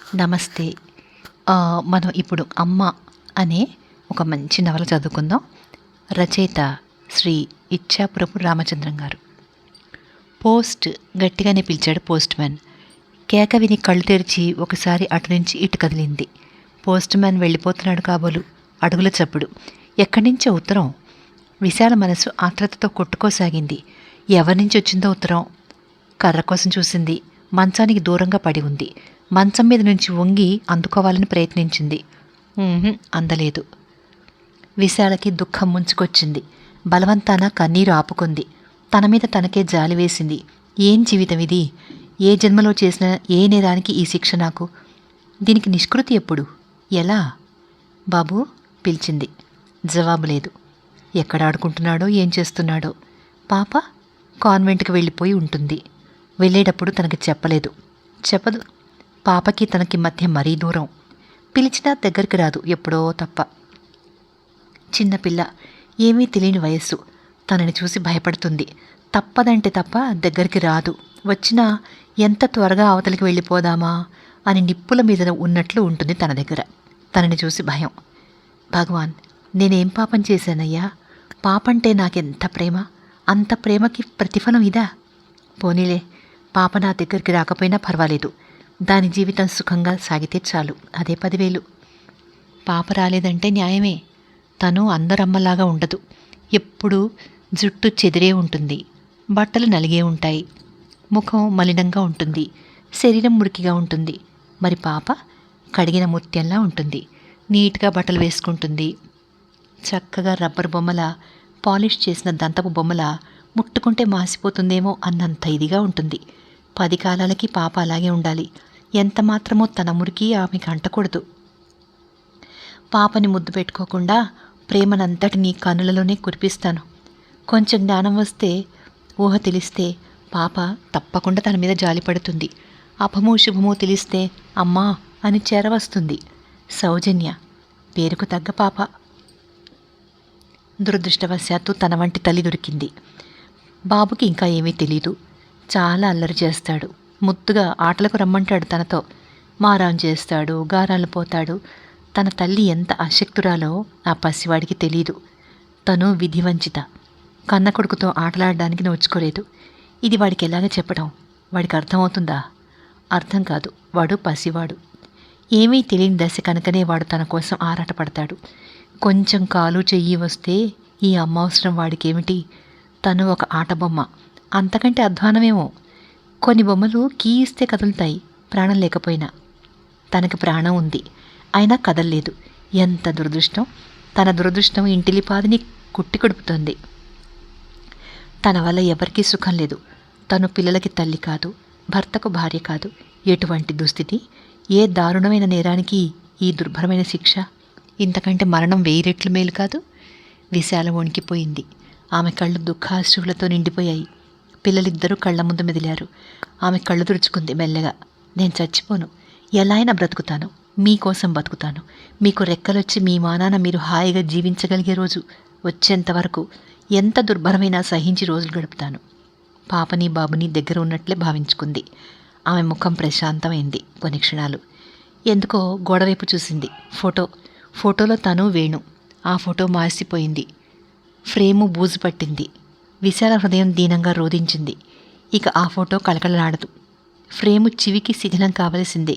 నమస్తే. మనం ఇప్పుడు 'అమ్మ' అనే ఒక మంచి నవల చదువుకుందాం. రచయిత శ్రీ ఇచ్ఛాపురపు రామచంద్రం గారు. పోస్ట్ గట్టిగానే పిలిచాడు పోస్ట్ మ్యాన్. కేక విని కళ్ళు తెరిచి ఒకసారి అటు నుంచి ఇటు కదిలింది. పోస్ట్ మ్యాన్ వెళ్ళిపోతున్నాడు కాబోలు. అడుగుల చప్పుడు. ఎక్కడి నుంచో ఉత్తరం. విశాల మనసు ఆత్రతతో కొట్టుకోసాగింది. ఎవరి నుంచి వచ్చిందో ఉత్తరం. కర్ర కోసం చూసింది. మంచానికి దూరంగా పడి ఉంది. మంచం మీద నుంచి వంగి అందుకోవాలని ప్రయత్నించింది. అందలేదు. విశాలకి దుఃఖం ముంచుకొచ్చింది. బలవంతాన కన్నీరు ఆపుకుంది. తన మీద తనకే జాలి వేసింది. ఏం జీవితం ఇది? ఏ జన్మలో చేసిన ఏ నేరానికి ఈ శిక్ష నాకు? దీనికి నిష్కృతి ఎప్పుడు? ఎలా? బాబూ పిలిచింది. జవాబు లేదు. ఎక్కడ ఆడుకుంటున్నాడో ఏం చేస్తున్నాడో. పాప కాన్వెంట్కి వెళ్ళిపోయి ఉంటుంది. వెళ్ళేటప్పుడు తనకి చెప్పలేదు. చెప్పదు. పాపకి తనకి మధ్య మరీ దూరం. పిలిచినా దగ్గరికి రాదు, ఎప్పుడో తప్ప. చిన్నపిల్ల, ఏమీ తెలియని వయస్సు. తనని చూసి భయపడుతుంది. తప్పదంటే తప్ప దగ్గరికి రాదు. వచ్చినా ఎంత త్వరగా అవతలికి వెళ్ళిపోదామా అని నిప్పుల మీద ఉన్నట్లు ఉంటుంది తన దగ్గర. తనని చూసి భయం. భగవాన్, నేనేం పాపం చేశానయ్యా? పాపంటే నాకెంత ప్రేమ. అంత ప్రేమకి ప్రతిఫలం ఇదా? పోనీలే, పాప నా దగ్గరికి రాకపోయినా పర్వాలేదు. దాని జీవితం సుఖంగా సాగితే చాలు. అదే 10,000. పాప రాలేదంటే న్యాయమే. తను అందరమ్మలాగా ఉండదు. ఎప్పుడూ జుట్టు చెదిరే ఉంటుంది. బట్టలు నలిగే ఉంటాయి. ముఖం మలినంగా ఉంటుంది. శరీరం మురికిగా ఉంటుంది. మరి పాప కడిగిన ముత్యంలా ఉంటుంది. నీట్గా బట్టలు వేసుకుంటుంది. చక్కగా రబ్బర్ బొమ్మల, పాలిష్ చేసిన దంతపు బొమ్మల, ముట్టుకుంటే మాసిపోతుందేమో అన్నంత ఇదిగా ఉంటుంది. 10 కాలాలకి పాప అలాగే ఉండాలి. ఎంత మాత్రమో తన మురికి ఆమెకు అంటకూడదు. పాపని ముద్దు పెట్టుకోకుండా ప్రేమనంతటినీ కనులలోనే కురిపిస్తాను. కొంచెం జ్ఞానం వస్తే, ఊహ తెలిస్తే పాప తప్పకుండా తన మీద జాలిపడుతుంది. అభమో శుభమో తెలిస్తే అమ్మా అని చేరవస్తుంది. సౌజన్య పేరుకు తగ్గ పాప. దురదృష్టవశాత్తు తన వంటి తల్లి దొరికింది. బాబుకి ఇంకా ఏమీ తెలీదు. చాలా అల్లరి చేస్తాడు. ముద్దుగా ఆటలకు రమ్మంటాడు తనతో. మారాం చేస్తాడు, గారాలు పోతాడు. తన తల్లి ఎంత అశక్తురాలో ఆ పసివాడికి తెలీదు. తను విధివంచిత. కన్న కొడుకుతో ఆటలాడడానికి నోచుకోలేదు. ఇది వాడికి ఎలాగ చెప్పడం? వాడికి అర్థమవుతుందా? అర్థం కాదు. వాడు పసివాడు. ఏమీ తెలియని దశ కనుకనే వాడు తన కోసం ఆరాటపడతాడు. కొంచెం కాలు చెయ్యి వస్తే ఈ అమ్మ అవసరం వాడికేమిటి? తను ఒక ఆటబొమ్మ. అంతకంటే అధ్వానమేమో. కొన్ని బొమ్మలు కీ ఇస్తే కదులుతాయి, ప్రాణం లేకపోయినా. తనకి ప్రాణం ఉంది, అయినా కదల్లేదు. ఎంత దురదృష్టం! తన దురదృష్టం ఇంటిలిపాదిని కుట్టి కొడుపుతోంది. తన వల్ల ఎవరికీ సుఖం లేదు. తను పిల్లలకి తల్లి కాదు, భర్తకు భార్య కాదు. ఎటువంటి దుస్థితి! ఏ దారుణమైన నేరానికి ఈ దుర్భరమైన శిక్ష! ఇంతకంటే మరణం 1000 రెట్లు మేలు కాదు? విశాల వణికిపోయింది. ఆమె కళ్ళు దుఃఖాశ్రువులతో నిండిపోయాయి. పిల్లలిద్దరూ కళ్ళ ముందు మెదిలారు. ఆమె కళ్ళు తుడుచుకుంది మెల్లగా. నేను చచ్చిపోను. ఎలా అయినా బ్రతుకుతాను. మీకోసం బతుకుతాను. మీకు రెక్కలొచ్చి మీ మానాన మీరు హాయిగా జీవించగలిగే రోజు వచ్చేంతవరకు ఎంత దుర్భరమైనా సహించి రోజులు గడుపుతాను. పాపని బాబుని దగ్గర ఉన్నట్లే భావించుకుంది. ఆమె ముఖం ప్రశాంతమైంది కొన్ని క్షణాలు. ఎందుకో గోడవైపు చూసింది. ఫోటోలో తను వేణు. ఆ ఫోటో మాసిపోయింది. ఫ్రేము బూజు పట్టింది. విశాల హృదయం దీనంగా రోధించింది. ఇక ఆ ఫోటో కళకళలాడదు. ఫ్రేము చివికి శిథిలం కావలసిందే.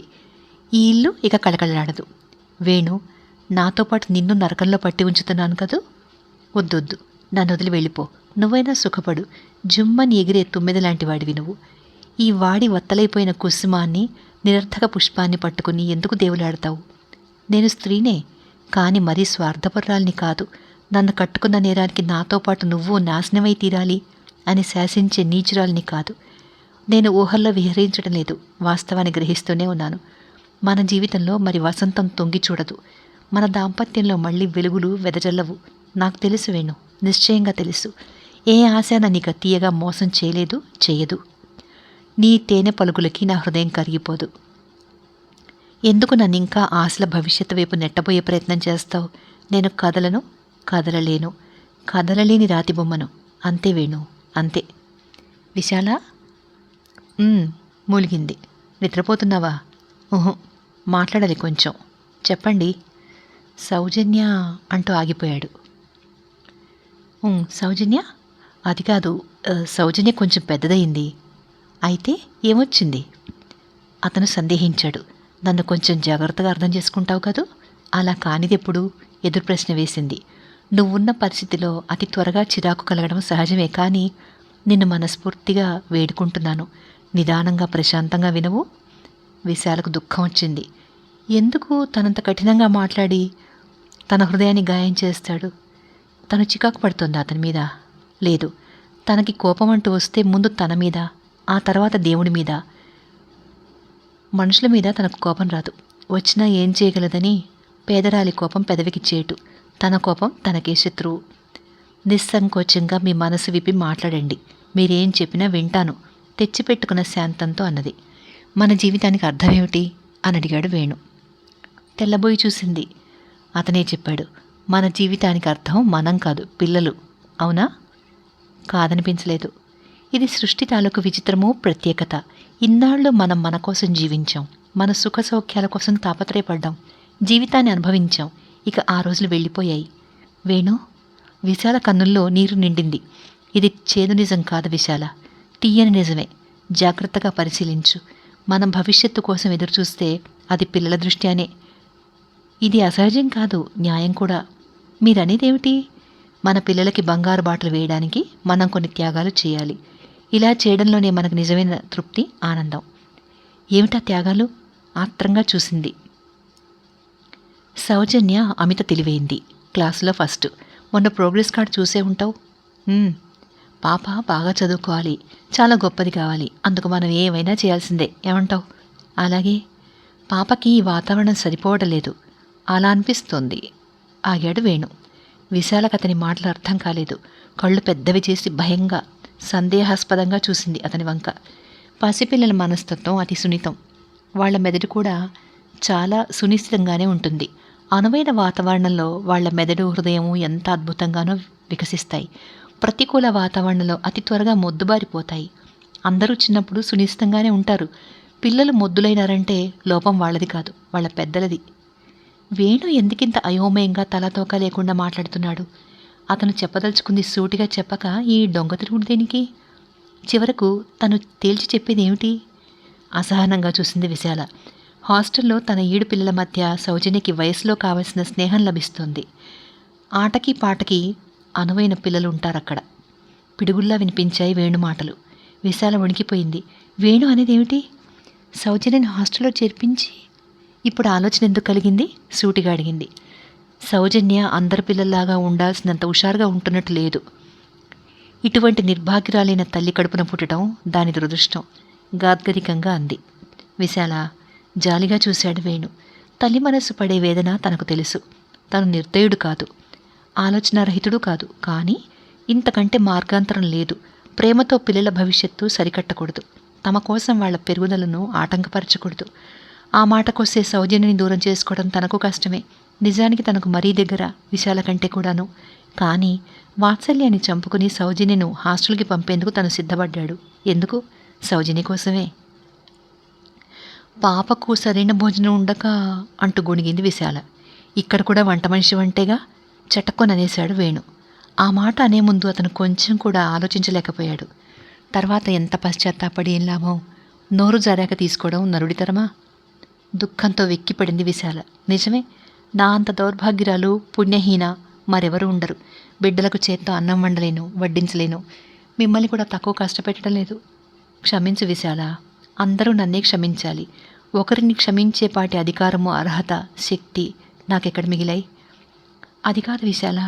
ఈ ఇల్లు ఇక కళకళలాడదు. వేణు, నాతో పాటు నిన్ను నరకంలో పట్టి ఉంచుతున్నాను కదూ. వద్దొద్దు, నన్ను వదిలి వెళ్ళిపో. నువ్వైనా సుఖపడు. జుమ్మని ఎగిరే తుమ్మెద లాంటి వాడివి నువ్వు. ఈ వాడి వత్తలైపోయిన కుసుమాన్ని, నిరర్థక పుష్పాన్ని పట్టుకుని ఎందుకు దేవులాడతావు? నేను స్త్రీనే, కానీ మరీ స్వార్థపరురాల్ని కాదు. నన్ను కట్టుకున్న నేరానికి నాతో పాటు నువ్వు నాశనమై తీరాలి అని శాసించే నీచురాల్ని కాదు. నేను ఊహల్లో విహరించడం లేదు, వాస్తవాన్ని గ్రహిస్తూనే ఉన్నాను. మన జీవితంలో మరి వసంతం తొంగి చూడదు. మన దాంపత్యంలో మళ్ళీ వెలుగులు వెదజల్లవు. నాకు తెలుసు వేణు, నిశ్చయంగా తెలుసు. ఏ ఆశ నన్నిక తీయగా మోసం చేయలేదు, చేయదు. నీ తేనె పలుకులకి నా హృదయం కరిగిపోదు. ఎందుకు నన్ను ఇంకా ఆశల భవిష్యత్తు వైపు నెట్టబోయే ప్రయత్నం చేస్తావు? నేను కదలలేను. కదలలేని రాతి బొమ్మను. అంతే వేణు, అంతే. విశాల మూలిగింది. నిద్రపోతున్నావా? ఊహు, మాట్లాడాలి కొంచెం. చెప్పండి. సౌజన్య అంటూ ఆగిపోయాడు. సౌజన్య? అది కాదు. సౌజన్య కొంచెం పెద్దదయింది. అయితే ఏమొచ్చింది? అతను సందేహించాడు. నన్ను కొంచెం జాగ్రత్తగా అర్థం చేసుకుంటావు కదూ? అలా కానిదెప్పుడు? ఎదురు ప్రశ్న వేసింది. నువ్వున్న పరిస్థితిలో అతి త్వరగా చిరాకు కలగడం సహజమే, కానీ నిన్ను మనస్ఫూర్తిగా వేడుకుంటున్నాను. నిదానంగా ప్రశాంతంగా వినవు. విశాలకు దుఃఖం వచ్చింది. ఎందుకు తనంత కఠినంగా మాట్లాడి తన హృదయాన్ని గాయం చేస్తాడు? తను చికాకు పడుతుందా అతని మీద? లేదు. తనకి కోపం అంటూ వస్తే ముందు తన మీద, ఆ తర్వాత దేవుడి మీద. మనుషుల మీద తనకు కోపం రాదు. వచ్చినా ఏం చేయగలదని పేదరాలి కోపం పెదవికి చేటు. తన కోపం తనకే శత్రువు. నిస్సంకోచంగా మీ మనసు విప్పి మాట్లాడండి. మీరేం చెప్పినా వింటాను తెచ్చిపెట్టుకున్న శాంతంతో అన్నది. మన జీవితానికి అర్థమేమిటి అని అడిగాడు వేణు. తెల్లబోయి చూసింది. అతనే చెప్పాడు. మన జీవితానికి అర్థం మనం కాదు, పిల్లలు. అవునా? కాదనిపించలేదు. ఇది సృష్టి తాలూకు విచిత్రమూ ప్రత్యేకత. ఇన్నాళ్ళు మనం మన కోసం జీవించాం. మన సుఖ సౌఖ్యాల కోసం తాపత్రయపడ్డాం. జీవితాన్ని అనుభవించాం. ఇక ఆ రోజులు వెళ్ళిపోయాయి. వేణు, విశాల కన్నుల్లో నీరు నిండింది. ఇది చేదు నిజం కాదు విశాల, తీయని నిజమే. జాగ్రత్తగా పరిశీలించు. మనం భవిష్యత్తు కోసం ఎదురుచూస్తే అది పిల్లల దృష్ట్యానే. ఇది అసహజం కాదు, న్యాయం కూడా. మీరనేదేమిటి? మన పిల్లలకి బంగారు బాటలు వేయడానికి మనం కొన్ని త్యాగాలు చేయాలి. ఇలా చేయడంలోనే మనకు నిజమైన తృప్తి, ఆనందం. ఏమిటా త్యాగాలు? ఆత్రంగా చూసింది. సౌజన్య అమిత తెలివైంది. క్లాసులో ఫస్ట్. మొన్న ప్రోగ్రెస్ కార్డు చూసే ఉంటావు. పాప బాగా చదువుకోవాలి, చాలా గొప్పది కావాలి. అందుకు మనం ఏమైనా చేయాల్సిందే. ఏమంటావు? అలాగే. పాపకి ఈ వాతావరణం సరిపోవడం లేదు. అలా అనిపిస్తోంది. ఆగాడు వేణు. విశాలకు అతని మాటలు అర్థం కాలేదు. కళ్ళు పెద్దవి చేసి భయంగా, సందేహాస్పదంగా చూసింది అతని వంక. పసిపిల్లల మనస్తత్వం అతి సున్నితం. వాళ్ల మెదడు కూడా చాలా సునిశ్చితంగానే ఉంటుంది. అనువైన వాతావరణంలో వాళ్ల మెదడు, హృదయము ఎంత అద్భుతంగానో వికసిస్తాయి. ప్రతికూల వాతావరణంలో అతి త్వరగా మొద్దుబారిపోతాయి. అందరూ చిన్నప్పుడు సునిశ్చితంగానే ఉంటారు. పిల్లలు మొద్దులైనారంటే లోపం వాళ్ళది కాదు, వాళ్ళ పెద్దలది. వేణు ఎందుకింత అయోమయంగా తలతోక లేకుండా మాట్లాడుతున్నాడు? అతను చెప్పదలుచుకుంది సూటిగా చెప్పక ఈ దొంగ తిరుగుడు దేనికి? చివరకు తను తేల్చి చెప్పేది ఏమిటి? అసహనంగా చూసింది విశాల. హాస్టల్లో తన 7 పిల్లల మధ్య సౌజన్యకి వయసులో కావలసిన స్నేహం లభిస్తుంది. ఆటకి పాటకి అనువైన పిల్లలు ఉంటారక్కడ. పిడుగుల్లా వినిపించాయి వేణు మాటలు. విశాల వణికిపోయింది. వేణు అనేదేమిటి? సౌజన్యని హాస్టల్లో చేర్పించి ఇప్పుడు ఆలోచన ఎందుకు కలిగింది? సూటిగా అడిగింది. సౌజన్య అందరి పిల్లల్లాగా ఉండాల్సినంత హుషారుగా ఉంటున్నట్టు లేదు. ఇటువంటి నిర్భాగ్యురాలైన తల్లి కడుపున పుట్టడం దాని దురదృష్టం, గాద్గదికంగా అంది. విశాల జాలిగా చూశాడు వేణు. తల్లి మనసు పడే వేదన తనకు తెలుసు. తను నిర్దయుడు కాదు, ఆలోచనారహితుడు కాదు. కానీ ఇంతకంటే మార్గాంతరం లేదు. ప్రేమతో పిల్లల భవిష్యత్తు సరికట్టకూడదు. తమ కోసం వాళ్ల పెరుగుదలను ఆటంకపరచకూడదు. ఆ మాటకొస్తే సౌజన్యని దూరం చేసుకోవడం తనకు కష్టమే. నిజానికి తనకు మరీ దగ్గర, విశాల కంటే కూడాను. కానీ వాత్సల్యాన్ని చంపుకుని సౌజన్యను హాస్టల్కి పంపేందుకు తను సిద్ధపడ్డాడు. ఎందుకు? సౌజన్య కోసమే. పాపకు సరైన భోజనం ఉండక అంటూ గొణిగింది విశాల. ఇక్కడ కూడా వంట మనిషి వంటేగా చటక్కుననేశాడు వేణు. ఆ మాట అనే ముందు అతను కొంచెం కూడా ఆలోచించలేకపోయాడు. తర్వాత ఎంత పశ్చాత్తాపడి ఏం లాభం? నోరు జారాక తీసుకోవడం నరుడితరమా? దుఃఖంతో వెక్కిపడింది విశాల. నిజమే, నా అంత దౌర్భాగ్యురాలు, పుణ్యహీన మరెవరూ ఉండరు. బిడ్డలకు చేత్తో అన్నం వండలేను, వడ్డించలేను. మిమ్మల్ని కూడా తక్కువ కష్టపెట్టడం లేదు. క్షమించు విశాల. అందరూ నన్నే క్షమించాలి. ఒకరిని క్షమించేపాటి అధికారము, అర్హత, శక్తి నాకెక్కడ మిగిలాయి? అది కాదు విశాల,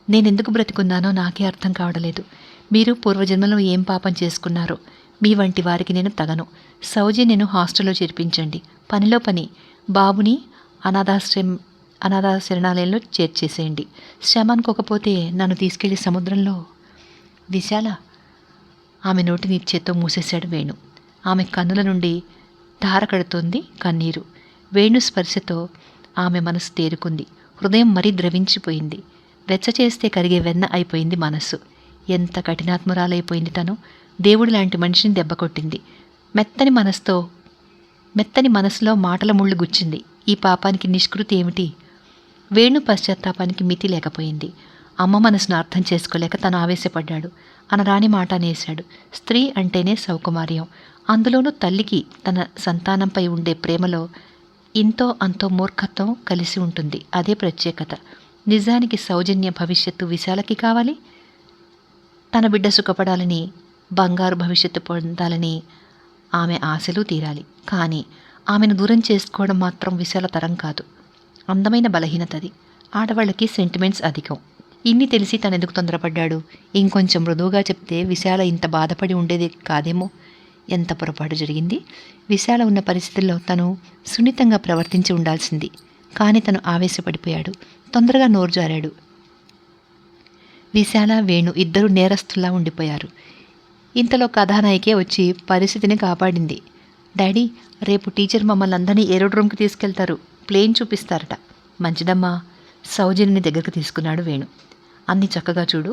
నేనెందుకు బ్రతికున్నానో నాకే అర్థం కావడలేదు. మీరు పూర్వజన్మలో ఏం పాపం చేసుకున్నారో. మీ వంటి వారికి నేను తగను. సౌజన్యను హాస్టల్లో చేర్పించండి. పనిలో పని బాబుని అనాథాశరణాలయంలో చేర్చేసేయండి. శ్రమ అనుకోకపోతే నన్ను తీసుకెళ్లి సముద్రంలో. విశాల ఆమె నోటిని చేత్తో మూసేశాడు వేణు. ఆమె కన్నుల నుండి ధార కడుతోంది కన్నీరు. వేణు స్పర్శతో ఆమె మనసు తేరుకుంది. హృదయం మరీ ద్రవించిపోయింది. వెచ్చ చేస్తే కరిగే వెన్న అయిపోయింది మనస్సు. ఎంత కఠినాత్మురాలైపోయింది తను. దేవుడి లాంటి మనిషిని దెబ్బకొట్టింది. మెత్తని మనసుతో మెత్తని మనసులో మాటల ముళ్ళు గుచ్చింది. ఈ పాపానికి నిష్కృతి ఏమిటి? వేణు పశ్చాత్తాపానికి మితి లేకపోయింది. అమ్మ మనసును అర్థం చేసుకోలేక తను ఆవేశపడ్డాడు. అనరాని మాట అనేశాడు. స్త్రీ అంటేనే సౌకుమార్యం. అందులోనూ తల్లికి తన సంతానంపై ఉండే ప్రేమలో ఇంతో అంతో మూర్ఖత్వం కలిసి ఉంటుంది. అదే ప్రత్యేకత. నిజానికి సౌజన్య భవిష్యత్తు విశాలకి కావాలి. తన బిడ్డ సుఖపడాలని, బంగారు భవిష్యత్తు పొందాలని ఆమె ఆశలు తీరాలి. కానీ ఆమెను దూరం చేసుకోవడం మాత్రం విశాల తరం కాదు. అందమైన బలహీనతది. ఆడవాళ్ళకి సెంటిమెంట్స్ అధికం. ఇన్ని తెలిసి తనెందుకు తొందరపడ్డాడు? ఇంకొంచెం మృదువుగా చెప్తే విశాల ఇంత బాధపడి ఉండేది కాదేమో. ఎంత పొరపాటు జరిగింది. విశాల ఉన్న పరిస్థితుల్లో తను సున్నితంగా ప్రవర్తించి ఉండాల్సింది. కానీ తను ఆవేశపడిపోయాడు. తొందరగా నోరు జారాడు. విశాల, వేణు ఇద్దరు నేరస్తుల్లా ఉండిపోయారు. ఇంతలో కథానాయికే వచ్చి పరిస్థితిని కాపాడింది. డాడీ, రేపు టీచర్ మమ్మల్ని అందరినీ ఏరోడ్రోమ్కి తీసుకెళ్తారు. ప్లేన్ చూపిస్తారట. మంచిదమ్మా. సౌజన్యని దగ్గరకు తీసుకున్నాడు వేణు. అన్ని చక్కగా చూడు.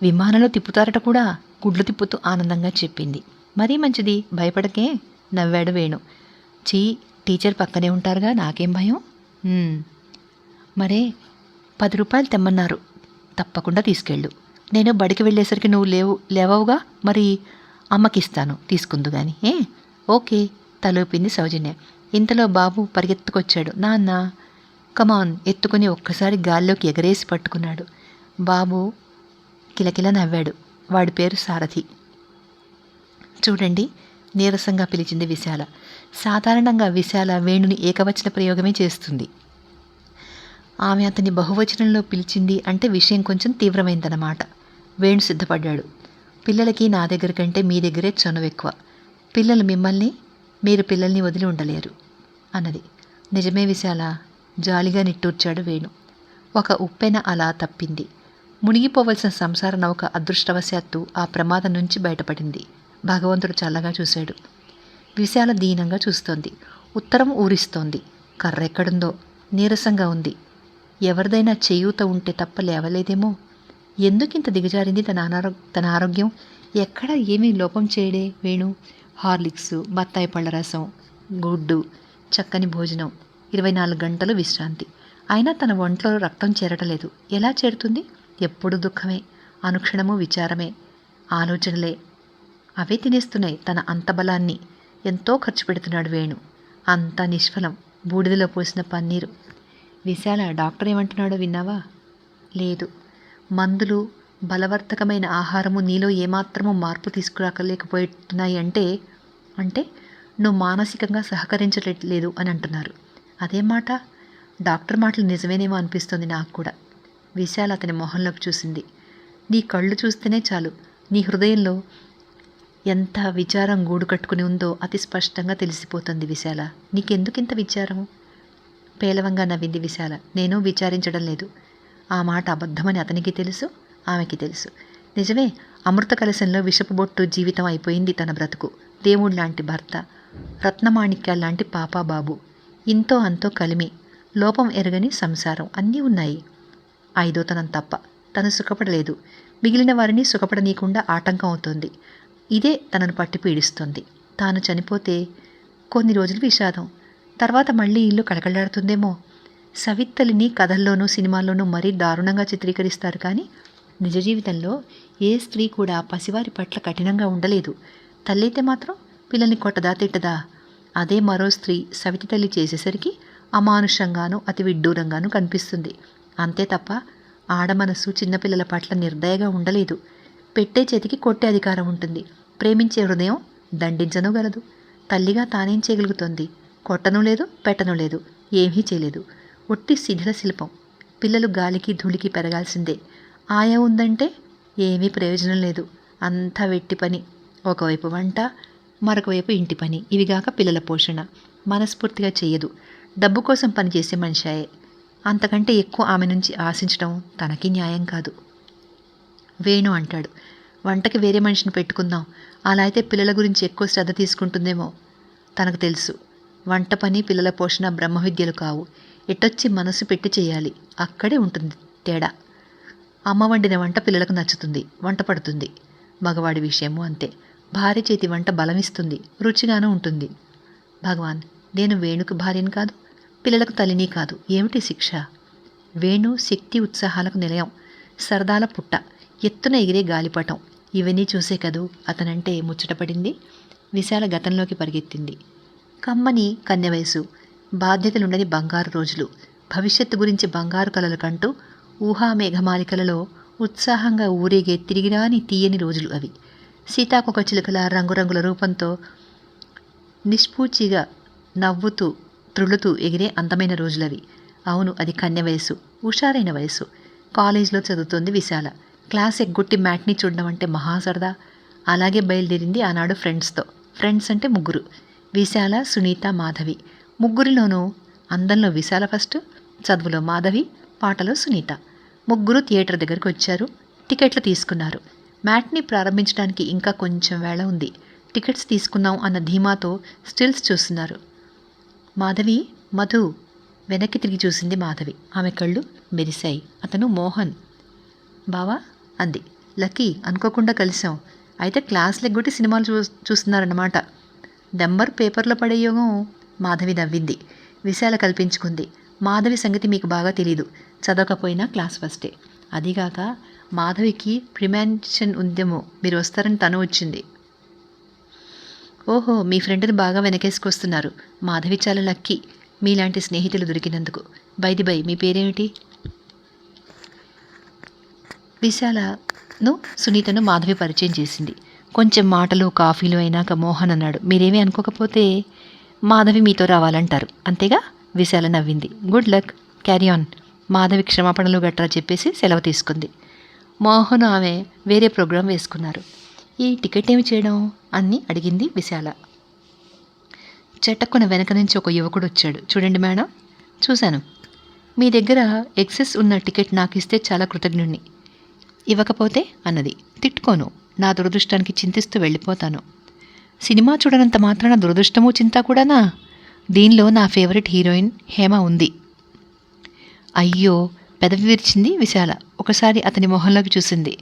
విమానంలో తిప్పుతారట కూడా. గుడ్లు తిప్పుతూ ఆనందంగా చెప్పింది. మరీ మంచిది, భయపడకే నవ్వాడు వేణు. చీ, టీచర్ పక్కనే ఉంటారుగా, నాకేం భయం. మరే 10 రూపాయలు తెమ్మన్నారు. తప్పకుండా తీసుకెళ్ళు. నేను బడికి వెళ్ళేసరికి నువ్వు లేవవుగా, మరి అమ్మకిస్తాను, తీసుకుందు గాని. ఓకే తలూపింది సౌజన్య. ఇంతలో బాబు పరిగెత్తుకొచ్చాడు. నాన్న కమాన్ ఎత్తుకుని ఒక్కసారి గాల్లోకి ఎగరేసి పట్టుకున్నాడు. బాబు కిలకిల నవ్వాడు. వాడి పేరు సారథి. చూడండి, నీరసంగా పిలిచింది విశాల. సాధారణంగా విశాల వేణుని ఏకవచన ప్రయోగమే చేస్తుంది. ఆమె అతన్ని బహువచనంలో పిలిచింది అంటే విషయం కొంచెం తీవ్రమైందన్నమాట. వేణు సిద్ధపడ్డాడు. పిల్లలకి నా దగ్గర కంటే మీ దగ్గరే చనువు ఎక్కువ. పిల్లలు మిమ్మల్ని, మీరు పిల్లల్ని వదిలి ఉండలేరు అన్నది. నిజమే విశాల, జాలిగా నిట్టూర్చాడు వేణు. ఒక ఉప్పెన అలా తప్పింది. మునిగిపోవలసిన సంసార నౌక అదృష్టవశాత్తు ఆ ప్రమాదం నుంచి బయటపడింది. భగవంతుడు చల్లగా చూశాడు. విశాల దీనంగా చూస్తోంది. ఉత్తరం ఊరిస్తోంది. కర్రెక్కడుందో. నీరసంగా ఉంది. ఎవరిదైనా చేయూత ఉంటే తప్ప లేవలేదేమో. ఎందుకింత దిగజారింది తన ఆరోగ్యం? ఎక్కడ ఏమీ లోపం చేయడే వేణు. హార్లిక్స్, బత్తాయి పళ్ళ రసం, గుడ్డు, చక్కని భోజనం, 24 గంటలు విశ్రాంతి. అయినా తన ఒంట్లో రక్తం చేరటలేదు. ఎలా చేరుతుంది? ఎప్పుడు దుఃఖమే, అనుక్షణము విచారమే, ఆలోచనలే. అవే తినేస్తున్నాయి తన అంతబలాన్ని. ఎంతో ఖర్చు పెడుతున్నాడు వేణు. అంతా నిష్ఫలం. బూడిదలో పోసిన పన్నీరు. విశాల, డాక్టర్ ఏమంటున్నాడో విన్నావా? లేదు. మందులు, బలవర్ధకమైన ఆహారము నీలో ఏమాత్రమూ మార్పు తీసుకురాకలేకపోతున్నాయి. అంటే నువ్వు మానసికంగా సహకరించట్లేదు అని అంటున్నారు. అదేం మాట? డాక్టర్ మాటలు నిజమేనేమో అనిపిస్తుంది నాకు కూడా. విశాల అతని మొహంలోకి చూసింది. నీ కళ్ళు చూస్తేనే చాలు, నీ హృదయంలో ఎంత విచారం గూడు కట్టుకుని ఉందో అతి స్పష్టంగా తెలిసిపోతుంది విశాల. నీకెందుకింత విచారము? పేలవంగా నవ్వింది విశాల. నేను విచారించడం లేదు. ఆ మాట అబద్ధమని అతనికి తెలుసు, ఆమెకి తెలుసు. నిజమే, అమృత కలశంలో విషపు బొట్టు జీవితం అయిపోయింది తన బ్రతుకు. దేవుడు లాంటి భర్త, రత్నమాణిక్యాల్లాంటి పాపా బాబు, ఇంతో అంతో కలిమి, లోపం ఎరగని సంసారం అన్నీ ఉన్నాయి. ఐదోతనం తప్ప. తను సుఖపడలేదు. మిగిలిన వారిని సుఖపడనీయకుండా ఆటంకం అవుతోంది. ఇదే తనను పట్టి పీడిస్తోంది. తాను చనిపోతే కొన్ని రోజులు విషాదం, తర్వాత మళ్ళీ ఇల్లు కళకళలాడుతుందేమో. సవిత్తలిని కథల్లోనూ సినిమాల్లోనూ మరీ దారుణంగా చిత్రీకరిస్తారు. కానీ నిజ జీవితంలో ఏ స్త్రీ కూడా పసివారి పట్ల కఠినంగా ఉండలేదు. తల్లైతే మాత్రం పిల్లల్ని కొట్టదా తిట్టదా. అదే మరో స్త్రీ సవితి తల్లి చేసేసరికి అమానుషంగానూ అతి విడ్డూరంగానూ కనిపిస్తుంది. అంతే తప్ప ఆడమనసు చిన్నపిల్లల పట్ల నిర్దయగా ఉండలేదు. పెట్టే చేతికి కొట్టే అధికారం ఉంటుంది. ప్రేమించే హృదయం దండించనూ గలదు. తల్లిగా తానేం చేయగలుగుతోంది? కొట్టనూ లేదు, పెట్టనూ లేదు, ఏమీ చేయలేదు. ఒట్టి శిథిల శిల్పం. పిల్లలు గాలికి ధూళికి పెరగాల్సిందే. ఆయా ఉందంటే ఏమీ ప్రయోజనం లేదు. అంతా వెట్టి పని. ఒకవైపు వంట, మరొకవైపు ఇంటి పని. ఇవిగాక పిల్లల పోషణ. మనస్ఫూర్తిగా చెయ్యదు. డబ్బు కోసం పనిచేసే మనిషాయే. అంతకంటే ఎక్కువ ఆమె నుంచి ఆశించడం తనకి న్యాయం కాదు. వేణు అంటాడు, వంటకి వేరే మనిషిని పెట్టుకుందాం. అలా అయితే పిల్లల గురించి ఎక్కువ శ్రద్ధ తీసుకుంటుందేమో. తనకు తెలుసు, వంట పని, పిల్లల పోషణ బ్రహ్మ విద్యలు కావు. ఎటొచ్చి మనసు పెట్టి చేయాలి. అక్కడే ఉంటుంది తేడా. అమ్మ వండిన వంట పిల్లలకు నచ్చుతుంది, వంట పడుతుంది. మగవాడి విషయము అంతే. భార్య చేతి వంట బలమిస్తుంది, రుచిగానూ ఉంటుంది. భగవాన్, నేను వేణుకు భార్యని కాదు, పిల్లలకు తల్లిని కాదు. ఏమిటి శిక్ష? వేణు శక్తి ఉత్సాహాలకు నిలయం, సరదాల పుట్ట, ఎత్తున ఎగిరే గాలిపటం. ఇవన్నీ చూసే కదూ అతనంటే ముచ్చటపడింది. విశాల గతంలోకి పరిగెత్తింది. కమ్మని కన్య వయసు, బాధ్యతలుండని బంగారు రోజులు, భవిష్యత్తు గురించి బంగారు కలలు కంటూ ఊహా మేఘమాలికలలో ఉత్సాహంగా ఊరేగే తిరిగిరాని తీయని రోజులు అవి. సీతాకొక చిలుకల రంగురంగుల రూపంతో నిష్పూచిగా నవ్వుతూ త్రుళ్ళుతూ ఎగిరే అందమైన రోజులవి. అవును, అది కన్య వయసు, హుషారైన వయసు. కాలేజీలో చదువుతోంది విశాల. క్లాస్ ఎగ్గొట్టి మ్యాట్ని చూడడం అంటే మహాసరదా. అలాగే బయలుదేరింది ఆనాడు ఫ్రెండ్స్తో. ఫ్రెండ్స్ అంటే ముగ్గురు: విశాల, సునీత, మాధవి. ముగ్గురిలోనూ అందంలో విశాల ఫస్ట్, చదువులో మాధవి, పాటలో సునీత. ముగ్గురు థియేటర్ దగ్గరికి వచ్చారు. టికెట్లు తీసుకున్నారు. మ్యాట్ని ప్రారంభించడానికి ఇంకా కొంచెం వేళ ఉంది. టికెట్స్ తీసుకున్నాం అన్న ధీమాతో స్టిల్స్ చూస్తున్నారు. మాధవి, మధు. వెనక్కి తిరిగి చూసింది మాధవి. ఆమె కళ్ళు మెరిశాయి. అతను మోహన్. బావా అంది. లక్కీ, అనుకోకుండా కలిసాం. అయితే క్లాస్లు ఎగ్గొట్టి సినిమాలు చూస్తున్నారన్నమాట. నెంబర్ పేపర్లో పడే యోగం. మాధవి నవ్వింది. విశాల కల్పించుకుంది. మాధవి సంగతి మీకు బాగా తెలీదు. చదవకపోయినా క్లాస్ ఫస్టే. అదిగాక మాధవికి ప్రిమాన్షన్ ఉందేమో, మీరు వస్తారని తను వచ్చింది. ఓహో, మీ ఫ్రెండ్ని బాగా వెనకేసుకొస్తున్నారు. మాధవి చాలా లక్కీ మీలాంటి స్నేహితులు దొరికినందుకు. బైది బై, మీ పేరేమిటి? విశాలను సునీతను మాధవి పరిచయం చేసింది. కొంచెం మాటలు కాఫీలు అయినాక మోహన్ అన్నాడు, మీరేమీ అనుకోకపోతే మాధవి మీతో రావాలంటారు, అంతేగా? విశాల నవ్వింది. Good luck, carry on. Madhavi క్షమాపణలు గట్రా చెప్పేసి సెలవు తీసుకుంది. మోహన్ ఆమె వేరే ప్రోగ్రాం వేసుకున్నారు. ఈ టికెట్ ఏమి చేయడం అని అడిగింది విశాల. చెట్టక్కున వెనక నుంచి ఒక యువకుడు వచ్చాడు. చూడండి మేడం. చూశాను. మీ దగ్గర ఎక్సెస్ ఉన్న టికెట్ నాకు ఇస్తే చాలా కృతజ్ఞుణ్ణి. ఇవ్వకపోతే అన్నది. తిట్టుకోను, నా దురదృష్టానికి చింతిస్తూ వెళ్ళిపోతాను. సినిమా చూడనంత మాత్రాన దురదృష్టము చింత కూడానా? దీనిలో నా ఫేవరెట్ హీరోయిన్ హేమ ఉంది. అయ్యో, పెదవి విరిచింది విశాల. ఒకసారి అతని మొహంలోకి చూసింది.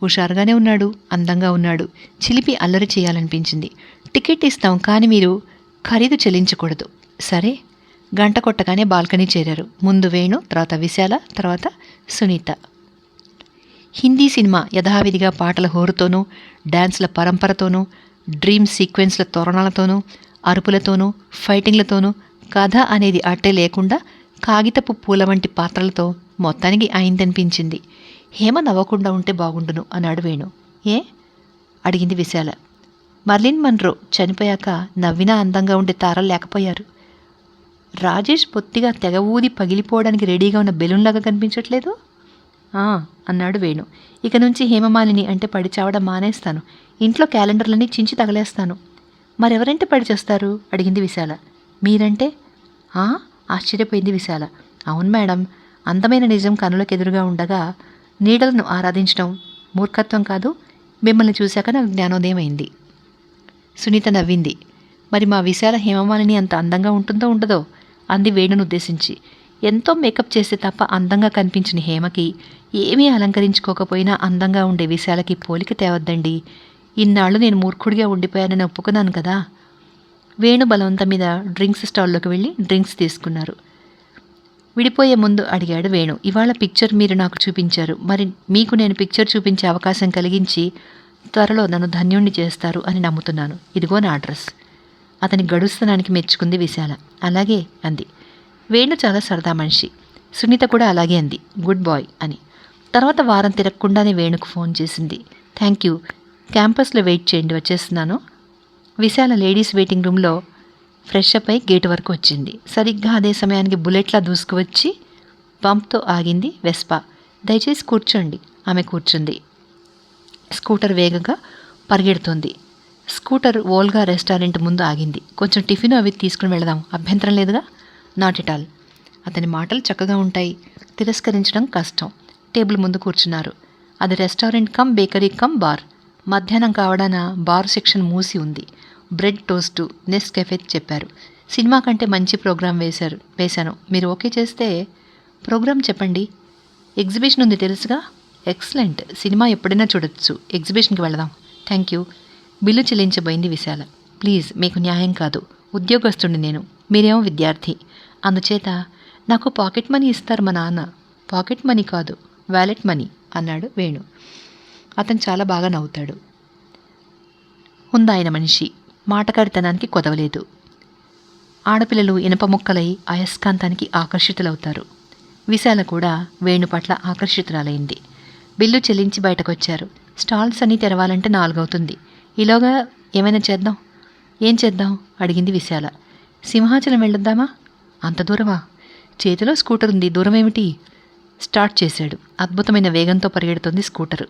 హుషారుగానే ఉన్నాడు, అందంగా ఉన్నాడు. చిలిపి అల్లరి చేయాలనిపించింది. టికెట్ ఇస్తాం, కానీ మీరు ఖరీదు చెల్లించకూడదు. సరే. గంట కొట్టగానే బాల్కనీ చేరారు. ముందు వేణు, తర్వాత విశాల, తర్వాత సునీత. హిందీ సినిమా యథావిధిగా పాటల హోరుతోనూ, డ్యాన్స్ల పరంపరతోనూ, డ్రీమ్ సీక్వెన్స్ల తోరణాలతోనూ, అరుపులతోనూ, ఫైటింగ్లతోనూ, కథ అనేది అట్టే లేకుండా కాగితపు పూల వంటి పాత్రలతో మొత్తానికి అయిందనిపించింది. హేమ నవ్వకుండా ఉంటే బాగుండును అన్నాడు వేణు. ఏ అడిగింది విశాల. మర్లిన్ మన్రో చనిపోయాక నవ్వినా అందంగా ఉండే తారలు లేకపోయారు. రాజేష్ పొత్తిగా తెగ ఊది పగిలిపోవడానికి రెడీగా ఉన్న బెలూన్లాగా కనిపించట్లేదు అన్నాడు వేణు. ఇక నుంచి హేమమాలిని అంటే పడి చావడం మానేస్తాను. ఇంట్లో క్యాలెండర్లని చించి తగలేస్తాను. మరెవరంటే పడి చేస్తారు అడిగింది విశాల. మీరంటే? ఆశ్చర్యపోయింది విశాల. అవును మేడం, అందమైన నిజం కనులకు ఎదురుగా ఉండగా నీడలను ఆరాధించడం మూర్ఖత్వం కాదు. మిమ్మల్ని చూశాక నాకు జ్ఞానోదయమైంది. సునీత నవ్వింది. మరి మా విశాల హేమమాలిని అంత అందంగా ఉంటుందో ఉండదో అంది వేణును ఉద్దేశించి. ఎంతో మేకప్ చేస్తే తప్ప అందంగా కనిపించిన హేమకి ఏమీ అలంకరించుకోకపోయినా అందంగా ఉండే విశాలకి పోలిక తేవద్దండి. ఇన్నాళ్ళు నేను మూర్ఖుడిగా ఉండిపోయానని ఒప్పుకున్నాను కదా. వేణు బలవంతం మీద డ్రింక్స్ స్టాల్లోకి వెళ్ళి డ్రింక్స్ తీసుకున్నారు. విడిపోయే ముందు అడిగాడు వేణు, ఇవాళ పిక్చర్ మీరు నాకు చూపించారు, మరి మీకు నేను పిక్చర్ చూపించే అవకాశం కలిగించి త్వరలో నన్ను ధన్యుణ్ణి చేస్తారు అని నమ్ముతున్నాను. ఇదిగో నా అడ్రస్. అతని గడుస్తనానికి మెచ్చుకుంది విశాల. అలాగే అంది. వేణు చాలా సరదా మనిషి. సునీత కూడా అలాగే అంది, గుడ్ బాయ్ అని. తర్వాత వారం తిరగకుండానే వేణుకు ఫోన్ చేసింది. థ్యాంక్ యూ, క్యాంపస్లో వెయిట్ చేయండి, వచ్చేస్తున్నాను. విశాల లేడీస్ వెయిటింగ్ రూమ్లో ఫ్రెష్ అప్ అయి గేటు వరకు వచ్చింది. సరిగ్గా అదే సమయానికి బుల్లెట్లా దూసుకువచ్చి పంప్తో ఆగింది వెస్పా. దయచేసి కూర్చోండి. ఆమె కూర్చుంది. స్కూటర్ వేగంగా పరిగెడుతోంది. స్కూటర్ ఓల్గా రెస్టారెంట్ ముందు ఆగింది. కొంచెం టిఫిన్ అవి తీసుకుని వెళదాం, అభ్యంతరం లేదుగా? Not at all. అతని మాటలు చక్కగా ఉంటాయి, తిరస్కరించడం కష్టం. టేబుల్ ముందు కూర్చున్నారు. అది restaurant come bakery come bar. మధ్యాహ్నం కావడాన బార్ సెక్షన్ మూసి ఉంది. బ్రెడ్ టోస్టు, నెస్కెఫే చెప్పారు. సినిమా కంటే మంచి ప్రోగ్రాం వేశాను. మీరు ఓకే చేస్తే ప్రోగ్రాం చెప్పండి. ఎగ్జిబిషన్ ఉంది తెలుసుగా? ఎక్సలెంట్. సినిమా ఎప్పుడైనా చూడొచ్చు. ఎగ్జిబిషన్కి వెళదాం. Thank you. బిల్లు చెల్లించబోయింది విశాల. ప్లీజ్, మీకు న్యాయం కాదు, ఉద్యోగస్తుడిని నేను, మీరేమో విద్యార్థి. అందుచేత నాకు పాకెట్ మనీ ఇస్తారు మా నాన్న. పాకెట్ మనీ కాదు, వ్యాలెట్ మనీ అన్నాడు వేణు. అతను చాలా బాగా నవ్వుతాడు. ఉందాయన మనిషి, మాటకారితనానికి కొదవలేదు. ఆడపిల్లలు ఇనప ముక్కలై అయస్కాంతానికి ఆకర్షితులవుతారు. విశాల కూడా వేణు పట్ల ఆకర్షితురాలైంది. బిల్లు చెల్లించి బయటకొచ్చారు. స్టాల్స్ అన్నీ తెరవాలంటే 4 అవుతుంది. ఈలోగా ఏమైనా చేద్దాం. ఏం చేద్దాం అడిగింది విశాల. సింహాచలం వెళ్ళొద్దామా? అంత దూరమా? చేతిలో స్కూటర్ ఉంది, దూరం ఏమిటి? స్టార్ట్ చేశాడు. అద్భుతమైన వేగంతో పరిగెడుతోంది స్కూటరు.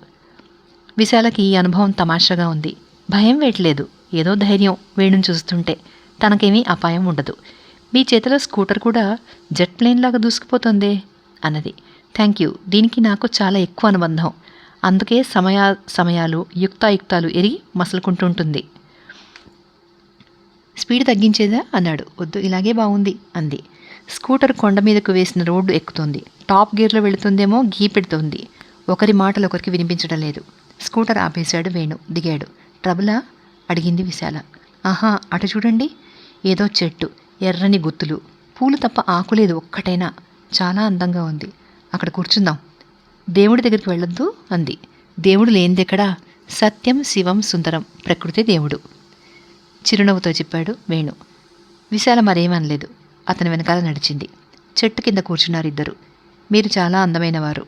విశాలకి ఈ అనుభవం తమాషాగా ఉంది. భయం వేయట్లేదు, ఏదో ధైర్యం వేణుని చూస్తుంటే. తనకేమీ అపాయం ఉండదు. మీ చేతిలో స్కూటర్ కూడా జెట్ ప్లేన్ లాగా దూసుకుపోతుందే అన్నది. థ్యాంక్ యూ, దీనికి నాకు చాలా ఎక్కువ అనుబంధం. అందుకే సమయాలు యుక్తాయుక్తాలు ఎరిగి మసలుకుంటుంటుంది. స్పీడ్ తగ్గించేదా అన్నాడు. వద్దు, ఇలాగే బాగుంది అంది. స్కూటర్ కొండ మీదకు వేసిన రోడ్డు ఎక్కుతోంది. టాప్ గేర్లో వెళుతుందేమో గీ పెడుతోంది. ఒకరి మాటలు ఒకరికి వినిపించడం లేదు. స్కూటర్ ఆపేశాడు వేణు. దిగాడు. ట్రబులా అడిగింది విశాల. ఆహా, అటు చూడండి, ఏదో చెట్టు, ఎర్రని గుత్తులు, పూలు తప్ప ఆకులేదు ఒక్కటైనా. చాలా అందంగా ఉంది. అక్కడ కూర్చుందాం. దేవుడి దగ్గరికి వెళ్ళొద్దు అంది. దేవుడు లేనిదెక్కడా? సత్యం శివం సుందరం, ప్రకృతి దేవుడు. చిరునవ్వుతో చెప్పాడు వేణు. విశాల మరేమనలేదు. అతని వెనకాల నడిచింది. చెట్టు కింద కూర్చున్నారు ఇద్దరు. మీరు చాలా అందమైనవారు.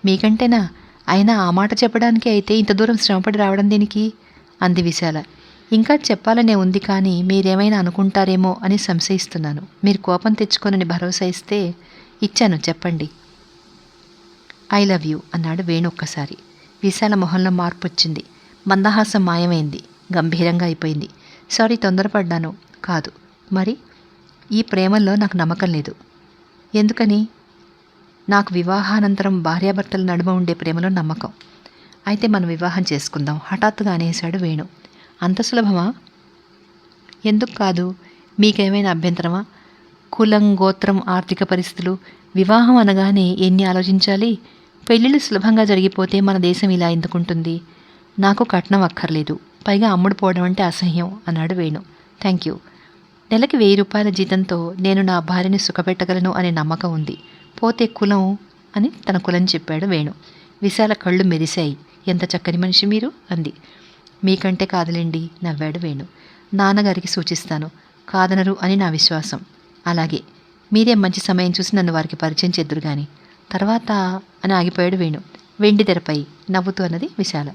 మీకంటేనా? అయినా ఆ మాట చెప్పడానికి అయితే ఇంత దూరం శ్రమపడి రావడం దేనికి అంది విశాల. ఇంకా చెప్పాలనే ఉంది, కానీ మీరేమైనా అనుకుంటారేమో అని సంశయిస్తున్నాను. మీరు కోపం తెచ్చుకోనని భరోసా ఇస్తే ఇచ్చాను, చెప్పండి. ఐ లవ్ యూ అన్నాడు వేణు ఒక్కసారి. విశాల మొహంలో మార్పు వచ్చింది. మందహాసం మాయమైంది. గంభీరంగా అయిపోయింది. సారీ, తొందరపడ్డాను. కాదు. మరి? ఈ ప్రేమల్లో నాకు నమ్మకం లేదు. ఎందుకని? నాకు వివాహానంతరం భార్యాభర్తల నడుమ ఉండే ప్రేమలో నమ్మకం. అయితే మనం వివాహం చేసుకుందాం హఠాత్తుగా అనేశాడు వేణు. అంత సులభమా? ఎందుకు కాదు? మీకేమైనా అభ్యంతరమా? కులం, గోత్రం, ఆర్థిక పరిస్థితులు, వివాహం అనగానే ఎన్ని ఆలోచించాలి? పెళ్ళిళ్ళు సులభంగా జరిగిపోతే మన దేశం ఇలా ఎందుకుంటుంది? నాకు కట్నం అక్కర్లేదు, పైగా అమ్ముడు పోవడం అంటే అసహ్యం అన్నాడు వేణు. Thank you. నెలకి 1000 రూపాయల జీతంతో నేను నా భార్యని సుఖపెట్టగలను అనే నమ్మకం ఉంది. పోతే కులం అని తన కులం చెప్పాడు వేణు. విశాల కళ్ళు మెరిశాయి. ఎంత చక్కని మనిషి మీరు అంది. మీకంటే కాదులేండి నవ్వాడు వేణు. నాన్నగారికి సూచిస్తాను, కాదనరు అని నా విశ్వాసం. అలాగే, మీరే మంచి సమయం చూసి నన్ను వారికి పరిచయం చేద్దురు గాని. తర్వాత అని ఆగిపోయాడు వేణు. వెండి తెరపై నవ్వుతూ అన్నది విశాల.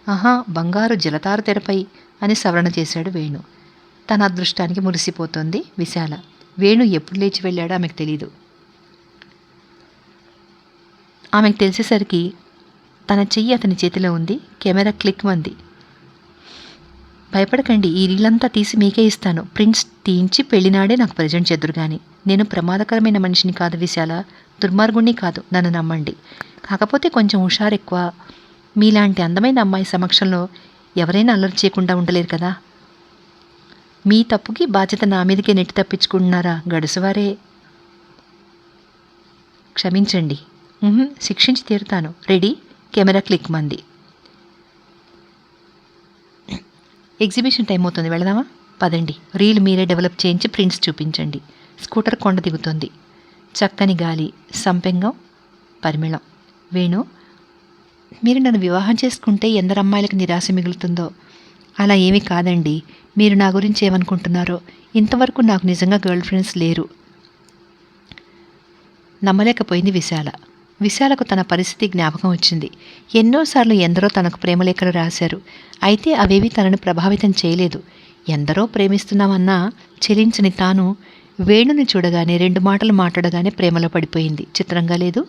ఆహా, బంగారు జలతారు తెరపై అని సవరణ చేశాడు వేణు. తన అదృష్టానికి మురిసిపోతోంది విశాల. వేణు ఎప్పుడు లేచి వెళ్ళాడో ఆమెకు తెలీదు. ఆమెకు తెలిసేసరికి తన చెయ్యి అతని చేతిలో ఉంది. కెమెరా క్లిక్ మంది. భయపడకండి, ఈ రీలంతా తీసి మీకే ఇస్తాను. ప్రింట్స్ తీయించి పెళ్లినాడే నాకు ప్రజెంట్ చేద్దురు కానీ. నేను ప్రమాదకరమైన మనిషిని కాదు విశాల, దుర్మార్గుణ్ణి కాదు, నన్ను నమ్మండి. కాకపోతే కొంచెం హుషారు ఎక్కువ. మీలాంటి అందమైన అమ్మాయి సమక్షంలో ఎవరైనా అల్లరి చేయకుండా ఉండలేరు కదా. మీ తప్పుకి బాధ్యత నా మీదకే నెట్టి తప్పించుకుంటున్నారా గడుసువారే. క్షమించండి. శిక్షించి తీరుతాను. రెడీ? కెమెరా క్లిక్ మంది. ఎగ్జిబిషన్ టైం అవుతుంది, వెళదామా? పదండి. రీల్ మీరే డెవలప్ చేయించి ప్రింట్స్ చూపించండి. స్కూటర్ కొండ దిగుతోంది. చక్కని గాలి, సంపెంగం, పరిమళం. వేణు, మీరు నన్ను వివాహం చేసుకుంటే ఎందరు అమ్మాయిలకు నిరాశ మిగులుతుందో. అలా ఏమీ కాదండి. మీరు నా గురించి ఏమనుకుంటున్నారో. ఇంతవరకు నాకు నిజంగా గర్ల్ ఫ్రెండ్స్ లేరు. నమ్మలేకపోయింది విశాల. విశాలకు తన పరిస్థితి జ్ఞాపకం వచ్చింది. ఎన్నోసార్లు ఎందరో తనకు ప్రేమలేఖలు రాశారు. అయితే అవేవి తనను ప్రభావితం చేయలేదు. ఎందరో ప్రేమిస్తున్నామన్నా చెలించని తాను వేణుని చూడగానే 2 మాటలు మాట్లాడగానే ప్రేమలో పడిపోయింది. చిత్రంగా లేదు?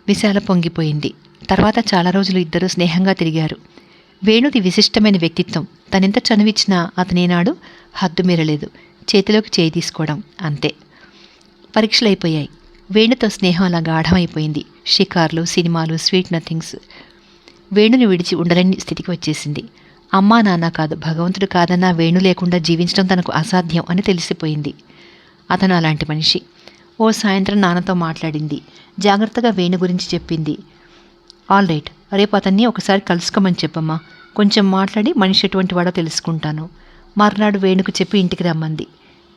విశాల పొంగిపోయింది. తర్వాత చాలా రోజులు ఇద్దరూ స్నేహంగా తిరిగారు. వేణుది విశిష్టమైన వ్యక్తిత్వం. తనెంత చనువిచ్చినా అతనేనాడు హద్దు మీరలేదు. చేతిలోకి చేయి తీసుకోవడం అంతే. పరీక్షలైపోయాయి. వేణుతో స్నేహం అలా గాఢమైపోయింది. షికార్లు, సినిమాలు, స్వీట్ నథింగ్స్. వేణుని విడిచి ఉండలేని స్థితికి వచ్చేసింది. అమ్మా నాన్న కాదు, భగవంతుడు కాదన్నా వేణు లేకుండా జీవించడం తనకు అసాధ్యం అని తెలిసిపోయింది. అతను అలాంటి మనిషి. ఓ సాయంత్రం నాన్నతో మాట్లాడింది. జాగ్రత్తగా వేణు గురించి చెప్పింది. ఆల్ రైట్, రేపు అతన్ని ఒకసారి కలుసుకోమని చెప్పమ్మా. కొంచెం మాట్లాడి మనిషి ఎటువంటి వాడో తెలుసుకుంటాను. మర్నాడు వేణుకు చెప్పి ఇంటికి రమ్మంది.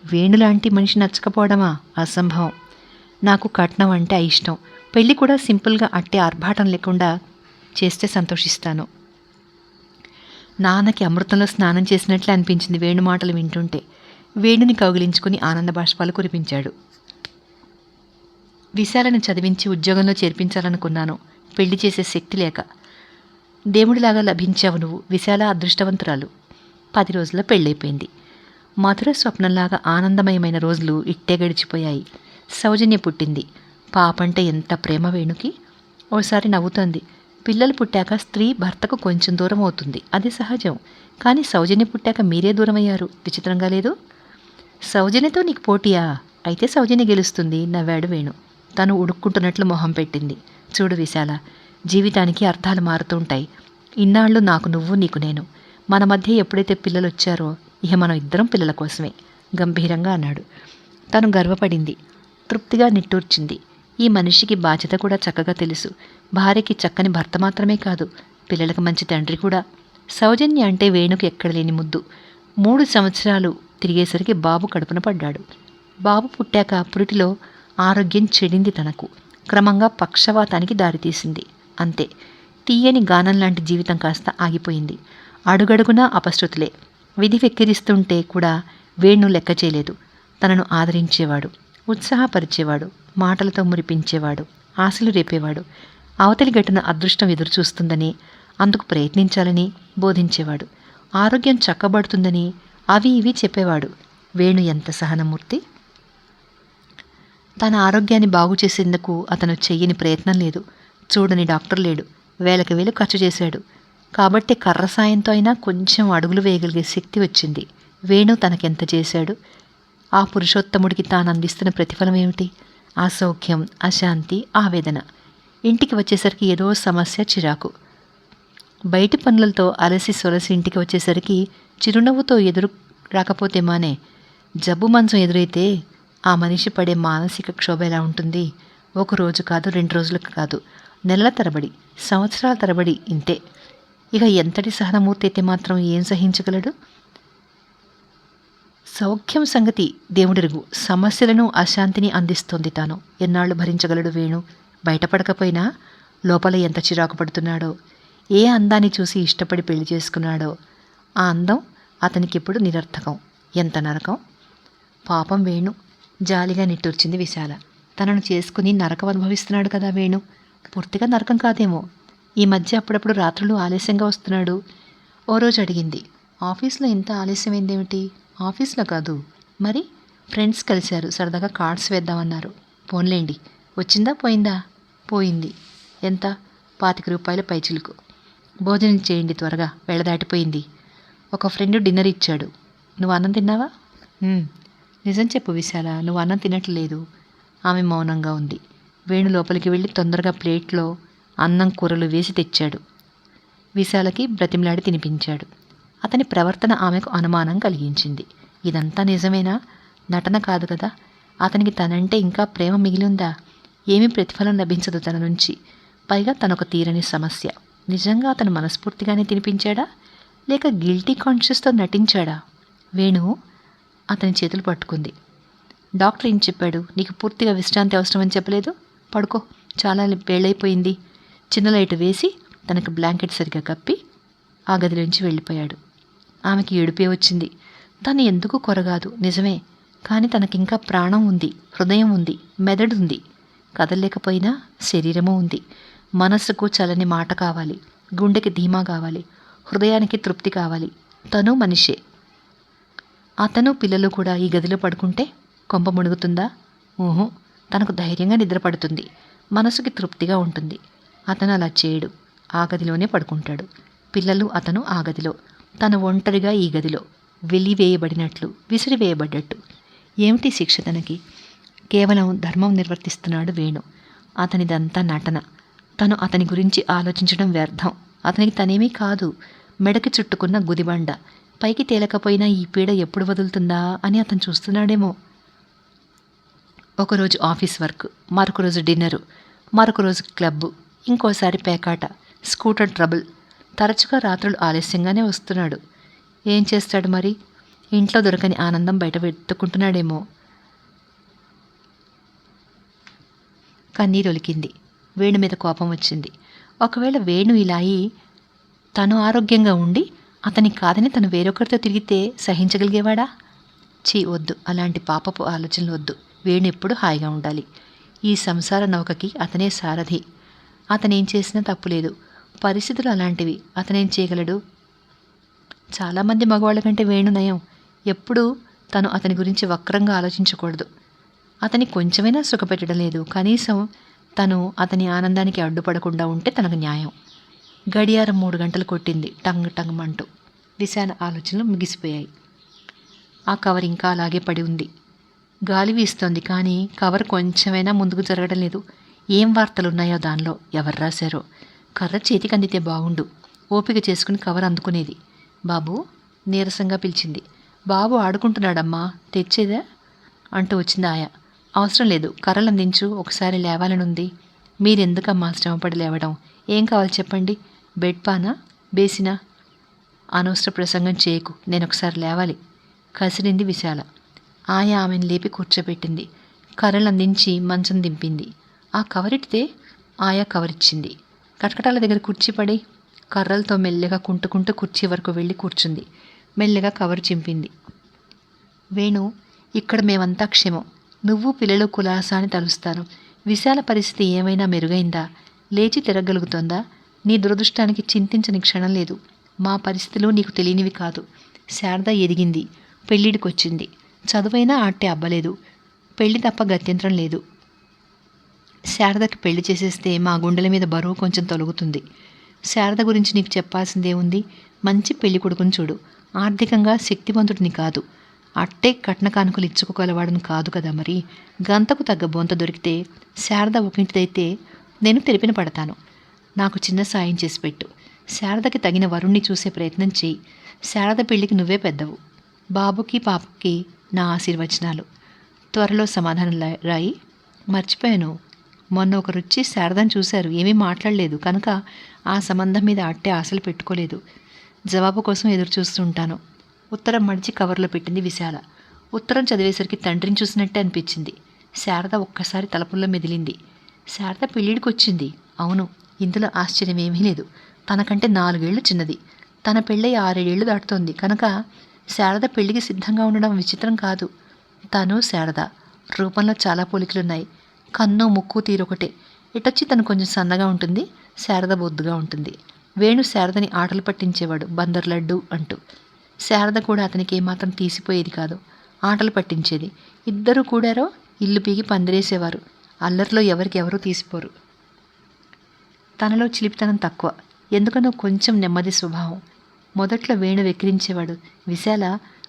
వేణు లాంటి మనిషి నచ్చకపోవడమా? అసంభవం. నాకు కట్నం అంటే ఇష్టం. పెళ్ళి కూడా సింపుల్గా అట్టే ఆర్భాటం లేకుండా చేస్తే సంతోషిస్తాను. నాన్నకి అమృతంలో స్నానం చేసినట్లే అనిపించింది వేణు మాటలు వింటుంటే. వేణుని కౌగిలించుకుని ఆనంద బాష్పాలు కురిపించాడు. విశాలను చదివించి ఉద్యోగంలో చేర్పించాలనుకున్నాను, పెళ్లి చేసే శక్తి లేక. దేవుడిలాగా లభించావు నువ్వు. విశాల అదృష్టవంతురాలు. 10 రోజుల్లో పెళ్ళైపోయింది. మధుర స్వప్నంలాగా ఆనందమయమైన రోజులు ఇట్టే గడిచిపోయాయి. సౌజన్య పుట్టింది. పాపంటే ఎంత ప్రేమ వేణుకి. ఓసారి నవ్వుతోంది. పిల్లలు పుట్టాక స్త్రీ భర్తకు కొంచెం దూరం అవుతుంది, అది సహజం. కానీ సౌజన్య పుట్టాక మీరే దూరమయ్యారు, విచిత్రంగా లేదు? సౌజన్యతో నీకు పోటీయా? అయితే సౌజన్య గెలుస్తుంది, నవ్వాడు వేణు. తను ఉడుక్కుంటున్నట్లు మొహం పెట్టింది. చూడు విశాల, జీవితానికి అర్థాలు మారుతుంటాయి. ఇన్నాళ్ళు నాకు నువ్వు, నీకు నేను. మన మధ్య ఎప్పుడైతే పిల్లలు వచ్చారో ఇక మనం ఇద్దరం పిల్లల కోసమే, గంభీరంగా అన్నాడు. తను గర్వపడింది. తృప్తిగా నిట్టూర్చింది. ఈ మనిషికి బాధ్యత కూడా చక్కగా తెలుసు. భార్యకి చక్కని భర్త మాత్రమే కాదు, పిల్లలకు మంచి తండ్రి కూడా. సౌజన్య అంటే వేణుకు ఎక్కడ లేని ముద్దు. 3 సంవత్సరాలు తిరిగేసరికి బాబు కడుపున పడ్డాడు. బాబు పుట్టాక పురిటిలో ఆరోగ్యం చెడింది తనకు. క్రమంగా పక్షవాతానికి దారితీసింది. అంతే. తీయని గానం లాంటి జీవితం కాస్త ఆగిపోయింది. అడుగడుగునా అపశృతులే. విధి వెక్కిరిస్తుంటే కూడా వేణు లెక్క చేయలేదు. తనను ఆదరించేవాడు, ఉత్సాహపరిచేవాడు, మాటలతో మురిపించేవాడు, ఆశలు రేపేవాడు. అవతలి గట్టున అదృష్టం ఎదురుచూస్తుందని, అందుకు ప్రయత్నించాలని బోధించేవాడు. ఆరోగ్యం చక్కబడుతుందని అవి ఇవి చెప్పేవాడు. వేణు ఎంత సహనమూర్తి! తన ఆరోగ్యాన్ని బాగు చేసేందుకు అతను చెయ్యని ప్రయత్నం లేదు. చూడని డాక్టర్ లేడు. వేలకు వేలు ఖర్చు చేశాడు. కాబట్టి కర్ర సాయంతో అయినా కొంచెం అడుగులు వేయగలిగే శక్తి వచ్చింది. వేణు తనకెంత చేశాడు? ఆ పురుషోత్తముడికి తాను అందిస్తున్న ప్రతిఫలం ఏమిటి? అసౌఖ్యం, అశాంతి, ఆవేదన. ఇంటికి వచ్చేసరికి ఏదో సమస్య, చిరాకు. బయటి పనులతో అలసి సొలసి ఇంటికి వచ్చేసరికి చిరునవ్వుతో ఎదురు రాకపోతే మానే. జబ్బు మంచం ఎదురైతే ఆ మనిషి పడే మానసిక క్షోభ ఎలా ఉంటుంది? 1 రోజు కాదు, 2 రోజులకు కాదు, నెలల తరబడి, సంవత్సరాల తరబడి ఇంతే. ఇక ఎంతటి సహనమూర్తి అయితే మాత్రం ఏం సహించగలడు? సౌఖ్యం సంగతి దేవుడిరుగు. సమస్యలను, అశాంతిని అందిస్తోంది తాను. ఎన్నాళ్ళు భరించగలడు వేణు? బయటపడకపోయినా లోపల ఎంత చిరాకు పడుతున్నాడో. ఏ అందాన్ని చూసి ఇష్టపడి పెళ్లి చేసుకున్నాడో ఆ అందం అతనికిప్పుడు నిరర్థకం. ఎంత నరకం! పాపం వేణు. జాలిగా నిట్టూర్చింది విశాల. తనను చేసుకుని నరకం అనుభవిస్తున్నాడు కదా వేణు. పూర్తిగా నరకం కాదేమో. ఈ మధ్య అప్పుడప్పుడు రాత్రులు ఆలస్యంగా వస్తున్నాడు. ఓ రోజు అడిగింది, ఆఫీస్లో ఇంత ఆలస్యమైందేమిటి? ఆఫీస్లో కాదు మరి, ఫ్రెండ్స్ కలిశారు, సరదాగా కార్డ్స్ వేద్దామన్నారు. పోన్లేండి. వచ్చిందా పోయిందా? పోయింది. ఎంత? 25 రూపాయల పైచిలుకు. భోజనం చేయండి త్వరగా, వేళ దాటిపోయింది. ఒక ఫ్రెండ్ డిన్నర్ ఇచ్చాడు. నువ్వు అన్నం తిన్నావా? నిజం చెప్పు విశాల, నువ్వు అన్నం తినట్లేదు. ఆమె మౌనంగా ఉంది. వేణు లోపలికి వెళ్ళి తొందరగా ప్లేట్లో అన్నం కూరలు వేసి తెచ్చాడు. విశాలకి బ్రతిమలాడి తినిపించాడు. అతని ప్రవర్తన ఆమెకు అనుమానం కలిగించింది. ఇదంతా నిజమేనా? నటన కాదు కదా? అతనికి తనంటే ఇంకా ప్రేమ మిగిలి ఉందా? ఏమీ ప్రతిఫలం లభించదు తన నుంచి. పైగా తనొక తీరని సమస్య. నిజంగా అతను మనస్ఫూర్తిగానే తినిపించాడా, లేక గిల్టీ కాన్షియస్తో నటించాడా? వేణు అతని చేతులు పట్టుకుంది. డాక్టర్ ఏం చెప్పాడు? నీకు పూర్తిగా విశ్రాంతి అవసరమని చెప్పలేదు? పడుకో, చాలా వేళైపోయింది. చిన్న లైట్ వేసి తనకు బ్లాంకెట్ సరిగ్గా కప్పి ఆ గదిలోంచి వెళ్ళిపోయాడు. ఆమెకి ఏడుపే వచ్చింది. తను ఎందుకు కొరగాదు, నిజమే. కానీ తనకింకా ప్రాణం ఉంది, హృదయం ఉంది, మెదడు ఉంది. కదలలేకపోయినా శరీరము ఉంది. మనస్సుకు చలని మాట కావాలి, గుండెకి ధీమా కావాలి, హృదయానికి తృప్తి కావాలి. తను మనిషే. అతను పిల్లలు కూడా ఈ గదిలో పడుకుంటే కొంప మునుగుతుందా? ఊహు. తనకు ధైర్యంగా నిద్రపడుతుంది, మనసుకి తృప్తిగా ఉంటుంది. అతను అలా చేయడు. ఆ గదిలోనే పడుకుంటాడు. పిల్లలు, అతను ఆ గదిలో, తను ఒంటరిగా ఈ గదిలో, వెలివేయబడినట్లు, విసిరివేయబడ్డట్టు. ఏమిటి శిక్ష తనకి? కేవలం ధర్మం నిర్వర్తిస్తున్నాడు వేణు. అతనిదంతా నటన. తను అతని గురించి ఆలోచించడం వ్యర్థం. అతనికి తనేమీ కాదు, మెడకి చుట్టుకున్న గుదిబండ. పైకి తేలకపోయినా ఈ పీడ ఎప్పుడు వదులుతుందా అని అతను చూస్తున్నాడేమో. ఒకరోజు ఆఫీస్ వర్క్, మరొక రోజు డిన్నరు, మరొక రోజు క్లబ్బు, ఇంకోసారి పేకాట, స్కూటర్ ట్రబుల్. తరచుగా రాత్రులు ఆలస్యంగానే వస్తున్నాడు. ఏం చేస్తాడు మరి? ఇంట్లో దొరకని ఆనందం బయట వెతుక్కుంటున్నాడేమో. కన్నీరొలికింది. వేణు మీద కోపం వచ్చింది. ఒకవేళ వేణు ఇలా అయి తను ఆరోగ్యంగా ఉండి అతని కాదని తను వేరొకరితో తిరిగితే సహించగలిగేవాడా? వద్దు, అలాంటి పాపపు ఆలోచనలు వద్దు. వేణు ఎప్పుడు హాయిగా ఉండాలి. ఈ సంసార నౌకకి అతనే సారథి. అతనేం చేసినా తప్పులేదు. పరిస్థితులు అలాంటివి. అతనేం చేయగలడు? చాలామంది మగవాళ్ళ కంటే వేణు నయం. ఎప్పుడూ తను అతని గురించి వక్రంగా ఆలోచించకూడదు. అతని కొంచెమైనా సుఖపెట్టడం లేదు. కనీసం తను అతని ఆనందానికి అడ్డుపడకుండా ఉంటే తనకు న్యాయం. గడియారం 3 గంటలు కొట్టింది. టంగ్ టంగ్ అంటూ విశాల ఆలోచనలు ముగిసిపోయాయి. ఆ కవర్ ఇంకా అలాగే పడి ఉంది. గాలి వీస్తోంది, కానీ కవర్ కొంచెమైనా ముందుకు జరగడం లేదు. ఏం వార్తలున్నాయో దానిలో, ఎవరు రాశారో. కర్ర చేతికి అందితే బాగుండు. ఓపిక చేసుకుని కవర్ అందుకునేది. బాబు నీరసంగా పిలిచింది. బాబు ఆడుకుంటున్నాడమ్మా, తెచ్చేదా అంటూ వచ్చింది ఆయా. అవసరం లేదు, కర్రలు అందించు, ఒకసారి లేవాలనుంది. మీరెందుకమ్మా శ్రమపడి లేవడం? ఏం కావాలి చెప్పండి? బెడ్ పానా, బేసినా? అనవసర ప్రసంగం చేయకు, నేనొకసారి లేవాలి కసిరింది విశాల. ఆయా ఆమెను లేపి కూర్చోబెట్టింది. కర్రలు అందించి మంచం దింపింది. ఆ కవరిటితే ఆయా కవరిచ్చింది. కటకటాల దగ్గర కుర్చీ పడి కర్రలతో మెల్లగా కుంటుకుంటూ కుర్చీ వరకు వెళ్ళి కూర్చుంది. మెల్లగా కవరు చింపింది. వేణు, ఇక్కడ మేమంతా క్షేమం. నువ్వు పిల్లలు కులాసా అని తలుస్తాను. విశాల పరిస్థితి ఏమైనా మెరుగైందా? లేచి తిరగలుగుతోందా? నీ దురదృష్టానికి చింతించని క్షణం లేదు. మా పరిస్థితులు నీకు తెలియనివి కాదు. శారద ఎదిగింది, పెళ్ళిడికొచ్చింది. చదువైనా ఆట్టే అబ్బలేదు. పెళ్లి తప్ప గత్యంతరం లేదు. శారదకి పెళ్లి చేసేస్తే మా గుండెల మీద బరువు కొంచెం తొలగుతుంది. శారద గురించి నీకు చెప్పాల్సిందేముంది? మంచి పెళ్లి కొడుకుని చూడు. ఆర్థికంగా శక్తివంతుడిని కాదు, అట్టే కట్న కానుకలు ఇచ్చుకోగలవాడని కాదు కదా. మరి గంతకు తగ్గ బొంత దొరికితే శారద ఒకింటిదైతే నేను తెరిపిన పడతాను. నాకు చిన్న సాయం చేసి పెట్టు. శారదకి తగిన వరుణ్ణి చూసే ప్రయత్నం చేయి. శారద పెళ్లికి నువ్వే పెద్దవు. బాబుకి పాపకి నా ఆశీర్వచనాలు. త్వరలో సమాధానం రాయి. మర్చిపోయాను, మొన్న ఒకరొచ్చి శారదను చూశారు, ఏమీ మాట్లాడలేదు కనుక ఆ సంబంధం మీద అట్టే ఆశలు పెట్టుకోలేదు. జవాబు కోసం ఎదురు చూస్తుంటాను. ఉత్తరం మడిచి కవర్లో పెట్టింది విశాల. ఉత్తరం చదివేసరికి తండ్రిని చూసినట్టే అనిపించింది. శారద ఒక్కసారి తలపుల్లో మెదిలింది. శారద పెళ్ళిడికి వచ్చింది. అవును, ఇందులో ఆశ్చర్యం ఏమీ లేదు. తనకంటే 4 ఏళ్లు చిన్నది. తన పెళ్ళై 6-7 ఏళ్లు దాటుతోంది కనుక శారద పెళ్లికి సిద్ధంగా ఉండడం విచిత్రం కాదు. తను శారద రూపంలో చాలా పోలికలున్నాయి. కన్ను ముక్కు తీరొకటే. ఇటొచ్చి తను కొంచెం సన్నగా ఉంటుంది, శారద బొద్దుగా ఉంటుంది. వేణు శారదని ఆటలు పట్టించేవాడు, బందర్ లడ్డు అంటూ. శారద కూడా అతనికి ఏమాత్రం తీసిపోయేది కాదు, ఆటలు పట్టించేది. ఇద్దరూ కూడారో ఇల్లు పీగి పందిరేసేవారు. అల్లరిలో ఎవరికి ఎవరూ తీసిపోరు. తనలో చిలిపితనం తక్కువ, ఎందుకనో కొంచెం నెమ్మది స్వభావం. మొదట్లో వేణు వెక్కిరించేవాడు. విశాల,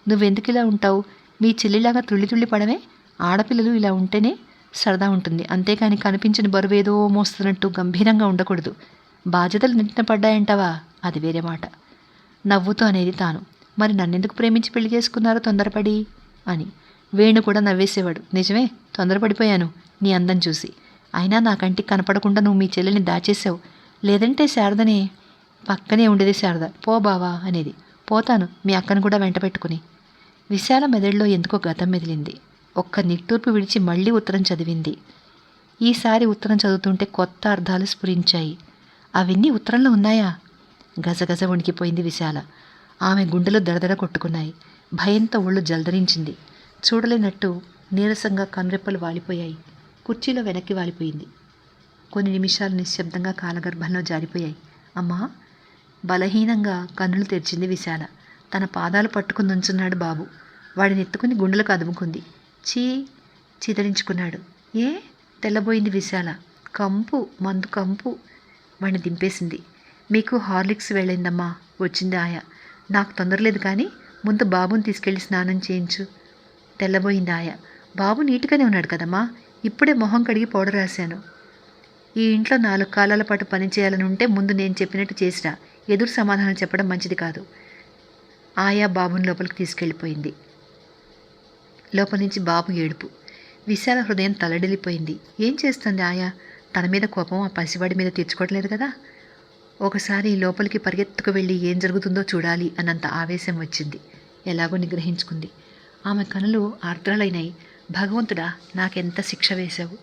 నువ్వెందుకు ఇలా ఉంటావు? మీ చెల్లిలాగా తుళ్ళి పడమే. ఆడపిల్లలు ఇలా ఉంటేనే సరదా ఉంటుంది, అంతేకాని కనిపించిన బరువేదో మోస్తున్నట్టు గంభీరంగా ఉండకూడదు. బాధ్యతలు నెట్టిన పడ్డాయంటావా? అది వేరే మాట. నవ్వుతూ అనేది తాను. మరి నన్నెందుకు ప్రేమించి పెళ్లి చేసుకున్నారో తొందరపడి అని. వేణు కూడా నవ్వేసేవాడు. నిజమే, తొందరపడిపోయాను నీ అందం చూసి. అయినా నా కంటికి కనపడకుండా నువ్వు మీ చెల్లెల్ని దాచేసావు. లేదంటే శారదనే పక్కనే ఉండేది. శారద పో బావా అనేది. పోతాను, మీ అక్కను కూడా వెంట పెట్టుకుని. విశాల మెదడులో ఎందుకో గతం మెదిలింది. ఒక్క నిట్టూర్పు విడిచి మళ్ళీ ఉత్తరం చదివింది. ఈసారి ఉత్తరం చదువుతుంటే కొత్త అర్థాలు స్ఫురించాయి. అవన్నీ ఉత్తరంలో ఉన్నాయా? గజగజ వణికిపోయింది విశాల. ఆమె గుండెలు దడదడ కొట్టుకున్నాయి. భయంతో ఒళ్ళు జల్దరించింది. చూడలేనట్టు నీరసంగా కనురెప్పలు వాలిపోయాయి. కుర్చీలో వెనక్కి వాలిపోయింది. కొన్ని నిమిషాలు నిశ్శబ్దంగా కాలగర్భంలో జారిపోయాయి. అమ్మా, బలహీనంగా కన్నులు తెరిచింది విశాల. తన పాదాలు పట్టుకుని నుంచున్నాడు బాబు. వాడిని ఎత్తుకుని గుండెలకు అదుముకుంది. చిదరించుకున్నాడు. ఏ తెల్లబోయింది విశాల. కంపు, మందు కంపు. వాడిని దింపేసింది. మీకు హార్లిక్స్ వెళ్ళిందమ్మా, వచ్చింది ఆయా. నాకు తొందరలేదు, కానీ ముందు బాబుని తీసుకెళ్ళి స్నానం చేయించు. తెల్లబోయింది ఆయా. బాబు నీట్గానే ఉన్నాడు కదమ్మా, ఇప్పుడే మొహం కడిగి పౌడర్ రాశాను. ఈ ఇంట్లో 4 కాలాల పాటు పని చేయాలని ఉంటే ముందు నేను చెప్పినట్టు చేసిరా. ఎదురు సమాధానం చెప్పడం మంచిది కాదు. ఆయా బాబుని లోపలికి తీసుకెళ్ళిపోయింది. లోపల నుంచి బాబు ఏడుపు. విశాల హృదయం తలడిల్లిపోయింది. ఏం చేస్తుంది ఆయా? తన మీద కోపం ఆ పసివాడి మీద తీర్చుకోవట్లేదు కదా. ఒకసారి లోపలికి పరిగెత్తుకు వెళ్ళి ఏం జరుగుతుందో చూడాలి అన్నంత ఆవేశం వచ్చింది. ఎలాగో నిగ్రహించుకుంది. ఆమె కనులు ఆర్ద్రాలైనాయి. భగవంతుడా, నాకెంత శిక్ష వేశావు.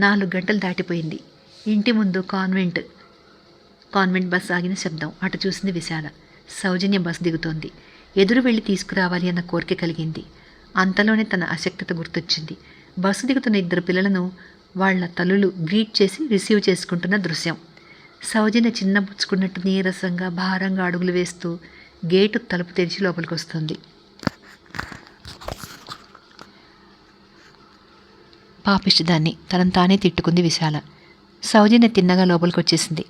4 గంటలు దాటిపోయింది. ఇంటి ముందు కాన్వెంట్ బస్ ఆగిన శబ్దం. అటు చూసింది విశాల. సౌజన్య బస్ దిగుతోంది. ఎదురు వెళ్ళి తీసుకురావాలి అన్న కోరిక కలిగింది. అంతలోనే తన అశక్తత గుర్తొచ్చింది. బస్సు దిగుతున్న 2 పిల్లలను వాళ్ల తల్లులు గ్రీట్ చేసి రిసీవ్ చేసుకుంటున్న దృశ్యం. సౌజన్య చిన్నపుచ్చుకున్నట్టు నీరసంగా భారంగా అడుగులు వేస్తూ గేటు తలుపు తెరిచి లోపలికి వస్తుంది. పాపిష్టిదాన్ని తనను తానే తిట్టుకుంది విశాల. సౌజన్య తిన్నగా లోపలికి వచ్చేసింది.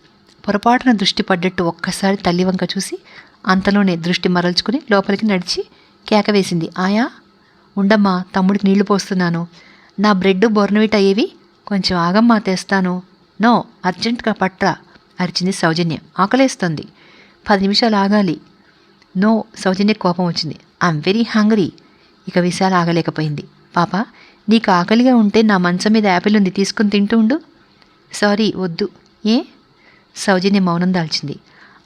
పొరపాటున దృష్టి పడ్డట్టు ఒక్కసారి తల్లి వంక చూసి అంతలోనే దృష్టి మరల్చుకుని లోపలికి నడిచి కేక వేసింది. ఆయా, ఉండమ్మా, తమ్ముడికి నీళ్లు పోస్తున్నాను. నా బ్రెడ్ బోర్నవిట ఏవి? కొంచెం ఆగమ్మా, తెస్తాను. నో, అర్జెంట్గా పట్రా అరిచింది సౌజన్య. ఆకలేస్తుంది, 10 నిమిషాలు ఆగాలి. నో, సౌజన్య కోపం వచ్చింది. I'm very hungry. ఇక విశాల ఆగలేకపోయింది. పాప, నీకు ఆకలిగా ఉంటే నా మంచం మీద యాపిల్ ఉంది, తీసుకుని తింటూ ఉండు. సారీ, వద్దు. ఏ? సౌజన్య మౌనం దాల్చింది.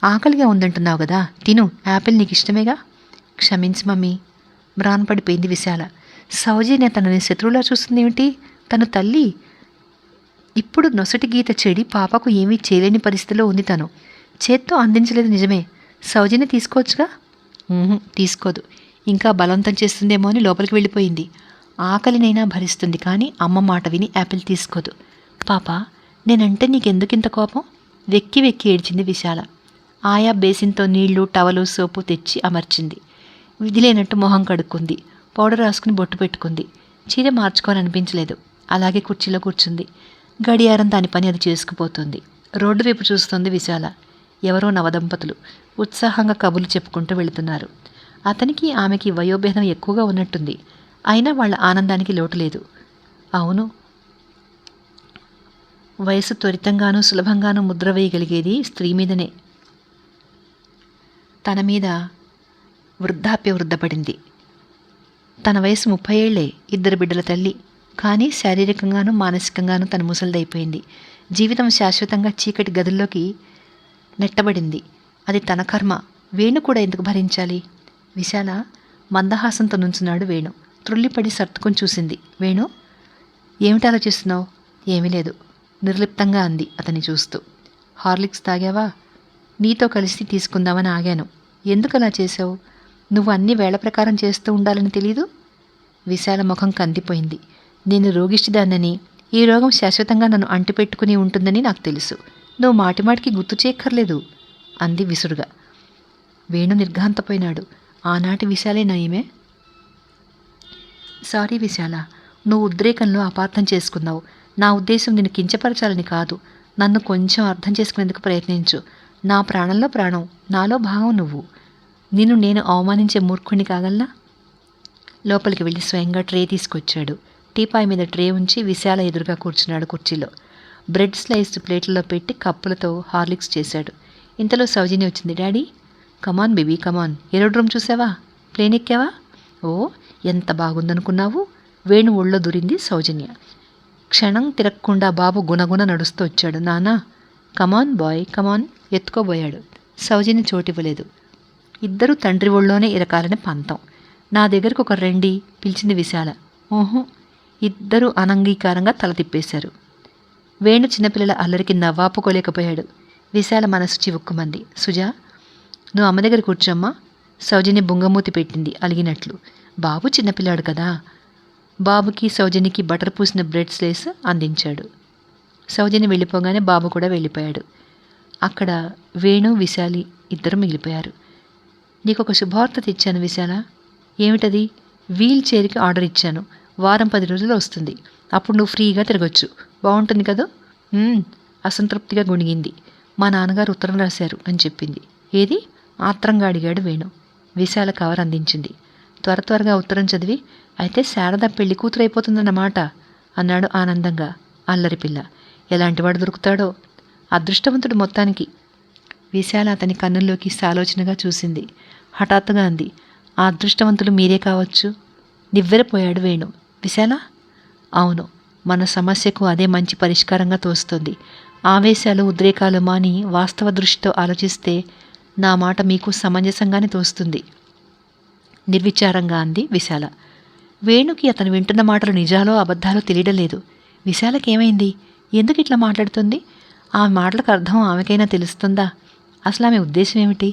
ఆకలిగా ఉందంటున్నావు కదా, తిను, యాపిల్ నీకు ఇష్టమేగా. క్షమించు మమ్మీ. మ్రాన్పడిపోయింది విశాల. సౌజన్య తనని శత్రువులా చూస్తుందేమిటి? తను తల్లి. ఇప్పుడు నొసటి గీత చెడి పాపకు ఏమీ చేయలేని పరిస్థితిలో ఉంది. తను చేత్తో అందించలేదు నిజమే. సౌజన్య తీసుకోవచ్చుగా. తీసుకోదు. ఇంకా బలవంతం చేస్తుందేమో అని లోపలికి వెళ్ళిపోయింది. ఆకలినైనా భరిస్తుంది, కానీ అమ్మ మాట విని యాపిల్ తీసుకోదు. పాప, నేనంటే నీకెందుకింత కోపం? వెక్కి వెక్కి ఏడ్చింది విశాల. ఆయా బేసిన్తో నీళ్లు, టవలు, సోపు తెచ్చి అమర్చింది. విధిలేనట్టు మొహం కడుక్కుంది. పౌడర్ రాసుకుని బొట్టు పెట్టుకుంది. చీర మార్చుకోవాలనిపించలేదు. అలాగే కుర్చీలో కూర్చుంది. గడియారం దాని పని అది చేసుకుపోతుంది. రోడ్డు వైపు చూస్తోంది విశాల. ఎవరో నవదంపతులు ఉత్సాహంగా కబుర్లు చెప్పుకుంటూ వెళుతున్నారు. అతనికి ఆమెకి వయోభేదం ఎక్కువగా ఉన్నట్టుంది. అయినా వాళ్ళ ఆనందానికి లోటు లేదు. అవును, వయసు త్వరితంగానూ సులభంగానూ ముద్ర వేయగలిగేది స్త్రీ మీదనే. తన మీద వృద్ధాప్య వృద్ధపడింది. తన వయసు 30 ఏళ్లే. 2 బిడ్డల తల్లి. కానీ శారీరకంగానూ మానసికంగానూ తన ముసలిదైపోయింది. జీవితం శాశ్వతంగా చీకటి గదుల్లోకి నెట్టబడింది. అది తన కర్మ. వేణు కూడా ఎందుకు భరించాలి? విశాల మందహాసంతో నుంచున్నాడు వేణు. త్రుళ్ళిపడి సర్దుకొని చూసింది. వేణు, ఏమిటి ఆలోచిస్తున్నావు? ఏమీ లేదు, నిర్లిప్తంగా అంది అతన్ని చూస్తూ. హార్లిక్స్ తాగావా? నీతో కలిసి తీసుకుందామని ఆగాను. ఎందుకు అలా చేశావు? నువ్వు అన్ని వేళ ప్రకారం చేస్తూ ఉండాలని తెలీదు? విశాల ముఖం కందిపోయింది. నేను రోగిష్టిదాన్నని, ఈ రోగం శాశ్వతంగా నన్ను అంటిపెట్టుకుని ఉంటుందని నాకు తెలుసు. నువ్వు మాటిమాటికి గుర్తు చేయక్కర్లేదు అంది విసురుగా. వేణు నిర్ఘాంతపోయినాడు. ఆనాటి విశాలే నయమే. సారీ విశాల, నువ్వు ఉద్రేకంలో అపార్థం చేసుకున్నావు. నా ఉద్దేశం నిన్ను కించపరచాలని కాదు. నన్ను కొంచెం అర్థం చేసుకునేందుకు ప్రయత్నించు. నా ప్రాణంలో ప్రాణం, నాలో భాగం నువ్వు. నిన్ను నేను అవమానించే మూర్ఖుణ్ణి కాగలనా? లోపలికి వెళ్ళి స్వయంగా ట్రే తీసుకొచ్చాడు. టీపాయ్ మీద ట్రే ఉంచి విశాల ఎదురుగా కూర్చున్నాడు కుర్చీలో. బ్రెడ్ స్లైస్ ప్లేట్లలో పెట్టి కప్పులతో హార్లిక్స్ చేశాడు. ఇంతలో సౌజన్య వచ్చింది. Daddy, come on baby come on. Aerodrome చూసావా? ప్లేన్ ఎక్కావా? ఓ, ఎంత బాగుందనుకున్నావు? వేణు ఒళ్ళో దూరింది సౌజన్య. క్షణం తిరగకుండా బాబు గుణగుణ నడుస్తూ వచ్చాడు. నానా, కమాన్ బాయ్ కమాన్. ఎత్తుకోబోయాడు. సౌజన్య చోటివ్వలేదు. ఇద్దరూ తండ్రి ఒళ్ళోనే ఇరకాలని పంతం. నా దగ్గరకు ఒక రండి పిలిచింది విశాల. ఓహో. ఇద్దరూ అనంగీకారంగా తల తిప్పేశారు. వేణు చిన్నపిల్లల అల్లరికి నవ్వాపుకోలేకపోయాడు. విశాల మనసు చివుక్కుమంది. సుజా, నువ్వు అమ్మ దగ్గర కూర్చోమ్మా. సౌజన్య బుంగమూతి పెట్టింది అలిగినట్లు. బాబు చిన్నపిల్లాడు కదా. బాబుకి సౌజన్యకి బటర్ పూసిన బ్రెడ్ స్లైస్ అందించాడు. సౌజన్య వెళ్ళిపోగానే బాబు కూడా వెళ్ళిపోయాడు. అక్కడ వేణు, విశాలి ఇద్దరు మిగిలిపోయారు. నీకొక శుభవార్త తెచ్చాను విశాల. ఏమిటది? వీల్ చైర్కి ఆర్డర్ ఇచ్చాను. వారం 10 రోజుల్లో వస్తుంది. అప్పుడు నువ్వు ఫ్రీగా తిరగొచ్చు. బాగుంటుంది కదా? అసంతృప్తిగా గొణిగింది. మా నాన్నగారు ఉత్తరం రాశారు అని చెప్పింది. ఏది? ఆత్రంగా అడిగాడు వేణు. విశాల కవర్ అందించింది. త్వరగా ఉత్తరం చదివి, అయితే శారద పెళ్లి కూతురైపోతుందన్నమాట అన్నాడు ఆనందంగా. అల్లరిపిల్ల. ఎలాంటివాడు దొరుకుతాడో. అదృష్టవంతుడు మొత్తానికి. విశాల అతని కన్నుల్లోకి సాలోచనగా చూసింది. హఠాత్తుగా అంది, ఆ అదృష్టవంతులు మీరే కావచ్చు. నివ్వెరపోయాడు వేణు. విశాల? అవును, మన సమస్యకు అదే మంచి పరిష్కారంగా తోస్తుంది. ఆవేశాలు, ఉద్రేకాలు మాని వాస్తవ దృష్టితో ఆలోచిస్తే నా మాట మీకు సమంజసంగానే తోస్తుంది, నిర్విచారంగా అంది విశాల. వేణుకి అతను వింటున్న మాటలు నిజాలో అబద్ధాలో తెలియడం లేదు. విశాలకేమైంది? ఎందుకు ఇట్లా మాట్లాడుతుంది? ఆమె మాటలకు అర్థం ఆమెకైనా తెలుస్తుందా? అసలు ఆమె ఉద్దేశం ఏమిటి?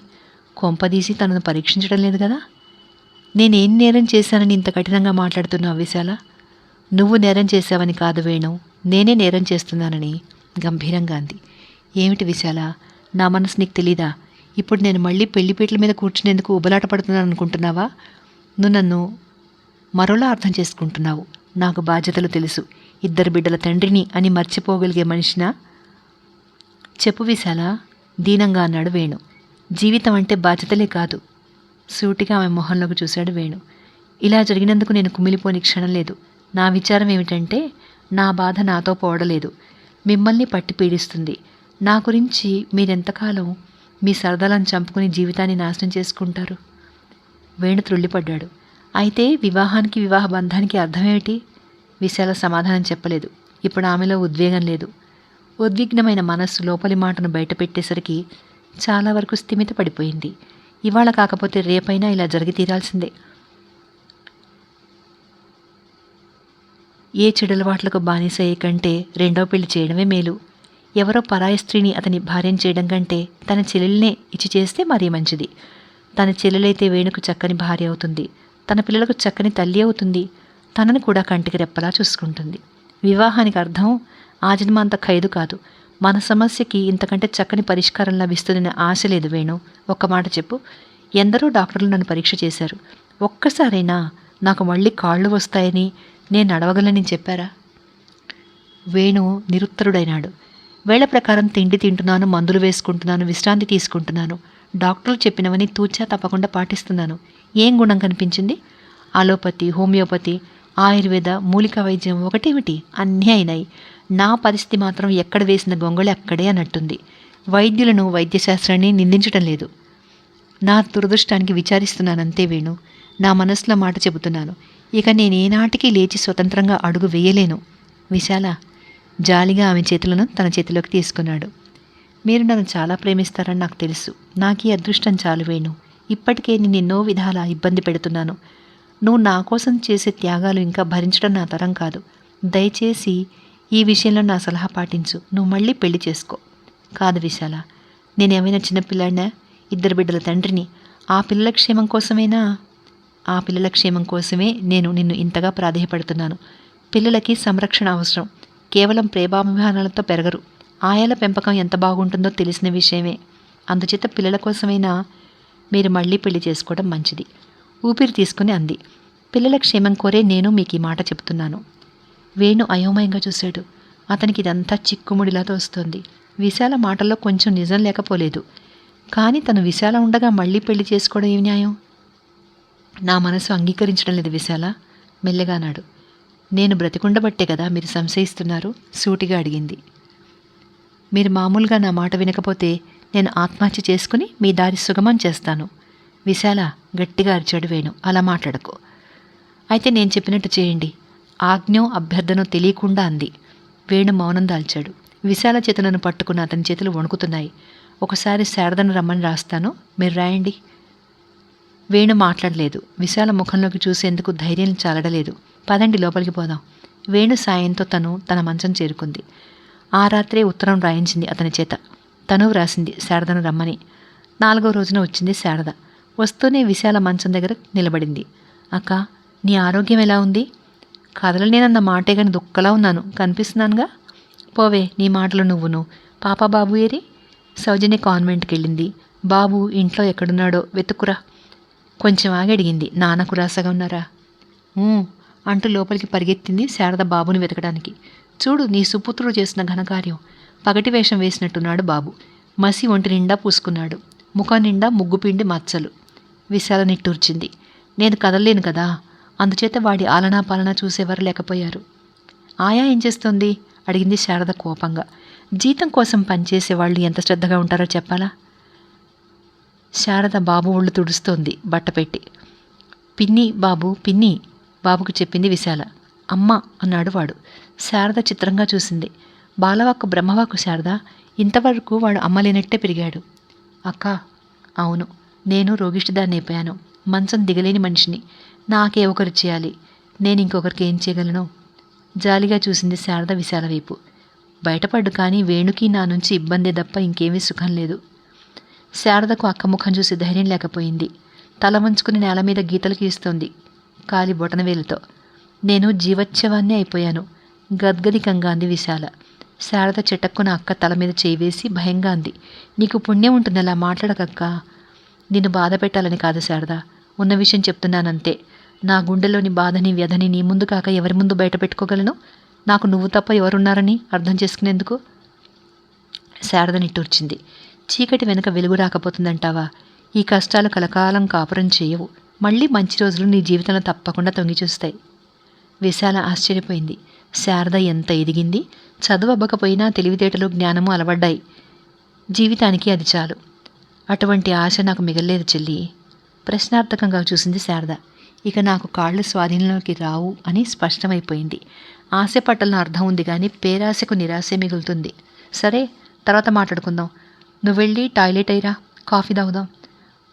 కొంపదీసి తనను పరీక్షించడం లేదు కదా? నేనేం నేరం చేశానని ఇంత కఠినంగా మాట్లాడుతున్నావు విశాల? నువ్వు నేరం చేశావని కాదు వేణు, నేనే నేరం చేస్తున్నానని గంభీరంగా అంది. ఏమిటి విశాల, నా మనసు నీకు తెలీదా? ఇప్పుడు నేను మళ్ళీ పెళ్లిపీటల మీద కూర్చునేందుకు ఉబలాట పడుతున్నాను అనుకుంటున్నావా? నువ్వు నన్ను మరోలా అర్థం చేసుకుంటున్నావు. నాకు బాధ్యతలు తెలుసు. 2 బిడ్డల తండ్రిని అని మర్చిపోగలిగే మనిషినా? చెప్పు విశాల, దీనంగా అన్నాడు వేణు. జీవితం అంటే బాధ్యతలే కాదు. సూటిగా ఆమె మొహంలోకి చూశాడు వేణు. ఇలా జరిగినందుకు నేను కుమిలిపోని క్షణం లేదు. నా విచారం ఏమిటంటే, నా బాధ నాతో పోవడలేదు, మిమ్మల్ని పట్టి పీడిస్తుంది. నా గురించి మీరెంతకాలం మీ సరదాలను చంపుకుని జీవితాన్ని నాశనం చేసుకుంటారు? వేణు త్రుళ్ళిపడ్డాడు. అయితే వివాహానికి, వివాహ బంధానికి అర్థమేమిటి? విశాల సమాధానం చెప్పలేదు. ఇప్పుడు ఆమెలో ఉద్వేగం లేదు. ఉద్విగ్నమైన మనస్సు లోపలి మాటను బయటపెట్టేసరికి చాలా వరకు స్థిమిత పడిపోయింది. ఇవాళ కాకపోతే రేపైనా ఇలా జరిగి తీరాల్సిందే. ఏ చెడులవాట్లకు బానిసయ్యే కంటే 2వ పెళ్లి చేయడమే మేలు. ఎవరో పరాయి స్త్రీని అతని భార్యను చేయడం కంటే తన చెల్లెల్నే ఇచ్చి చేస్తే మరీ మంచిది. తన చెల్లెలైతే వేణుకు చక్కని భార్య అవుతుంది, తన పిల్లలకు చక్కని తల్లి అవుతుంది, తనను కూడా కంటికి రెప్పలా చూసుకుంటుంది. వివాహానికి అర్థం ఆజన్మాంత ఖైదు కాదు. మన సమస్యకి ఇంతకంటే చక్కని పరిష్కారం లభిస్తుందనే ఆశ లేదు వేణు. ఒక్క మాట చెప్పు, ఎందరో డాక్టర్లు నన్ను పరీక్ష చేశారు. ఒక్కసారైనా నాకు మళ్ళీ కాళ్ళు వస్తాయని, నేను నడవగలని చెప్పారా? వేణు నిరుత్తరుడైనాడు. వేళ ప్రకారం తిండి తింటున్నాను, మందులు వేసుకుంటున్నాను, విశ్రాంతి తీసుకుంటున్నాను, డాక్టర్లు చెప్పినవని తూచా తప్పకుండా పాటిస్తున్నాను. ఏం గుణం కనిపించింది? అలోపతి, హోమియోపతి, ఆయుర్వేద, మూలికా వైద్యం ఒకటేమిటి, అన్నీ అయినాయి. నా పరిస్థితి మాత్రం ఎక్కడ వేసిన గొంగళి అక్కడే అన్నట్టుంది. వైద్యులను, వైద్యశాస్త్రాన్ని నిందించడం లేదు. నా దురదృష్టానికి విచారిస్తున్నానంతే వేణు. నా మనసులో మాట చెబుతున్నాను. ఇక నేనేనాటికి లేచి స్వతంత్రంగా అడుగు వేయలేను. విశాల జాలిగా ఆమె చేతులను తన చేతిలోకి తీసుకున్నాడు. మీరు నన్ను చాలా ప్రేమిస్తారని నాకు తెలుసు. నాకు ఈ అదృష్టం చాలు వేణు. ఇప్పటికే నేను ఎన్నో విధాల ఇబ్బంది పెడుతున్నాను. నువ్వు నా కోసం చేసే త్యాగాలు ఇంకా భరించడం నా తరం కాదు. దయచేసి ఈ విషయంలో నా సలహా పాటించు. నువ్వు మళ్ళీ పెళ్లి చేసుకో. కాదు విశాల, నేనేమైనా చిన్నపిల్లాడినా? 2 బిడ్డల తండ్రిని. ఆ పిల్లల క్షేమం కోసమేనా? ఆ పిల్లల క్షేమం కోసమే నేను నిన్ను ఇంతగా ప్రాధేయపడుతున్నాను. పిల్లలకి సంరక్షణ అవసరం. కేవలం ప్రేమాభిమానాలతో పెరగరు. ఆయాల పెంపకం ఎంత బాగుంటుందో తెలిసిన విషయమే. అందుచేత పిల్లల కోసమైనా మీరు మళ్ళీ పెళ్లి చేసుకోవడం మంచిది. ఊపిరి తీసుకుని అంది. పిల్లల క్షేమం కోరే నేను మీకు ఈ మాట చెప్తున్నాను. వేణు అయోమయంగా చూశాడు. అతనికి ఇదంతా చిక్కుముడిలా తోస్తోంది. విశాల మాటల్లో కొంచెం నిజం లేకపోలేదు. కానీ తను విశాల ఉండగా మళ్ళీ పెళ్లి చేసుకోవడం ఏం న్యాయం? నా మనసు అంగీకరించడం లేదు విశాల, మెల్లగా అన్నాడు. నేను బ్రతికుండబట్టే కదా మీరు సంశయిస్తున్నారు? సూటిగా అడిగింది. మీరు మామూలుగా నా మాట వినకపోతే నేను ఆత్మహత్య చేసుకుని మీ దారి సుగమం చేస్తాను. విశాల గట్టిగా అరిచాడు వేణు. అలా మాట్లాడకు. అయితే నేను చెప్పినట్టు చేయండి. ఆజ్ఞో అభ్యర్థనో తెలియకుండా అంది. వేణు మౌనం దాల్చాడు. విశాల చేతులను పట్టుకున్న అతని చేతులు వణుకుతున్నాయి. ఒకసారి శారదను రమ్మని రాస్తాను, మీరు రాయండి. వేణు మాట్లాడలేదు. విశాల ముఖంలోకి చూసేందుకు ధైర్యం చాలడలేదు. పదండి లోపలికి పోదాం. వేణు సాయంతో తన మంచం చేరుకుంది. ఆ రాత్రే ఉత్తరం రాయించింది అతని చేత. తను వ్రాసింది శారదను రమ్మని. 4వ రోజున వచ్చింది శారద. వస్తూనే విశాల మంచం దగ్గర నిలబడింది. అక్క, నీ ఆరోగ్యం ఎలా ఉంది? కదలనేనన్న మాటే గాని దుఃఖలా ఉన్నాను, కనిపిస్తున్నానుగా. పోవే, నీ మాటలు నువ్వును. పాప బాబు ఏరి? సౌజన్య కాన్వెంట్కి వెళ్ళింది. బాబు ఇంట్లో ఎక్కడున్నాడో వెతుక్కురా. కొంచెం ఆగి అడిగింది. నాన్న కులాసగా ఉన్నారా? అంటూ లోపలికి పరిగెత్తింది శారద బాబుని వెతకడానికి. చూడు, నీ సుపుత్రుడు చేసిన ఘనకార్యం. పగటి వేషం వేసినట్టున్నాడు బాబు. మసి ఒంటి నిండా పూసుకున్నాడు. ముఖం నిండా ముగ్గుపిండి మచ్చలు. విశాల నిట్టూర్చింది. నేను కదలలేను కదా, అందుచేత వాడి ఆలనా పాలనా చూసేవారు లేకపోయారు. ఆయా ఏం చేస్తోంది? అడిగింది శారద కోపంగా. జీతం కోసం పనిచేసేవాళ్ళు ఎంత శ్రద్ధగా ఉంటారో చెప్పాలా? శారద బాబు ఒళ్ళు తుడుస్తోంది బట్టపెట్టి. పిన్ని బాబు, పిన్ని బాబుకు చెప్పింది విశాల. అమ్మ అన్నాడు వాడు. శారద చిత్రంగా చూసింది. బాలవాక్కు బ్రహ్మవాక్కు శారద. ఇంతవరకు వాడు అమ్మలేనట్టే పెరిగాడు. అక్క, అవును, నేను రోగిష్టిదాన్ని అయిపోయాను. మంచం దిగలేని మనిషిని. నాకే ఒకరు చేయాలి. నేను ఇంకొకరికి ఏం చేయగలను? జాలిగా చూసింది శారద విశాల వైపు. బయటపడ్డు, కానీ వేణుకి నా నుంచి ఇబ్బందే తప్ప ఇంకేమీ సుఖం లేదు. శారదకు అక్క ముఖం చూసి ధైర్యం లేకపోయింది. తల వంచుకుని నేల మీద గీతలు గీస్తోంది కాలి బొటనవేలుతో. నేను జీవోత్సవాన్నే అయిపోయాను, గద్గదికంగా అంది విశాల. శారద చెటక్కున అక్క తల మీద చేయి వేసి భయంగా అంది. నీకు పుణ్యం ఉంటుంది అలా మాట్లాడకక్క. నిన్ను బాధ పెట్టాలని కాదు శారద, ఉన్న విషయం చెప్తున్నానంతే. నా గుండెలోని బాధని వ్యధని నీ ముందు కాక ఎవరి ముందు బయట పెట్టుకోగలను? నాకు నువ్వు తప్ప ఎవరున్నారని అర్థం చేసుకునేందుకు? శారద నిట్టూర్చింది. చీకటి వెనుక వెలుగు రాకపోతుందంటావా? ఈ కష్టాలు కలకాలం కాపురం చేయవు. మళ్ళీ మంచి రోజులు నీ జీవితంలో తప్పకుండా తొంగి చూస్తాయి. విశాల ఆశ్చర్యపోయింది. శారద ఎంత ఎదిగింది! చదువు అవ్వకపోయినా తెలివితేటలు జ్ఞానము అలవడ్డాయి. జీవితానికి అది చాలు. అటువంటి ఆశ నాకు మిగల్లేదు చెల్లి. ప్రశ్నార్థకంగా చూసింది శారద. ఇక నాకు కాళ్ళు స్వాధీనంలోకి రావు అని స్పష్టమైపోయింది. ఆశ పట్టాలని అర్థం ఉంది, కానీ పేరాశకు నిరాశే మిగులుతుంది. సరే, తర్వాత మాట్లాడుకుందాం. నువ్వు వెళ్ళి టాయిలెట్ అయ్యిరా, కాఫీ తాగుదాం.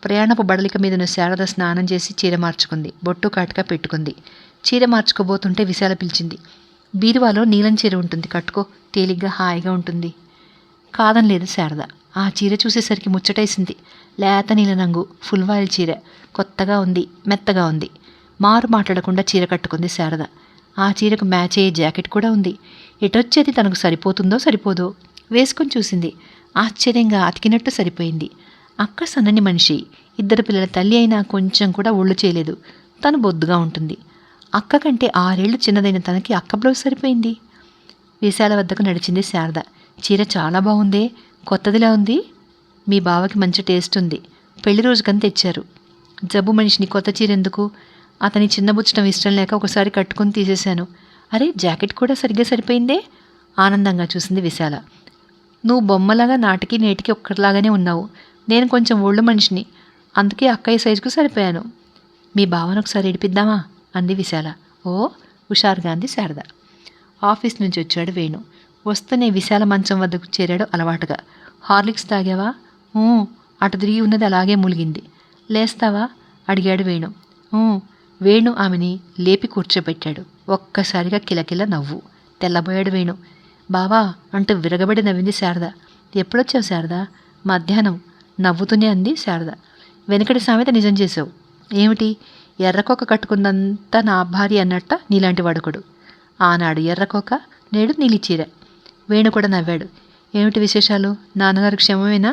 ప్రయాణపు బడలిక మీదను శారద స్నానం చేసి చీర మార్చుకుంది. బొట్టు కాటుక పెట్టుకుంది. చీర మార్చుకోబోతుంటే విశాల పిలిచింది. బీరువాలో నీలం చీర ఉంటుంది, కట్టుకో, తేలిగ్గా హాయిగా ఉంటుంది. కాదనలేదు శారద. ఆ చీర చూసేసరికి ముచ్చటేసింది. లేత నీల రంగు ఫుల్ వాయిల్ చీర, కొత్తగా ఉంది, మెత్తగా ఉంది. మారు మాట్లాడకుండా చీర కట్టుకుంది శారద. ఆ చీరకు మ్యాచ్ అయ్యే జాకెట్ కూడా ఉంది. ఎటొచ్చేది తనకు సరిపోతుందో సరిపోదో వేసుకొని చూసింది. ఆశ్చర్యంగా అతికినట్టు సరిపోయింది. అక్క సన్నని మనిషి, 2 పిల్లల తల్లి అయినా కొంచెం కూడా ఒళ్ళు చేయలేదు. తను బొద్దుగా ఉంటుంది. అక్క కంటే 6 ఏళ్లు చిన్నదైన తనకి అక్క బ్లౌజ్ సరిపోయింది. విశాల వద్దకు నడిచింది శారద. చీర చాలా బాగుందే, కొత్తదిలా ఉంది. మీ బావకి మంచి టేస్ట్ ఉంది. పెళ్లి రోజుకని తెచ్చారు. జబ్బు మనిషిని కొత్త చీర ఎందుకు? అతని చిన్నబుచ్చటం ఇష్టం లేక ఒకసారి కట్టుకుని తీసేశాను. అరే, జాకెట్ కూడా సరిగ్గా సరిపోయిందే. ఆనందంగా చూసింది విశాల. నువ్వు బొమ్మలాగా నాటికి నేటికి ఒక్కరిలాగానే ఉన్నావు. నేను కొంచెం ఒళ్ళు మనిషిని, అందుకే అక్కయ్య సైజుకు సరిపోయాను. మీ భావన ఒకసారి ఇడిపిద్దామా అంది విశాల. ఓ, హుషారుగా అంది శారద. ఆఫీస్ నుంచి వచ్చాడు వేణు. వస్తూనే విశాల మంచం వద్దకు చేరాడు అలవాటుగా. హార్లిక్స్ తాగావా? అటు తిరిగి ఉన్నది అలాగే మూలిగింది. లేస్తావా అడిగాడు వేణు. వేణు ఆమెని లేపి కూర్చోబెట్టాడు. ఒక్కసారిగా కిలకిల నవ్వు. తెల్లబోయాడు వేణు. బావా అంటూ విరగబడి నవ్వింది శారద. ఎప్పుడొచ్చావు శారద? మధ్యాహ్నం, నవ్వుతూనే అంది శారద. వెనకటి సామెత నిజం చేసావు. ఏమిటి? ఎర్రకోక కట్టుకున్నంత నా భార్య అన్నట్ట నీలాంటి వాడుకడు. ఆనాడు ఎర్రకోక, నేడు నీలిచీర. వేణు కూడా నవ్వాడు. ఏమిటి విశేషాలు? నాన్నగారు క్షేమమేనా?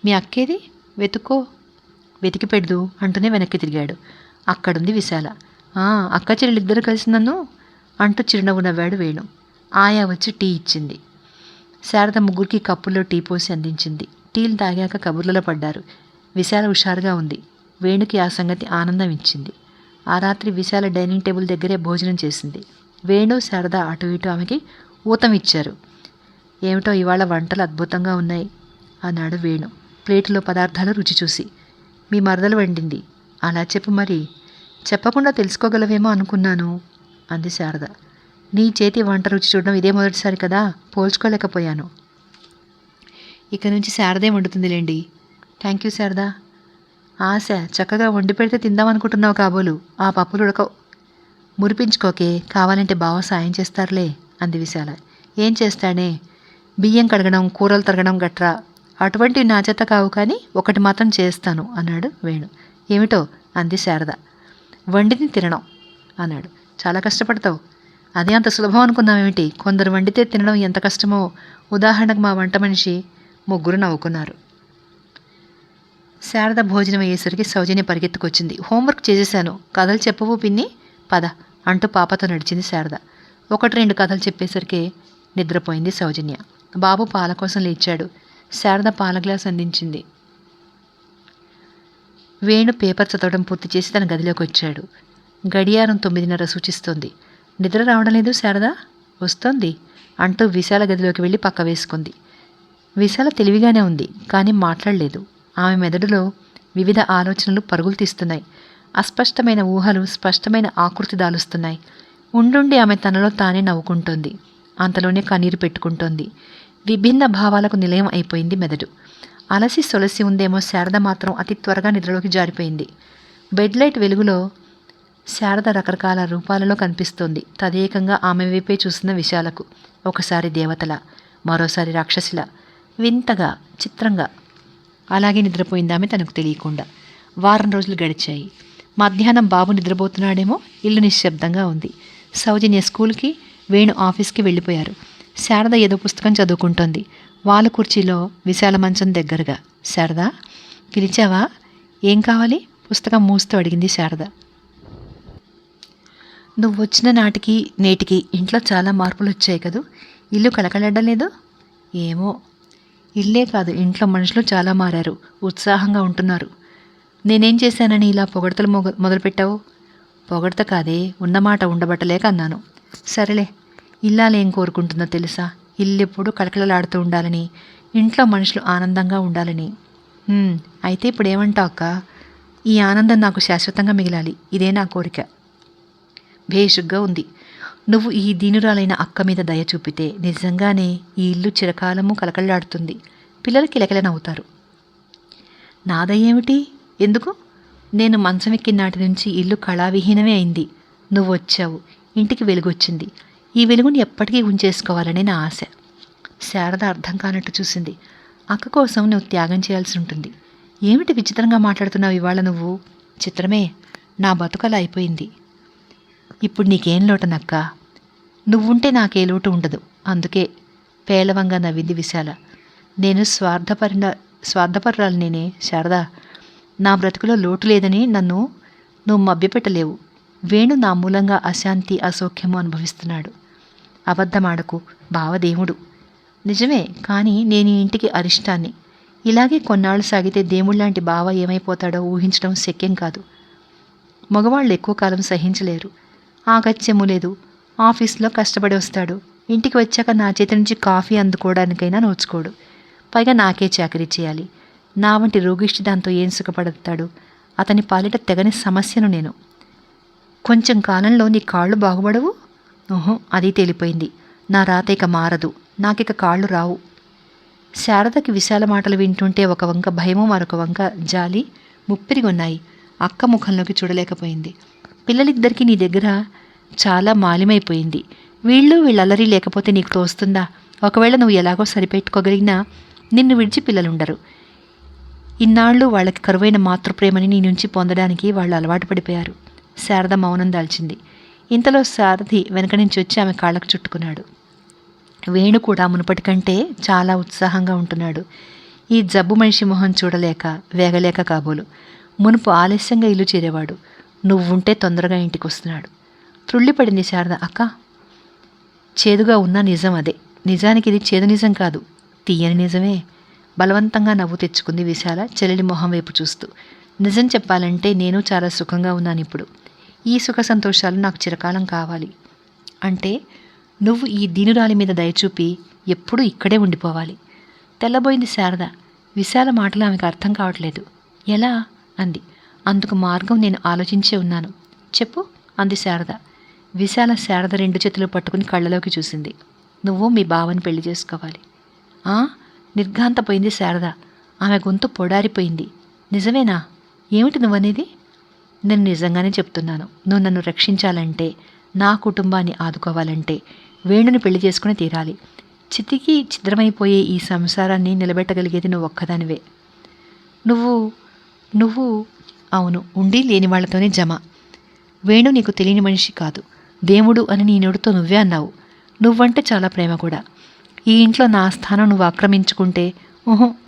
మీ అక్కేది? వెతుక్కో, వెతికి పెడదు అంటూనే వెనక్కి తిరిగాడు. అక్కడుంది విశాల. అక్క చెల్లెలిద్దరూ కలిసి నన్ను అంటూ చిరునవ్వు నవ్వాడు వేణు. ఆయా వచ్చి టీ ఇచ్చింది. శారద ముగ్గురికి కప్పుల్లో టీ పోసి అందించింది. టీలు తాగాక కబుర్లలో పడ్డారు. విశాల హుషారుగా ఉంది. వేణుకి ఆ సంగతి ఆనందం ఇచ్చింది. ఆ రాత్రి విశాల డైనింగ్ టేబుల్ దగ్గరే భోజనం చేసింది. వేణు, శారద అటు ఇటు ఆమెకి ఊతం ఇచ్చారు. ఏమిటో ఇవాళ వంటలు అద్భుతంగా ఉన్నాయి అన్నాడు వేణు ప్లేటులో పదార్థాలు రుచి చూసి. మీ మరదలు వండింది. అలా చెప్పు మరి. చెప్పకుండా తెలుసుకోగలవేమో అనుకున్నాను అంది శారద. నీ చేతి వంట రుచి చూడడం ఇదే మొదటిసారి కదా, పోల్చుకోలేకపోయాను. ఇక నుంచి శారదే వండుతుందిలేండి. Thank you Sharada. ఆశ, చక్కగా వండి పెడితే తిందామనుకుంటున్నావు కాబోలు. ఆ పప్పులు ఉడకవు. మురిపించుకోకే, కావాలంటే బావ సాయం చేస్తారులే అంది విశాల. ఏం చేస్తాడే? బియ్యం కడగడం, కూరలు తరగడం గట్రా అటువంటివి నా చేత కావు, కానీ ఒకటి మాత్రం చేస్తాను అన్నాడు వేణు. ఏమిటో అంది శారద. వండిని తినడం అన్నాడు. చాలా కష్టపడతావు. అదే అంత సులభం అనుకున్నావేమిటి? కొందరు వండితే తినడం ఎంత కష్టమో. ఉదాహరణకు మా వంట మనిషి. ముగ్గురు నవ్వుకున్నారు. శారద భోజనం అయ్యేసరికి సౌజన్య పరిగెత్తుకొచ్చింది. హోంవర్క్ చేసేశాను. కథలు చెప్పవు పిన్ని, పద అంటూ పాపతో నడిచింది శారద. 1-2 కథలు చెప్పేసరికి నిద్రపోయింది సౌజన్య. బాబు పాల కోసం లేచాడు. శారద పాల గ్లాస్ అందించింది. వేణు పేపర్ చదవడం పూర్తి చేసి తన గదిలోకి వచ్చాడు. గడియారం 9:30 సూచిస్తోంది. నిద్ర రావడం లేదు శారద? వస్తోంది అంటూ విశాల గదిలోకి వెళ్ళి పక్క వేసుకుంది. విశాల తెలివిగానే ఉంది, కానీ మాట్లాడలేదు. ఆమె మెదడులో వివిధ ఆలోచనలు పరుగులు తీస్తున్నాయి. అస్పష్టమైన ఊహలు స్పష్టమైన ఆకృతి దాలుస్తున్నాయి. ఉండుండి ఆమె తనలో తానే నవ్వుకుంటోంది. అంతలోనే కన్నీరు పెట్టుకుంటోంది. విభిన్న భావాలకు నిలయం అయిపోయింది మెదడు. అలసి సొలసి ఉందేమో శారద మాత్రం అతి త్వరగా నిద్రలోకి జారిపోయింది. బెడ్ లైట్ వెలుగులో శారద రకరకాల రూపాలలో కనిపిస్తోంది. తదేకంగా ఆమె వైపే చూసిన విశాలకు ఒకసారి దేవతల, మరోసారి రాక్షసిలా, వింతగా, చిత్రంగా. అలాగే నిద్రపోయింది ఆమె తనకు తెలియకుండా. వారం రోజులు గడిచాయి. మధ్యాహ్నం బాబు నిద్రపోతున్నాడేమో. ఇల్లు నిశ్శబ్దంగా ఉంది. సౌజన్య స్కూల్కి, వేణు ఆఫీస్కి వెళ్ళిపోయారు. శారద ఏదో పుస్తకం చదువుకుంటోంది. వాళ్ళ కుర్చీలో విశాల మంచం దగ్గరగా. శారదా, పిలిచావా? ఏం కావాలి? పుస్తకం మూస్తూ అడిగింది శారద. నువ్వు వచ్చిన నాటికి నేటికి ఇంట్లో చాలా మార్పులు వచ్చాయి కదూ. ఇల్లు కలకలడ్డం లేదు? ఏమో, ఇల్లే కాదు ఇంట్లో మనుషులు చాలా మారారు. ఉత్సాహంగా ఉంటున్నారు. నేనేం చేశానని ఇలా పొగడతలు మొదలుపెట్టావు? పొగడత కాదే, ఉన్నమాట ఉండబట్టలేక అన్నాను. సరేలే, ఇల్లాలేం కోరుకుంటుందో తెలుసా? ఇల్లెప్పుడు కలకలలాడుతూ ఉండాలని, ఇంట్లో మనుషులు ఆనందంగా ఉండాలని. అయితే ఇప్పుడు ఏమంటావు అక్క? ఈ ఆనందం నాకు శాశ్వతంగా మిగిలాలి. ఇదే నా కోరిక. భేషుగ్గా ఉంది. నువ్వు ఈ దీనురాలైన అక్క మీద దయ చూపితే నిజంగానే ఈ ఇల్లు చిరకాలము కలకల్లాడుతుంది. పిల్లలు కిలకిల నవ్వుతారు. నా దయేమిటి? ఎందుకు? నేను మంచం ఎక్కిన నాటి నుంచి ఇల్లు కళావిహీనమే అయింది. నువ్వు వచ్చావు, ఇంటికి వెలుగొచ్చింది. ఈ వెలుగుని ఎప్పటికీ ఉంచేసుకోవాలని నా ఆశ. శారద అర్థం కానట్టు చూసింది. అక్క కోసం నువ్వు త్యాగం చేయాల్సి ఉంటుంది. ఏమిటి విచిత్రంగా మాట్లాడుతున్నావు ఇవాళ నువ్వు? చిత్రమే, నా బతుకలా అయిపోయింది. ఇప్పుడు నీకేం లోటనక్క? నువ్వుంటే నాకే లోటు ఉండదు. అందుకే పేలవంగా నవ్వింది విశాల. నేను స్వార్థపరురాలు నేనే శారదా. నా బ్రతుకులో లోటు లేదని నువ్వు మభ్యపెట్టలేవు. వేణు నా మూలంగా అశాంతి, అసౌఖ్యము అనుభవిస్తున్నాడు. అబద్ధమాడకు, బావదేవుడు. నిజమే, కానీ నేను ఈ ఇంటికి అరిష్టాన్ని. ఇలాగే కొన్నాళ్ళు సాగితే దేవుళ్లాంటి బావ ఏమైపోతాడో ఊహించడం శక్యం కాదు. మగవాళ్ళు ఎక్కువ కాలం సహించలేరు. ఆగత్యము లేదు. ఆఫీస్లో కష్టపడి వస్తాడు. ఇంటికి వచ్చాక నా చేతి నుంచి కాఫీ అందుకోవడానికైనా నోచుకోడు. పైగా నాకే చాకరీ చేయాలి. నా వంటి రోగిష్టి దాంతో ఏం సుఖపడతాడు? అతని పాలిట తెగని సమస్యను నేను. కొంచెం కాలంలో నీ కాళ్ళు బాగుపడవు? ఓహో, అది తేలిపోయింది. నా రాత ఇక మారదు. నాకిక కాళ్ళు రావు. శారదకి విశాల మాటలు వింటుంటే ఒక వంక భయము, మరొక వంక జాలి ముప్పిరిగొన్నాయి. అక్క ముఖంలోకి చూడలేకపోయింది. పిల్లలిద్దరికీ నీ దగ్గర చాలా మాలిమైపోయింది. వీళ్ళల్లరి లేకపోతే నీకు తోస్తుందా? ఒకవేళ నువ్వు ఎలాగో సరిపెట్టుకోగలిగినా నిన్ను విడిచి పిల్లలుండరు. ఇన్నాళ్ళు వాళ్ళకి కరువైన మాతృప్రేమని నీ నుంచి పొందడానికి వాళ్ళు అలవాటు పడిపోయారు. శారద మౌనం దాల్చింది. ఇంతలో సారథి వెనక నుంచి వచ్చి ఆమె కాళ్ళకు చుట్టుకున్నాడు. వేణు కూడా మునుపటి కంటే చాలా ఉత్సాహంగా ఉంటున్నాడు. ఈ జబ్బు మనిషి మొహం చూడలేక వేగలేక కాబోలు. మునుపు ఆలస్యంగా ఇల్లు చేరేవాడు. నువ్వుంటే తొందరగా ఇంటికి వస్తున్నాడు. త్రుళ్ళిపడింది శారద. అక్క, చేదుగా ఉన్న నిజం అదే. నిజానికి ఇది చేదు నిజం కాదు, తీయని నిజమే. బలవంతంగా నవ్వు తెచ్చుకుంది విశాల చెల్లెలి మొహం వైపు చూస్తూ. నిజం చెప్పాలంటే నేను చాలా సుఖంగా ఉన్నాను ఇప్పుడు. ఈ సుఖ సంతోషాలు నాకు చిరకాలం కావాలి. అంటే నువ్వు ఈ దీనురాలి మీద దయచూపి ఎప్పుడూ ఇక్కడే ఉండిపోవాలి. తెల్లబోయింది శారద. విశాల మాటలు ఆమెకు అర్థం కావట్లేదు. ఎలా అంది. అందుకు మార్గం నేను ఆలోచించే ఉన్నాను. చెప్పు అంది శారద. విశాల శారద రెండు చేతులు పట్టుకుని కళ్ళలోకి చూసింది. నువ్వు మీ బావని పెళ్లి చేసుకోవాలి. నిర్ఘాంతపోయింది శారద. ఆమె గొంతు పొడారిపోయింది. నిజమేనా? ఏమిటి నువ్వనేది? నేను నిజంగానే చెప్తున్నాను. నువ్వు నన్ను రక్షించాలంటే, నా కుటుంబాన్ని ఆదుకోవాలంటే వేణుని పెళ్లి చేసుకుని తీరాలి. చితికి ఛిద్రమైపోయే ఈ సంసారాన్ని నిలబెట్టగలిగేది నువ్వు ఒక్కదానివే. నువ్వు అవును, ఉండి లేని వాళ్లతోనే జమ. వేణు నీకు తెలియని మనిషి కాదు. దేవుడు అని నీ నోటితో నువ్వే అన్నావు. నువ్వంటే చాలా ప్రేమ కూడా. ఈ ఇంట్లో నా స్థానం నువ్వు ఆక్రమించుకుంటే,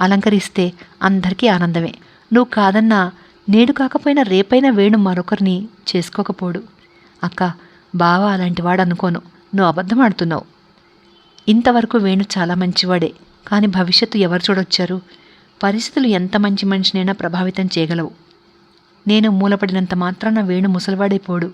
అలంకరిస్తే అందరికీ ఆనందమే. నువ్వు కాదన్నా నేడు కాకపోయినా రేపైనా వేణు మరొకరిని చేసుకోకపోడు. అక్క, బావ అలాంటి వాడు అనుకోను. నువ్వు అబద్ధం ఆడుతున్నావు. ఇంతవరకు వేణు చాలా మంచివాడే. కానీ భవిష్యత్తు ఎవరు చూడొచ్చారు? పరిస్థితులు ఎంత మంచి మనిషినైనా ప్రభావితం చేయగలవు. నేను మూలపడినంత మాత్రాన వేణు ముసలివాడైపోడు.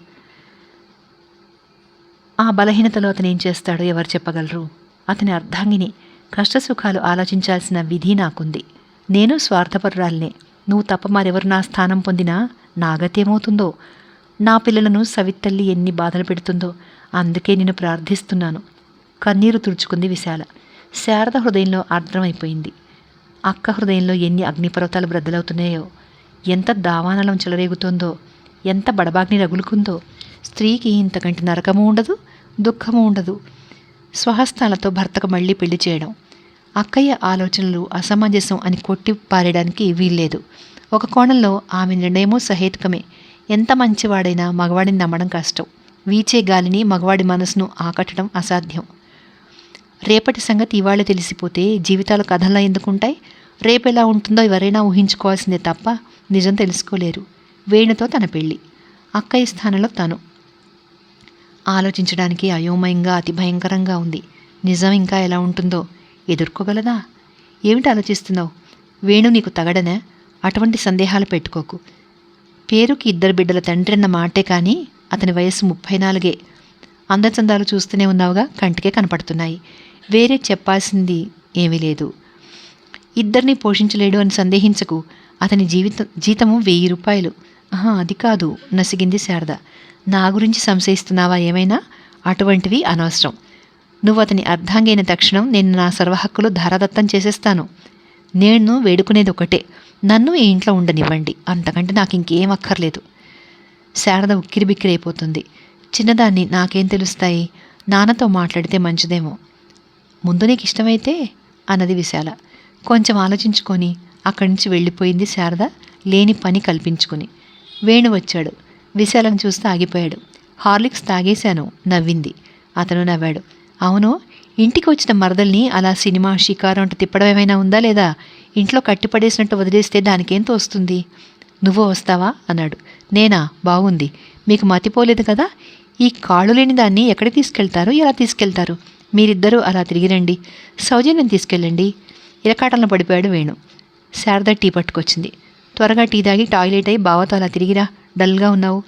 ఆ బలహీనతలో అతను ఏం చేస్తాడో ఎవరు చెప్పగలరు? అతని అర్ధాంగిని. కష్టసుఖాలు ఆలోచించాల్సిన విధి నాకుంది. నేను స్వార్థపరురాలినే. నువ్వు తప్ప మరెవరు నా స్థానం పొందినా నా గతి ఏమవుతుందో? నా పిల్లలను సవితల్లి ఎన్ని బాధలు పెడుతుందో. అందుకే నిన్ను ప్రార్థిస్తున్నాను. కన్నీరు తుడుచుకుంది విశాల. శారద హృదయంలో అర్థమైపోయింది. అక్క హృదయంలో ఎన్ని అగ్నిపర్వతాలు బ్రద్దలవుతున్నాయో, ఎంత దావానలం చెలరేగుతోందో, ఎంత బడబాగ్ని రగులుకుందో. స్త్రీకి ఇంతకంటే నరకము ఉండదు, దుఃఖము ఉండదు. స్వహస్తాలతో భర్తకు మళ్ళీ పెళ్లి చేయడం. అక్కయ్య ఆలోచనలు అసమంజసం అని కొట్టి పారేయడానికి వీల్లేదు. ఒక కోణంలో ఆమె నిర్ణయమూ సహేతుకమే. ఎంత మంచివాడైనా మగవాడిని నమ్మడం కష్టం. వీచే గాలిని మగవాడి మనసును ఆకట్టడం అసాధ్యం. రేపటి సంగతి ఇవాళ తెలిసిపోతే జీవితాలు కథల్లా ఎందుకుంటాయి? రేపు ఎలా ఉంటుందో ఎవరైనా ఊహించుకోవాల్సిందే తప్ప నిజం తెలుసుకోలేరు. వేణుతో తన పెళ్ళి, అక్కయ్య స్థానంలో తను. ఆలోచించడానికి అయోమయంగా అతి భయంకరంగా ఉంది. నిజం ఇంకా ఎలా ఉంటుందో ఎదుర్కోగలదా? ఏమిటి ఆలోచిస్తున్నావు? వేణు నీకు తగడనా? అటువంటి సందేహాలు పెట్టుకోకు. పేరుకి 2 బిడ్డల తండ్రి అన్న మాటే కానీ అతని వయస్సు 34. అందచందాలు చూస్తూనే ఉన్నావుగా, కంటికే కనపడుతున్నాయి. వేరే చెప్పాల్సింది ఏమీ లేదు. 2 పోషించలేడు అని సందేహించకు. అతని జీతము 1000 రూపాయలు. అది కాదు, నసిగింది శారద. నా గురించి సంశయిస్తున్నావా ఏమైనా? అటువంటివి అనవసరం. నువ్వు అతని అర్ధాంగైన తక్షణం నేను నా సర్వహక్కులు ధారాదత్తం చేసేస్తాను. నేను వేడుకునేది ఒకటే, నన్ను ఈ ఇంట్లో ఉండనివ్వండి. అంతకంటే నాకు ఇంకేం అక్కర్లేదు. శారద ఉక్కిరిబిక్కిరైపోతుంది. చిన్నదాన్ని, నాకేం తెలుస్తాయి? నాన్నతో మాట్లాడితే మంచిదేమో. ముందు నీకు ఇష్టమైతే అన్నది విశాల. కొంచెం ఆలోచించుకొని అక్కడి నుంచి వెళ్ళిపోయింది శారద, లేని పని కల్పించుకుని. వేణు వచ్చాడు. విశాలను చూస్తే ఆగిపోయాడు. హార్లిక్స్ తాగేశాను, నవ్వింది. అతను నవ్వాడు. అవును, ఇంటికి వచ్చిన మరదల్ని అలా సినిమా షికారు అంటూ తిప్పడం ఏమైనా ఉందా లేదా? ఇంట్లో కట్టిపడేసినట్టు వదిలేస్తే దానికేం తోస్తుంది? నువ్వు వస్తావా అన్నాడు. నేనా? బాగుంది. మీకు మతిపోలేదు కదా? ఈ కాళ్ళు లేని దాన్ని ఎక్కడికి తీసుకెళ్తారు, ఎలా తీసుకెళ్తారు? మీరిద్దరూ అలా తిరిగిరండి, సౌజన్యం తీసుకెళ్ళండి. ఇరకాటంలో పడిపోయాడు వేణు. శారద టీ పట్టుకొచ్చింది. త్వరగా టీ తాగి టాయిలెట్ అయి బావతో అలా తిరిగిరా, డల్గా ఉన్నావు.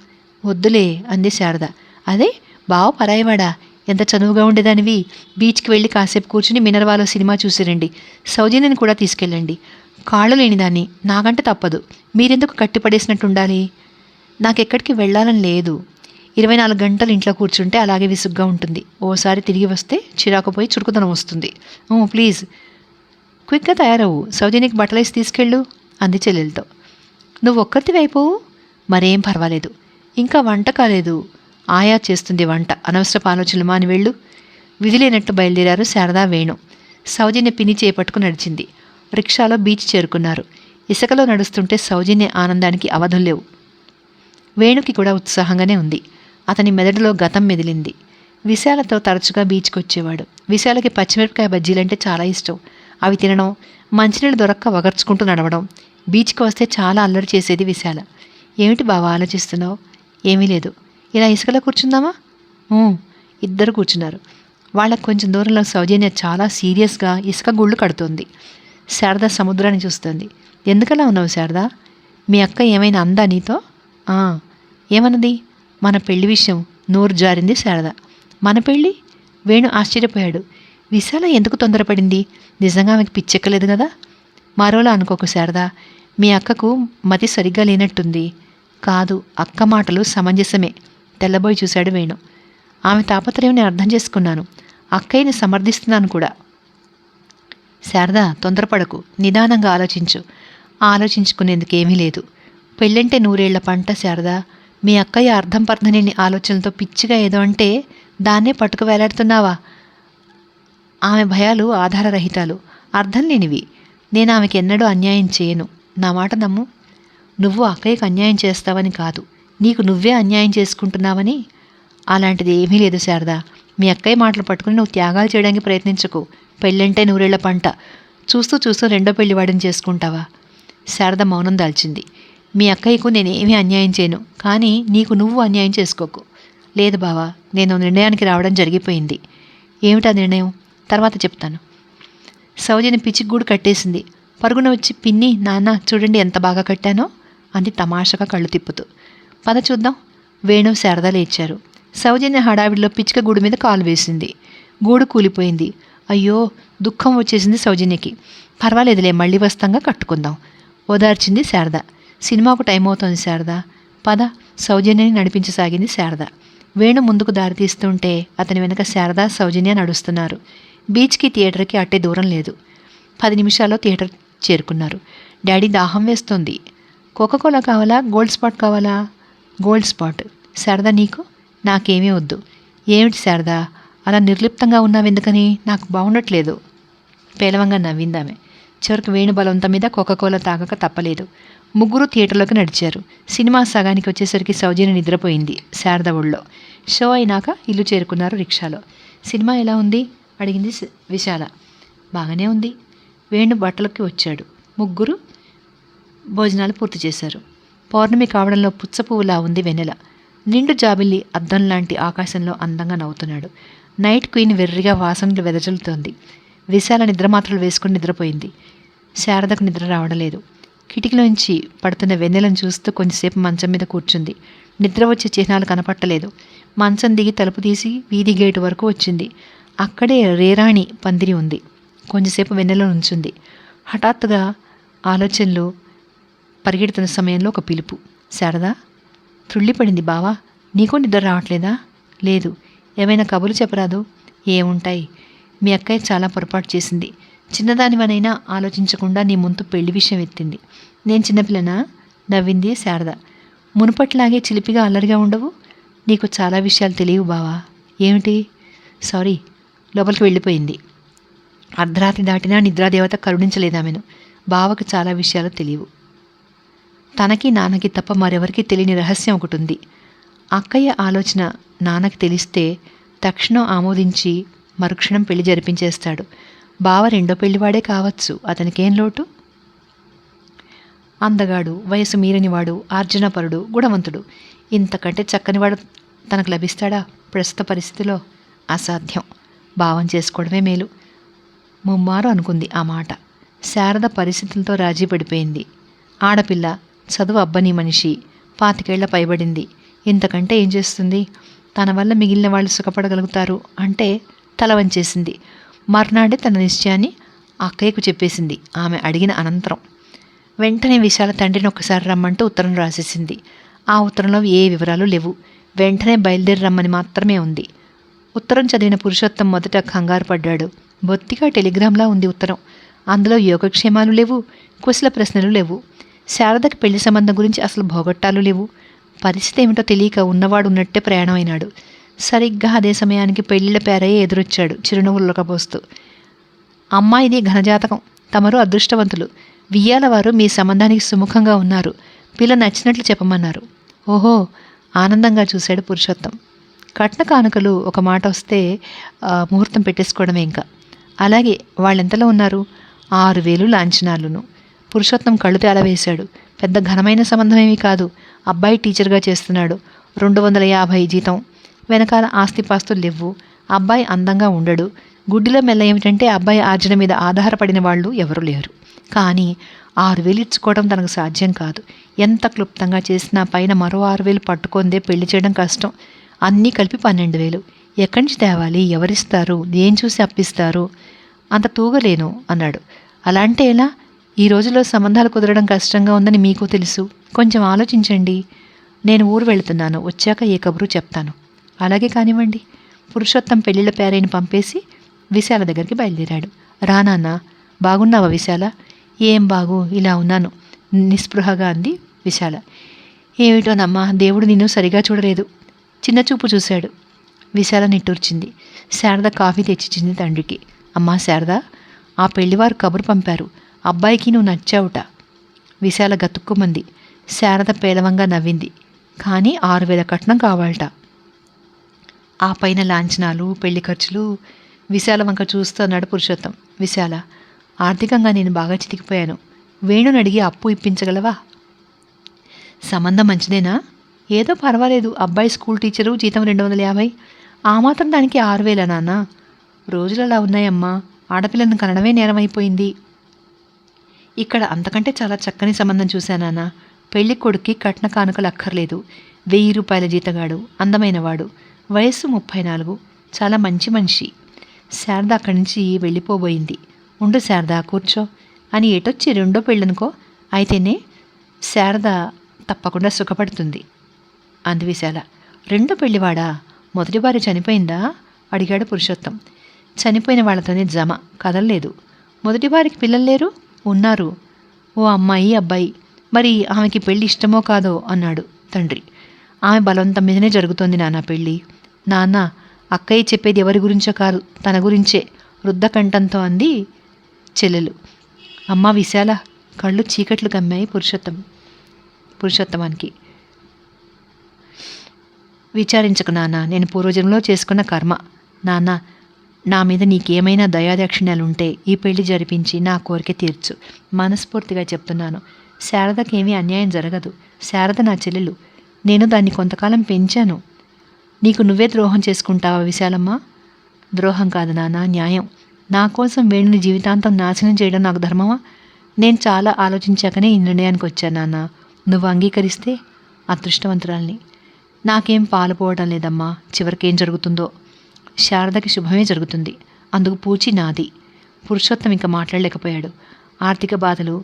వద్దులే అంది శారద. అదే, బావ పరాయివాడా? ఎంత చనువుగా ఉండేదానివి. బీచ్కి వెళ్ళి కాసేపు కూర్చుని మినర్వాలో సినిమా చూసిరండి. సౌజన్యని కూడా తీసుకెళ్ళండి. కాళ్ళు లేనిదాన్ని, నాకంటే తప్పదు. మీరెందుకు కట్టిపడేసినట్టు ఉండాలి? నాకెక్కడికి వెళ్ళాలని లేదు. 24 గంటలు ఇంట్లో కూర్చుంటే అలాగే విసుగ్గా ఉంటుంది. ఓసారి తిరిగి వస్తే చిరాకుపోయి చురుకుదనం వస్తుంది. ప్లీజ్ క్విక్గా తయారవు, సౌజన్యకి బట్టలేసి తీసుకెళ్ళు అంది చెల్లెలతో. నువ్వు ఒక్కరిది అయిపోవు. మరేం పర్వాలేదు. ఇంకా వంట కాలేదు. ఆయా చేస్తుంది వంట. అనవసరపు ఆలోచనలు మాని వెళ్ళు. విధిలేనట్టు బయలుదేరారు శారదా, వేణు. సౌజన్య పిని చేపట్టుకు నడిచింది. రిక్షాలో బీచ్ చేరుకున్నారు. ఇసుకలో నడుస్తుంటే సౌజన్య ఆనందానికి అవధుల్లేవు. వేణుకి కూడా ఉత్సాహంగానే ఉంది. అతని మెదడులో గతం మెదిలింది. విశాలతో తరచుగా బీచ్కి వచ్చేవాడు. విశాలకి పచ్చిమిరపకాయ బజ్జీలంటే చాలా ఇష్టం. అవి తినడం, మంచినీళ్ళు దొరక్క వగర్చుకుంటూ నడవడం. బీచ్కి వస్తే చాలా అల్లరి చేసేది విశాల. ఏమిటి బావా ఆలోచిస్తున్నావు? ఏమీ లేదు. ఇలా ఇసుకలో కూర్చుందామా? ఇద్దరు కూర్చున్నారు. వాళ్ళకు కొంచెం దూరంలో సౌజన్య చాలా సీరియస్గా ఇసుక గుళ్ళు కడుతోంది. శారద సముద్రాన్ని చూస్తుంది. ఎందుకలా ఉన్నావు శారదా? మీ అక్క ఏమైనా అందా నీతో? ఏమన్నది? మన పెళ్లి విషయం నోరు జారింది శారద. మన పెళ్ళి? వేణు ఆశ్చర్యపోయాడు. విశాల ఎందుకు తొందరపడింది? నిజంగా ఆమెకు పిచ్చెక్కలేదు కదా? మరోలా అనుకోకు శారదా, మీ అక్కకు మతి సరిగ్గా లేనట్టుంది. కాదు, అక్క మాటలు సమంజసమే. తెల్లబోయి చూశాడు వేణు. ఆమె తాపత్రయం నేను అర్థం చేసుకున్నాను. అక్కయ్యని సమర్థిస్తున్నాను కూడా. శారదా, తొందరపడకు, నిదానంగా ఆలోచించు. ఆలోచించుకునేందుకేమీ లేదు. పెళ్ళంటే 100 ఏళ్ల పంట శారదా. మీ అక్కయ్య అర్థం పర్థనేని ఆలోచనలతో పిచ్చిగా ఏదో అంటే దాన్నే పట్టుకు వేలాడుతున్నావా? ఆమె భయాలు ఆధారరహితాలు, అర్థం లేనివి. నేను ఆమెకి ఎన్నడూ అన్యాయం చేయను. నా మాట నమ్ము. నువ్వు అక్కయ్యకు అన్యాయం చేస్తావని కాదు, నీకు నువ్వే అన్యాయం చేసుకుంటున్నావని. అలాంటిది ఏమీ లేదు శారదా. మీ అక్కయ్య మాటలు పట్టుకుని నువ్వు త్యాగాలు చేయడానికి ప్రయత్నించకు. పెళ్ళంటే 100 ఏళ్ల పంట. చూస్తూ చూస్తూ రెండో పెళ్లివాడిని చేసుకుంటావా? శారద మౌనం దాల్చింది. మీ అక్కయ్యకు నేనేమీ అన్యాయం చేయను, కానీ నీకు నువ్వు అన్యాయం చేసుకోకు. లేదు బావా, నేను నిర్ణయానికి రావడం జరిగిపోయింది. ఏమిటా నిర్ణయం? తర్వాత చెప్తాను. సౌజన్య పిచ్చిగూడు కట్టేసింది. పరుగున వచ్చి, పిన్ని, నాన్న చూడండి ఎంత బాగా కట్టానో అంది తమాషగా కళ్ళు తిప్పుతూ. పద చూద్దాం. వేణు, శారద లేచారు. సౌజన్య హడావిడిలో పిచ్చిక గూడు మీద కాలు వేసింది. గూడు కూలిపోయింది. అయ్యో, దుఃఖం వచ్చేసింది సౌజన్యకి. పర్వాలేదులే, మళ్ళీ వస్తాంగా కట్టుకుందాం ఓదార్చింది శారద. సినిమాకు టైం అవుతోంది శారద, పద. సౌజన్యని నడిపించసాగింది శారద. వేణు ముందుకు దారితీస్తుంటే అతని వెనక శారద, సౌజన్య నడుస్తున్నారు. బీచ్కి థియేటర్కి అట్టే దూరం లేదు. 10 నిమిషాల్లో థియేటర్ చేరుకున్నారు. డాడీ దాహం వేస్తుంది. కోకోకోలా కావాలా, గోల్డ్ స్పాట్ కావాలా? Gold Spot. శారద నీకు? నాకేమీ వద్దు. ఏమిటి శారద అలా నిర్లిప్తంగా ఉన్నావెందుకని? నాకు బాగుండట్లేదు. పేలవంగా నవ్విందామె. చివరికి వేణు బలవంతం మీద కోకోకోలా తాగక తప్పలేదు. ముగ్గురు థియేటర్లోకి నడిచారు. సినిమా సగానికి వచ్చేసరికి సౌజన్య నిద్రపోయింది శారద ఒళ్ళో. షో అయినాక ఇల్లు చేరుకున్నారు రిక్షాలో. సినిమా ఎలా ఉంది అడిగింది విశాల. బాగానే ఉంది. వేణు బట్టలకి వచ్చాడు. ముగ్గురు భోజనాలు పూర్తి చేశారు. పౌర్ణమి కావడంలో పుచ్చపువ్వులా ఉంది వెన్నెల. నిండు జాబిల్లి అద్దం లాంటి ఆకాశంలో అందంగా నవ్వుతున్నాడు. నైట్ క్వీన్ వెర్రిగా వాసనలు వెదజల్లుతోంది. విశాల నిద్రమాత్రలు వేసుకుని నిద్రపోయింది. శారదకు నిద్ర రావడం లేదు. కిటికీలోంచి పడుతున్న వెన్నెలను చూస్తూ కొంచెంసేపు మంచం మీద కూర్చుంది. నిద్ర వచ్చే చిహ్నాలు కనపట్టలేదు. మంచం దిగి తలుపు తీసి వీధి గేటు వరకు వచ్చింది. అక్కడే రేరాణి పందిరి ఉంది. కొంచెంసేపు వెన్నెల నుంచుంది. హఠాత్తుగా ఆలోచనలు పరిగెడుతున్న సమయంలో ఒక పిలుపు. శారదా? త్రుళ్ళిపడింది. బావా నీకు నిద్ర రావట్లేదా? లేదు. ఏమైనా కబుర్లు చెప్పరాదు? ఏముంటాయి, మీ అక్కయ్య చాలా పొరపాటు చేసింది. చిన్నదానివనైనా ఆలోచించకుండా నీ ముందు పెళ్లి విషయం ఎత్తింది. నేను చిన్నపిల్లనా? నవ్వింది శారద. మునుపట్లాగే చిలిపిగా అల్లరిగా ఉండవు. నీకు చాలా విషయాలు తెలియవు బావా. ఏమిటి? సారీ. లోపలికి వెళ్ళిపోయింది. అర్ధరాత్రి దాటినా నిద్రాదేవత కరుణించలేదామెను. బావకు చాలా విషయాలు తెలియవు. తనకి నాన్నకి తప్ప మరెవరికి తెలియని రహస్యం ఒకటి ఉంది. అక్కయ్య ఆలోచన నాన్నకి తెలిస్తే తక్షణం ఆమోదించి మరుక్షణం పెళ్లి జరిపించేస్తాడు. బావ రెండో పెళ్లివాడే కావచ్చు. అతనికేం లోటు? అందగాడు, వయసు మీరనివాడు, ఆర్జనపరుడు, గుణవంతుడు. ఇంతకంటే చక్కనివాడు తనకు లభిస్తాడా? ప్రస్తుత పరిస్థితిలో అసాధ్యం. భావం చేసుకోవడమే మేలు. ముమ్మారు అనుకుంది ఆ మాట. శారద పరిస్థితులతో రాజీ పడిపోయింది. ఆడపిల్ల, చదువు అబ్బని మనిషి, 25 ఏళ్ల పైబడింది. ఇంతకంటే ఏం చేస్తుంది? తన వల్ల మిగిలిన వాళ్ళు సుఖపడగలుగుతారు అంటే తల వంచేసింది. మర్నాడే తన నిశ్చయాన్ని అక్కయ్యకు చెప్పేసింది. ఆమె అడిగిన అనంతరం వెంటనే విశాల తండ్రిని ఒక్కసారి రమ్మంటూ ఉత్తరం రాసేసింది. ఆ ఉత్తరంలో ఏ వివరాలు లేవు. వెంటనే బయలుదేరి రమ్మని మాత్రమే ఉంది. ఉత్తరం చదివిన పురుషోత్తం మొదట కంగారు పడ్డాడు. బొత్తిగా టెలిగ్రామ్లా ఉంది ఉత్తరం. అందులో యోగక్షేమాలు లేవు, కుశల ప్రశ్నలు లేవు. శారదకి పెళ్లి సంబంధం గురించి అసలు భోగొట్టాలు లేవు. పరిస్థితి ఏమిటో తెలియక ఉన్నవాడు ఉన్నట్టే ప్రయాణం అయినాడు. సరిగ్గా అదే సమయానికి పెళ్లిళ్ళ పేరయ్య ఎదురొచ్చాడు చిరునవ్వులు ఉలకబోస్తూ. అమ్మాయిది ఘనజాతకం, తమరు అదృష్టవంతులు. వియ్యాల వారు మీ సంబంధానికి సుముఖంగా ఉన్నారు. పిల్ల నచ్చినట్లు చెప్పమన్నారు. ఓహో, ఆనందంగా చూశాడు పురుషోత్తం. కట్న కానుకలు ఒక మాట వస్తే ముహూర్తం పెట్టేసుకోవడమే ఇంకా. అలాగే వాళ్ళెంతలో ఉన్నారు? 6,000 లాంఛనాలును. పురుషోత్తం కళ్ళు తేలవేశాడు. పెద్ద ఘనమైన సంబంధమేమీ కాదు. అబ్బాయి టీచర్గా చేస్తున్నాడు. 250 జీతం. వెనకాల ఆస్తిపాస్తులు లేవు. అబ్బాయి అందంగా ఉండడు. గుడ్డిలో మెల్ల ఏమిటంటే అబ్బాయి ఆర్జన మీద ఆధారపడిన వాళ్ళు ఎవరూ లేరు. కానీ 6,000 ఇచ్చుకోవడం తనకు సాధ్యం కాదు. ఎంత క్లుప్తంగా చేసినా పైన మరో 6,000 పట్టుకొందే పెళ్లి చేయడం కష్టం. అన్నీ కలిపి 12,000. ఎక్కడి నుంచి తేవాలి? ఎవరిస్తారు? ఏం చూసి అప్పిస్తారు? అంత తూగలేను అన్నాడు. అలా అంటే ఎలా? ఈ రోజుల్లో సంబంధాలు కుదరడం కష్టంగా ఉందని మీకు తెలుసు. కొంచెం ఆలోచించండి. నేను ఊరు వెళుతున్నాను. వచ్చాక ఏ కబురు చెప్తాను. అలాగే కానివ్వండి. పురుషోత్తం పెళ్లిళ్ళ పేరైని పంపేసి విశాల దగ్గరికి బయలుదేరాడు. రానాన్న. బాగున్నావా విశాల? ఏం బాగు, ఇలా ఉన్నాను నిస్పృహగా అంది విశాల. ఏమిటోనమ్మా, దేవుడు నిన్ను సరిగా చూడలేదు. చిన్న చూపు చూశాడు. విశాల నిట్టూర్చింది. శారద కాఫీ తెచ్చిచ్చింది తండ్రికి. అమ్మా శారద, ఆ పెళ్లివారు కబురు పంపారు. అబ్బాయికి నువ్వు నచ్చావుట. విశాల గతుక్కుమంది. శారద పేలవంగా నవ్వింది. కానీ 6,000 కట్నం కావాలట. ఆ పైన లాంఛనాలు, పెళ్లి ఖర్చులు. విశాల వంక చూస్తూ అన్నాడు పురుషోత్తం. విశాల, ఆర్థికంగా నేను బాగా చితికిపోయాను. వేణుని అడిగి అప్పు ఇప్పించగలవా? సంబంధం మంచిదేనా? ఏదో పర్వాలేదు. అబ్బాయి స్కూల్ టీచరు, జీతం 250. ఆ మాత్రం దానికి 6,000 నాన్న? రోజులు అలా ఉన్నాయమ్మా. ఆడపిల్లను కనడమే నేరమైపోయింది. ఇక్కడ అంతకంటే చాలా చక్కని సంబంధం చూశానాన్న. పెళ్లి కొడుక్కి కట్న కానుకలు అక్కర్లేదు. 1,000 రూపాయల జీతగాడు, అందమైనవాడు, వయస్సు 34, చాలా మంచి మనిషి. శారద అక్కడి నుంచి వెళ్ళిపోబోయింది. ఉండు శారద, కూర్చో అని ఎటొచ్చి రెండో పెళ్ళనుకో. అయితేనే శారద తప్పకుండా సుఖపడుతుంది అంది విశాల. రెండో పెళ్లివాడా? మొదటి భార్య చనిపోయిందా? అడిగాడు పురుషోత్తం. చనిపోయిన వాళ్ళతోనే జమ, కదలలేదు. మొదటి భార్యకి పిల్లలు లేరు? ఉన్నారు. ఓ అమ్మాయి, అబ్బాయి. మరి ఆమెకి పెళ్ళి ఇష్టమో కాదో అన్నాడు తండ్రి. ఆమె బలవంతం మీదనే జరుగుతోంది నాన్న పెళ్ళి. నాన్న, అక్కయ్య చెప్పేది ఎవరి గురించో కాదు, తన గురించే వృద్ధకంఠంతో అంది చెల్లెలు. అమ్మ విశాల. కళ్ళు చీకట్లు కమ్మాయి పురుషోత్తమానికి. విచారించకు నాన్న, నేను పూర్వజన్మలో చేసుకున్న కర్మ. నాన్న, నా మీద నీకేమైనా దయాదాక్షిణ్యాలుంటే ఈ పెళ్లి జరిపించి నా కోరిక తీర్చు. మనస్ఫూర్తిగా చెప్తున్నాను. శారదకేమీ అన్యాయం జరగదు. శారద నా చెల్లెలు. నేను దాన్ని కొంతకాలం పెంచాను. నీకు నువ్వే ద్రోహం చేసుకుంటావా విశాలమ్మ? ద్రోహం కాదు నాన్న, న్యాయం. నా కోసం వేణుని జీవితాంతం నాశనం చేయడం నాకు ధర్మమా? నేను చాలా ఆలోచించాకనే ఈ నిర్ణయానికి వచ్చాను నాన్న. నువ్వు అంగీకరిస్తే అదృష్టవంతురాల్ని. నాకేం పాలుపోవడం లేదమ్మా. చివరికేం జరుగుతుందో. శారదకి శుభమే జరుగుతుంది. అందుకు పూచి నాది. పురుషోత్తం ఇంకా మాట్లాడలేకపోయాడు. ఆర్థిక బాధలు,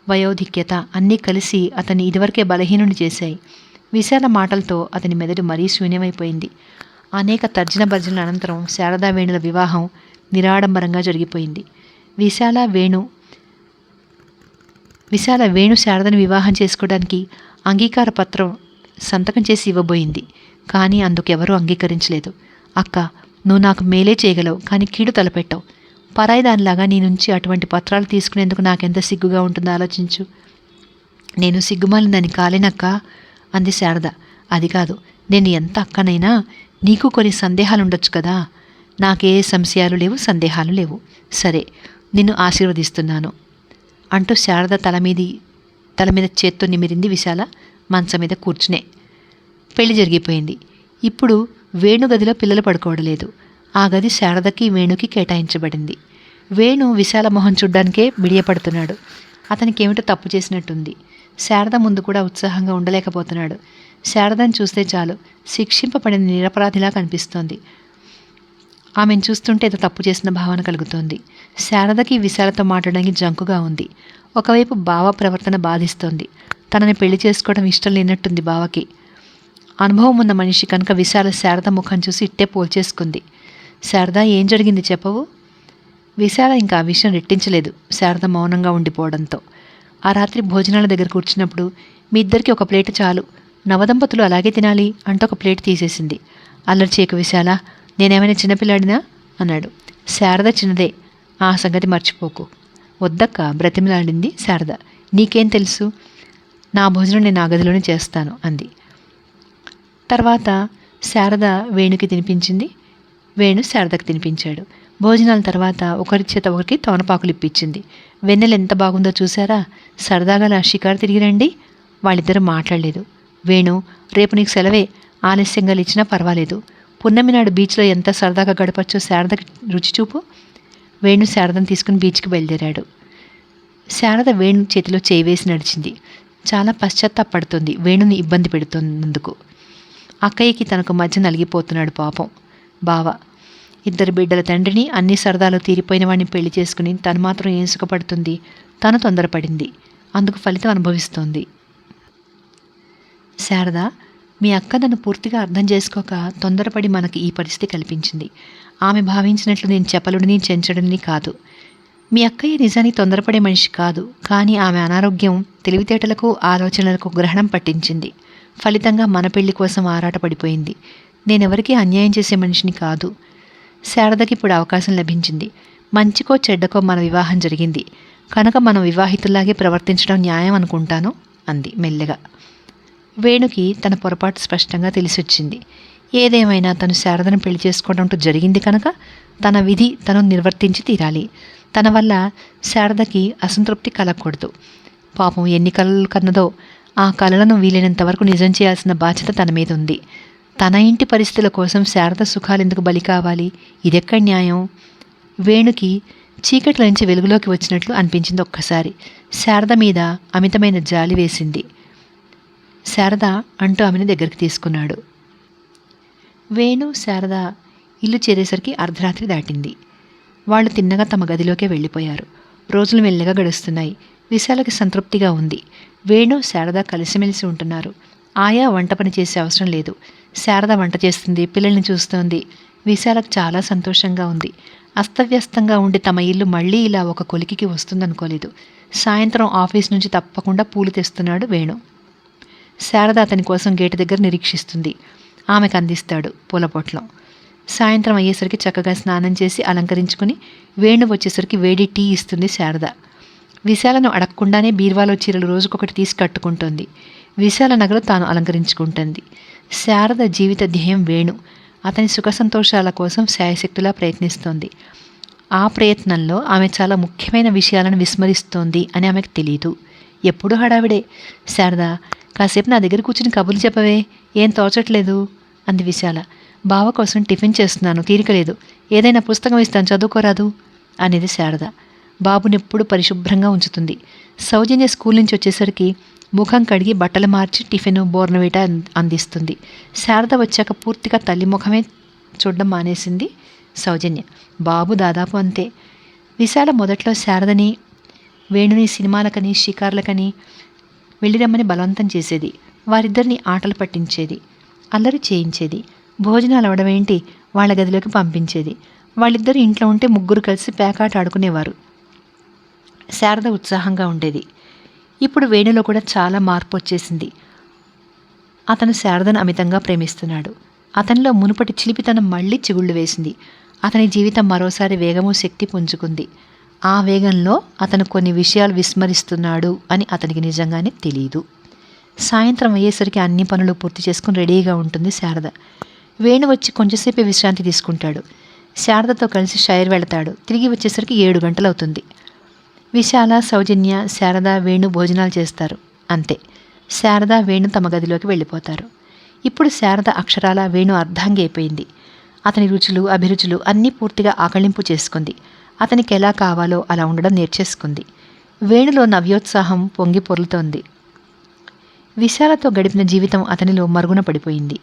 వయోధిక్యత అన్నీ కలిసి అతన్ని ఇదివరకే బలహీనుని చేశాయి. విశాల మాటలతో అతని మెదడు మరీ శూన్యమైపోయింది. అనేక తర్జన భర్జనల అనంతరం శారదా వేణుల వివాహం నిరాడంబరంగా జరిగిపోయింది. విశాల వేణు శారదను వివాహం చేసుకోవడానికి అంగీకార పత్రం సంతకం చేసి ఇవ్వబోయింది. కానీ అందుకెవరూ అంగీకరించలేదు. అక్క, నువ్వు నాకు మేలే చేయగలవు, కానీ కీడు తలపెట్టావు. పరాయి దానిలాగా నీ నుంచి అటువంటి పత్రాలు తీసుకునేందుకు నాకెంత సిగ్గుగా ఉంటుందో ఆలోచించు. నేను సిగ్గుమాలిందని కాలేనక్క అంది శారద. అది కాదు, నేను ఎంత అక్కనైనా నీకు కొన్ని సందేహాలు ఉండొచ్చు కదా. నాకే సంశయాలు లేవు, సందేహాలు లేవు. సరే, నిన్ను ఆశీర్వదిస్తున్నాను అంటూ శారద తల మీద చేత్తో నిమిరింది విశాల. మంచం మీద కూర్చునే. పెళ్లి జరిగిపోయింది. ఇప్పుడు వేణు గదిలో పిల్లలు పడుకోవడలేదు. ఆ గది శారదకి వేణుకి కేటాయించబడింది. వేణు విశాల మొహం చూడ్డానికే బిడియపడుతున్నాడు. అతనికేమిటో తప్పు చేసినట్టుంది. శారద ముందు కూడా ఉత్సాహంగా ఉండలేకపోతున్నాడు. శారదను చూస్తే చాలు శిక్షింపబడిన నిరపరాధిలా కనిపిస్తోంది. ఆమెను చూస్తుంటే ఏదో తప్పు చేసిన భావన కలుగుతోంది. శారదకి విశాలతో మాట్లాడడానికి జంకుగా ఉంది. ఒకవైపు బావ ప్రవర్తన బాధిస్తోంది. తనని పెళ్లి చేసుకోవడం ఇష్టం లేనట్టుంది బావకి. అనుభవం ఉన్న మనిషి కనుక విశాల శారద ముఖం చూసి ఇట్టే పోల్చేసుకుంది. శారద, ఏం జరిగింది చెప్పవు? విశాల ఇంకా ఆ విషయం రెట్టించలేదు. శారద మౌనంగా ఉండిపోవడంతో ఆ రాత్రి భోజనాల దగ్గర కూర్చున్నప్పుడు మీ ఇద్దరికి ఒక ప్లేటు చాలు, నవదంపతులు అలాగే తినాలి అంటూ ఒక ప్లేట్ తీసేసింది. అల్లరి చేయకు విశాల, నేనేమైనా చిన్నపిల్లాడినా అన్నాడు. శారద చిన్నదే, ఆ సంగతి మర్చిపోకు. వద్దక్క బ్రతిమలాడింది శారద. నీకేం తెలుసు? నా భోజనం నేను ఆ గదిలోనే చేస్తాను అంది. తర్వాత శారద వేణుకి తినిపించింది. వేణు శారదకు తినిపించాడు. భోజనాల తర్వాత ఒకరి చేత ఒకరికి తోనపాకులు ఇప్పించింది. వెన్నెల ఎంత బాగుందో చూసారా? సరదాగా నా షికారు తిరిగి రండి. వాళ్ళిద్దరూ మాట్లాడలేదు. వేణు, రేపు నీకు సెలవే, ఆలస్యంగా ఇచ్చినా పర్వాలేదు. పున్నమి నాడు బీచ్లో ఎంత సరదాగా గడపచ్చో శారదకి రుచి చూపు. వేణు శారదను తీసుకుని బీచ్కి బయలుదేరాడు. శారద వేణు చేతిలో చేయి వేసి నడిచింది. చాలా పశ్చాత్తాపడుతోంది వేణుని ఇబ్బంది పెడుతున్నందుకు. అక్కయ్యకి తనకు మధ్య నలిగిపోతున్నాడు పాపం బావ. ఇద్దరు బిడ్డల తండ్రిని, అన్ని సరదాలు తీరిపోయిన వాడిని పెళ్లి చేసుకుని తను మాత్రం ఏం సుఖపడుతుంది? తను తొందరపడింది, అందుకు ఫలితం అనుభవిస్తోంది. శారద, మీ అక్క నన్ను పూర్తిగా అర్థం చేసుకోక తొందరపడి మనకి ఈ పరిస్థితి కల్పించింది. ఆమె భావించినట్లు నేను చపలుడిని, చెంచడుని కాదు. మీ అక్కయ్య నిజానికి తొందరపడే మనిషి కాదు. కానీ ఆమె అనారోగ్యం తెలివితేటలకు, ఆలోచనలకు గ్రహణం పట్టించింది. ఫలితంగా మన పెళ్లి కోసం ఆరాటపడిపోయింది. నేనెవరికీ అన్యాయం చేసే మనిషిని కాదు. శారదకి ఇప్పుడు అవకాశం లభించింది. మంచికో చెడ్డకో మన వివాహం జరిగింది కనుక మనం వివాహితుల్లాగే ప్రవర్తించడం న్యాయం అనుకుంటాను అంది మెల్లగా. వేణుకి తన పొరపాటు స్పష్టంగా తెలిసొచ్చింది. ఏదేమైనా తను శారదను పెళ్లి చేసుకోవడంతో జరిగింది కనుక తన విధి తను నిర్వర్తించి తీరాలి. తన వల్ల శారదకి అసంతృప్తి కలగకూడదు. పాపం ఎన్ని కలలు కన్నదో ఆ కలలను వీలైనంత వరకు నిజం చేయాల్సిన బాధ్యత తన మీద ఉంది. తన ఇంటి పరిస్థితుల కోసం శారద సుఖాలు ఎందుకు బలి కావాలి? ఇదెక్కడ న్యాయం? వేణుకి చీకట్ల నుంచి వెలుగులోకి వచ్చినట్లు అనిపించింది. ఒక్కసారి శారద మీద అమితమైన జాలి వేసింది. శారద అంటూ ఆమెను దగ్గరికి తీసుకున్నాడు. వేణు శారద ఇల్లు చేరేసరికి అర్ధరాత్రి దాటింది. వాళ్ళు తిన్నగా తమ గదిలోకే వెళ్ళిపోయారు. రోజులు మెల్లగా గడుస్తున్నాయి. విశాలకి సంతృప్తిగా ఉంది. వేణు శారద కలిసిమెలిసి ఉంటున్నారు. ఆయా వంట పని చేసే అవసరం లేదు. శారద వంట చేస్తుంది, పిల్లల్ని చూస్తోంది. విశాలకు చాలా సంతోషంగా ఉంది. అస్తవ్యస్తంగా ఉండి తమ ఇల్లు మళ్ళీ ఇలా ఒక కొలికికి వస్తుందనుకోలేదు. సాయంత్రం ఆఫీస్ నుంచి తప్పకుండా పూలు తెస్తున్నాడు వేణు. శారద అతని కోసం గేటు దగ్గర నిరీక్షిస్తుంది. ఆమెకు అందిస్తాడు పూల పొట్లం. సాయంత్రం అయ్యేసరికి చక్కగా స్నానం చేసి అలంకరించుకుని వేణు వచ్చేసరికి వేడి టీ ఇస్తుంది శారద. విశాలను అడగకుండానే బీర్వాలో చీరలు రోజుకొకటి తీసి కట్టుకుంటోంది. విశాల నగలు తాను అలంకరించుకుంటుంది. శారద జీవిత ధ్యేయం వేణు. అతని సుఖ సంతోషాల కోసం శాయశక్తులా ప్రయత్నిస్తోంది. ఆ ప్రయత్నంలో ఆమె చాలా ముఖ్యమైన విషయాలను విస్మరిస్తోంది అని ఆమెకు తెలియదు. ఎప్పుడు హడావిడే. శారద, కాసేపు నా దగ్గర కూర్చుని కబుర్లు చెప్పవే, ఏం తోచట్లేదు అంది విశాల. బావ కోసం టిఫిన్ చేస్తున్నాను, తీరికలేదు. ఏదైనా పుస్తకం ఇస్తాను, చదువుకోరాదు అనేది శారద. బాబునెప్పుడు పరిశుభ్రంగా ఉంచుతుంది. సౌజన్య స్కూల్ నుంచి వచ్చేసరికి ముఖం కడిగి బట్టలు మార్చి టిఫిన్ బోర్నవీట అందిస్తుంది. శారద వచ్చాక పూర్తిగా తల్లి ముఖమే చూడడం మానేసింది సౌజన్య. బాబు దాదాపు అంతే. విశాల మొదట్లో శారదని వేణుని సినిమాలకని షికార్లకని వెళ్ళిరమ్మని బలవంతం చేసేది. వారిద్దరిని ఆటలు పట్టించేది, అల్లరి చేయించేది. భోజనాలు అవడమేంటి, వాళ్ళ గదిలోకి పంపించేది. వాళ్ళిద్దరు ఇంట్లో ఉంటే ముగ్గురు కలిసి పేకాట ఆడుకునేవారు. శారద ఉత్సాహంగా ఉండేది. ఇప్పుడు వేణులో కూడా చాలా మార్పు వచ్చేసింది. అతను శారదను అమితంగా ప్రేమిస్తున్నాడు. అతనిలో మునుపటి చిలిపితనం మళ్ళీ చిగుళ్ళు వేసింది. అతని జీవితం మరోసారి వేగము శక్తి పుంజుకుంది. ఆ వేగంలో అతను కొన్ని విషయాలు విస్మరిస్తున్నాడు అని అతనికి నిజంగానే తెలియదు. సాయంత్రం అయ్యేసరికి అన్ని పనులు పూర్తి చేసుకుని రెడీగా ఉంటుంది శారద. వేణు వచ్చి కొంచెంసేపే విశ్రాంతి తీసుకుంటాడు. శారదతో కలిసి షైర్ వెళతాడు. తిరిగి వచ్చేసరికి 7 గంటలవుతుంది. విశాల, సౌజన్య, శారద, వేణు భోజనాలు చేస్తారు. అంతే. శారద, వేణు తమ గదిలోకి వెళ్ళిపోతారు. ఇప్పుడు శారద అక్షరాల వేణు అర్ధాంగి అయిపోయింది. అతని రుచులు, అభిరుచులు అన్నీ పూర్తిగా ఆకళింపు చేసుకుంది. అతనికి ఎలా కావాలో అలా ఉండడం నేర్చేసుకుంది. వేణులో నవ్యోత్సాహం పొంగి పొర్లుతోంది. విశాలతో గడిపిన జీవితం అతనిలో మరుగున పడిపోయింది.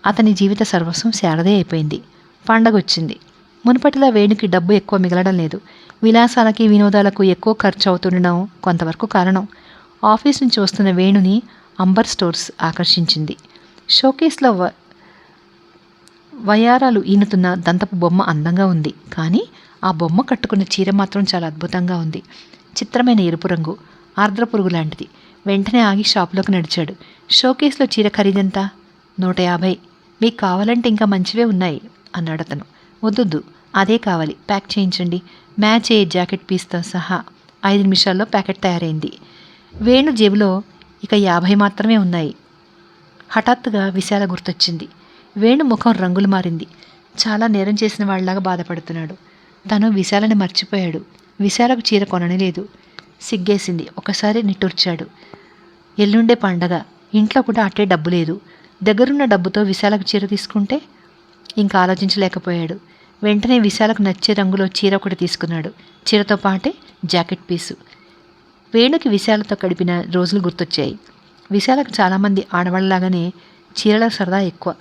అతని జీవిత సర్వస్వం శారదే అయిపోయింది. పండగొచ్చింది. మునుపటిలా వేణుకి డబ్బు ఎక్కువ మిగలడం లేదు. విలాసాలకి, వినోదాలకు ఎక్కువ ఖర్చు అవుతుండడం కొంతవరకు కారణం. ఆఫీస్ నుంచి వస్తున్న వేణుని అంబర్ స్టోర్స్ ఆకర్షించింది. షోకేస్లో వయారాలు ఈనుతున్న దంతపు బొమ్మ అందంగా ఉంది. కానీ ఆ బొమ్మ కట్టుకున్న చీర మాత్రం చాలా అద్భుతంగా ఉంది. చిత్రమైన ఎరుపు రంగు, ఆర్ద్ర పురుగు లాంటిది. వెంటనే ఆగి షాపులోకి నడిచాడు. షోకేస్లో చీర ఖరీదెంత? 150. మీకు కావాలంటే ఇంకా మంచివే ఉన్నాయి అన్నాడు అతను. వద్దొద్దు, అదే కావాలి, ప్యాక్ చేయించండి. మ్యాచ్ అయ్యే జాకెట్ పీస్తో సహా 5 నిమిషాల్లో ప్యాకెట్ తయారైంది. వేణు జేబులో ఇక 50 మాత్రమే ఉన్నాయి. హఠాత్తుగా విశాల గుర్తొచ్చింది. వేణు ముఖం రంగులు మారింది. చాలా నేరం చేసిన వాళ్ళలాగా బాధపడుతున్నాడు. తను విశాలని మర్చిపోయాడు. విశాలకు చీర కొనలేదు. సిగ్గేసింది. ఒకసారి నిట్టూర్చాడు. ఎల్లుండే పండగ, ఇంట్లో కూడా అట్టే డబ్బు లేదు. దగ్గరున్న డబ్బుతో విశాలకు చీర తీసుకుంటే ఇంకా ఆలోచించలేకపోయాడు. వెంటనే విశాలకు నచ్చే రంగులో చీర ఒకటి తీసుకున్నాడు. చీరతో పాటే జాకెట్ పీసు. వేణుకి విశాలతో గడిపిన రోజులు గుర్తొచ్చాయి. విశాలకు చాలామంది ఆడవాళ్ళలాగానే చీరల సరదా ఎక్కువ.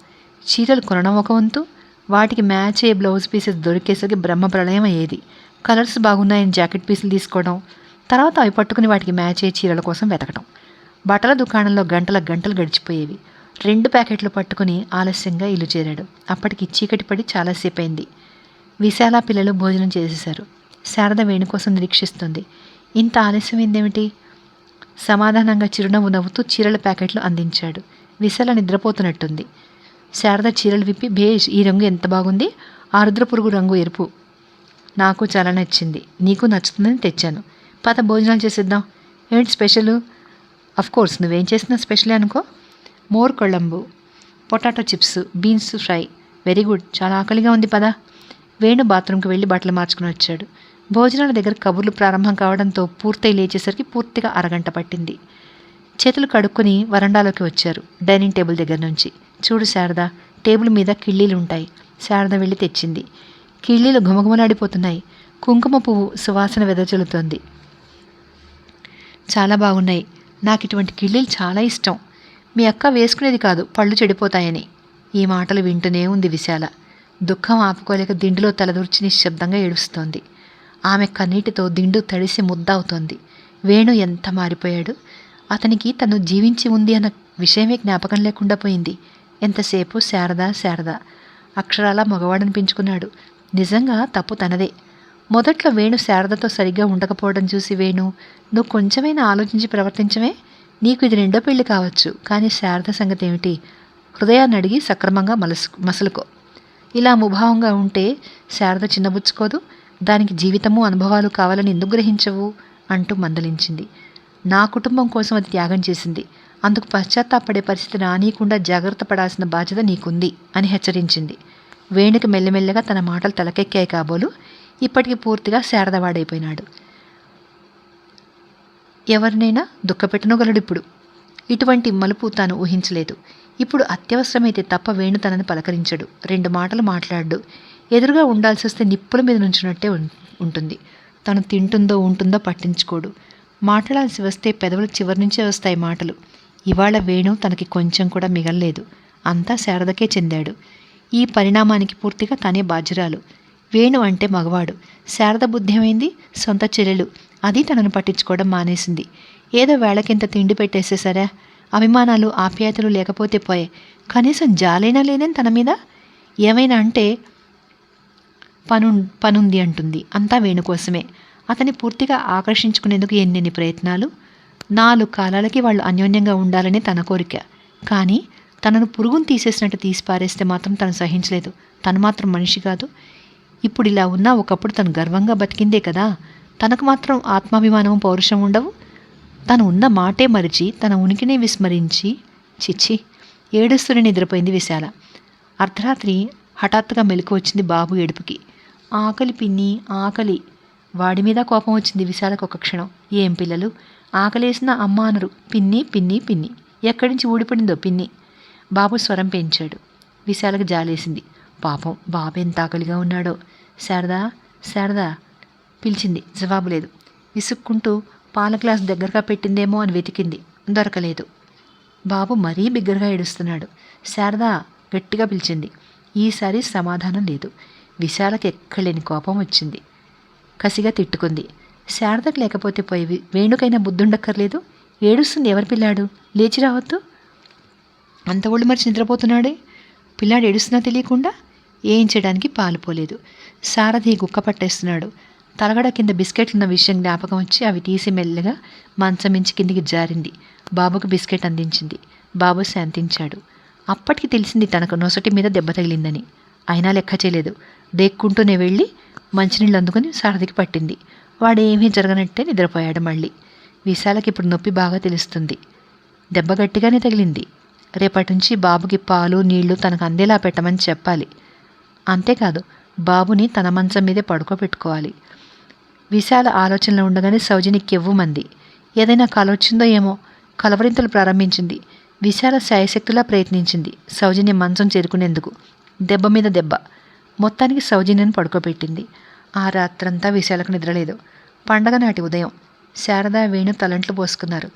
చీరలు కొనడం ఒక వంతు, వాటికి మ్యాచ్ అయ్యే బ్లౌజ్ పీసెస్ దొరికేసరికి బ్రహ్మ ప్రళయం అయ్యేది. కలర్స్ బాగున్నాయని జాకెట్ పీసులు తీసుకోవడం, తర్వాత అవి పట్టుకుని వాటికి మ్యాచ్ అయ్యే చీరల కోసం వెతకడం. బట్టల దుకాణంలో గంటలు గడిచిపోయేవి. 2 ప్యాకెట్లు పట్టుకుని ఆలస్యంగా ఇల్లు చేరాడు. అప్పటికి చీకటి పడి చాలాసేపు అయింది. విశాల పిల్లలు భోజనం చేసేశారు. శారద వేణు కోసం నిరీక్షిస్తుంది. ఇంత ఆలస్యమైందేమిటి? సమాధానంగా చిరునవ్వు నవ్వుతూ చీరల ప్యాకెట్లు అందించాడు. విశాల నిద్రపోతున్నట్టుంది. శారద చీరలు విప్పి, భేష్, ఈ రంగు ఎంత బాగుంది, ఆరుద్ర పురుగు రంగు ఎరుపు నాకు చాలా నచ్చింది, నీకు నచ్చుతుందని తెచ్చాను. పద భోజనాలు చేసేద్దాం. ఏంటి స్పెషలు? అఫ్కోర్స్ నువ్వేం చేసినా స్పెషలే అనుకో. Mor kuzhambu, potato chips, beans fry. Very good, చాలా ఆకలిగా ఉంది, పద. వేణు బాత్రూమ్కి వెళ్ళి బట్టలు మార్చుకుని వచ్చాడు. భోజనాల దగ్గర కబుర్లు ప్రారంభం కావడంతో పూర్తయి లేచేసరికి పూర్తిగా అరగంట పట్టింది. చేతులు కడుక్కొని వరండాలోకి వచ్చారు. డైనింగ్ టేబుల్ దగ్గర నుంచి. చూడు శారద, టేబుల్ మీద కిళ్ళీలు ఉంటాయి. శారద వెళ్ళి తెచ్చింది. కిళ్ళీలు ఘుమఘుమలాడిపోతున్నాయి. కుంకుమ పువ్వు సువాసన వెదజల్లుతోంది. చాలా బాగున్నాయి. నాకు ఇటువంటి కిళ్ళీలు చాలా ఇష్టం. మీ అక్క వేసుకునేది కాదు, పళ్ళు చెడిపోతాయని. ఈ మాటలు వింటూనే ఉంది విశాల. దుఃఖం ఆపుకోలేక దిండులో తలదూర్చి నిశ్శబ్దంగా ఏడుస్తోంది. ఆమె కన్నీటితో దిండు తడిసి ముద్ద అవుతోంది. వేణు ఎంత మారిపోయాడు. అతనికి తను జీవించి ఉంది అన్న విషయమే జ్ఞాపకం లేకుండా పోయింది. ఎంతసేపు శారదా శారదా. అక్షరాల మగవాడనిపించుకున్నాడు. నిజంగా తప్పు తనదే. మొదట్లో వేణు శారదతో సరిగ్గా ఉండకపోవడం చూసి, వేణు, నువ్వు కొంచెమైనా ఆలోచించి ప్రవర్తించమే. నీకు ఇది రెండో పెళ్లి కావచ్చు, కానీ శారద సంగతి ఏమిటి? హృదయాన్ని అడిగి సక్రమంగా మసలుకో. ఇలా ముభావంగా ఉంటే శారద చిన్నబుచ్చుకోదు. దానికి జీవితము అనుభవాలు కావాలని ఎందుకు గ్రహించవు అంటూ మందలించింది. నా కుటుంబం కోసం అది త్యాగం చేసింది. అందుకు పశ్చాత్తాపడే పరిస్థితి రానీయకుండా జాగ్రత్త పడాల్సిన బాధ్యత నీకుంది అని హెచ్చరించింది. వేణుకి మెల్లమెల్లగా తన మాటలు తలకెక్కాయి కాబోలు. ఇప్పటికి పూర్తిగా శారదవాడైపోయినాడు. ఎవరినైనా దుఃఖపెట్టనగలడిప్పుడు. ఇటువంటి మలుపు తాను ఊహించలేదు. ఇప్పుడు అత్యవసరమైతే తప్ప వేణు తనని పలకరించడు. 2 మాటలు మాట్లాడు. ఎదురుగా ఉండాల్సి వస్తే నిప్పుల మీద నుంచున్నట్టే ఉంటుంది. తను తింటుందో ఉంటుందో పట్టించుకోడు. మాట్లాడాల్సి వస్తే పెదవుల చివరి నుంచే వస్తాయి మాటలు. ఇవాళ వేణు తనకి కొంచెం కూడా మిగల్లేదు. అంతా శారదకే చెందాడు. ఈ పరిణామానికి పూర్తిగా తనే బాధ్యురాలు. వేణు అంటే మగవాడు. శారద బుద్ధి ఏమైంది? సొంత చెల్లెలు. అది తనను పట్టించుకోవడం మానేసింది. ఏదో వేళకింత తిండి పెట్టేసేసరా. అభిమానాలు ఆప్యాయతలు లేకపోతే పోయే. కనీసం జాలైనా లేదని తన మీద. ఏమైనా అంటే పనుంది అంటుంది. అంతా వేణు కోసమే. అతన్ని పూర్తిగా ఆకర్షించుకునేందుకు ఎన్నెన్ని ప్రయత్నాలు. 4 కాలాలకి వాళ్ళు అన్యోన్యంగా ఉండాలని తన కోరిక. కానీ తనను పురుగును తీసేసినట్టు తీసి పారేస్తే మాత్రం తను సహించలేదు. తను మాత్రం మనిషి కాదు. ఇప్పుడు ఇలా ఉన్నా ఒకప్పుడు తను గర్వంగా బతికిందే కదా. తనకు మాత్రం ఆత్మాభిమానం పౌరుషం ఉండవు. తను ఉన్న మాటే మరిచి తన ఉనికినే విస్మరించి చిచ్చి ఏడుస్తూనే నిద్రపోయింది విశాల. అర్ధరాత్రి హఠాత్తుగా మెలకు వచ్చింది బాబు ఏడుపుకి. ఆకలి పిన్ని, ఆకలి. వాడి మీద కోపం వచ్చింది విశాలకు ఒక క్షణం. ఏం పిల్లలు, ఆకలేసిన అమ్మ అనరు. పిన్ని పిన్ని పిన్ని. ఎక్కడి నుంచి ఊడిపడిందో పిన్ని. బాబు స్వరం పెంచాడు. విశాలకు జాలేసింది. పాపం బాబు ఎంత ఆకలిగా ఉన్నాడో. శారదా శారదా పిలిచింది. జవాబు లేదు. విసుక్కుంటూ పాల గ్లాస్ దగ్గరగా పెట్టిందేమో అని వెతికింది. దొరకలేదు. బాబు మరీ బిగ్గరగా ఏడుస్తున్నాడు. శారదా గట్టిగా పిలిచింది. ఈసారి సమాధానం లేదు. విశాలకు ఎక్కలేని కోపం వచ్చింది. కసిగా తిట్టుకుంది. శారదకు లేకపోతే పోయి వేణుకైనా బుద్ధుండక్కర్లేదు. ఏడుస్తుంది ఎవరి పిల్లాడు? లేచి రావద్దు. అంత ఒళ్ళు మరిచి నిద్రపోతున్నాడే. పిల్లాడు ఏడుస్తున్నా తెలియకుండా ఏం చేయడానికి పాలుపోలేదు. సారథి గుక్క పట్టేస్తున్నాడు. తలగడ కింద బిస్కెట్లున్న విషయం జ్ఞాపకం వచ్చి అవి తీసి మెల్లగా మంచం మించి కిందికి జారింది. బాబుకు బిస్కెట్ అందించింది. బాబు శాంతించాడు. అప్పటికి తెలిసింది తనకు నొసటి మీద దెబ్బ తగిలిందని. అయినా లెక్క చేయలేదు. దేక్కుంటూనే వెళ్ళి మంచినీళ్ళు అందుకుని సారథికి పట్టింది. వాడేమీ జరగనట్టే నిద్రపోయాడు మళ్ళీ. విశాలకి ఇప్పుడు నొప్పి బాగా తెలుస్తుంది. దెబ్బ గట్టిగానే తగిలింది. రేపటి నుంచి బాబుకి పాలు నీళ్లు తనకు అందేలా పెట్టమని చెప్పాలి. అంతేకాదు బాబుని తన మంచం మీదే పడుకోబెట్టుకోవాలి. విశాల ఆలోచనలో ఉండగానే సౌజని కెవ్వుమంది. ఏదైనా కల వచ్చిందో ఏమో. కలవరింతలు ప్రారంభించింది. విశాల శాయశక్తులా ప్రయత్నించింది సౌజన్య మంచం చేరుకునేందుకు. దెబ్బ మీద దెబ్బ. మొత్తానికి సౌజన్యను పడుకోబెట్టింది. ఆ రాత్రంతా విశాలకు నిద్రలేదు. పండగ నాటి ఉదయం శారద వేణు తలంట్లు పోసుకున్నారు.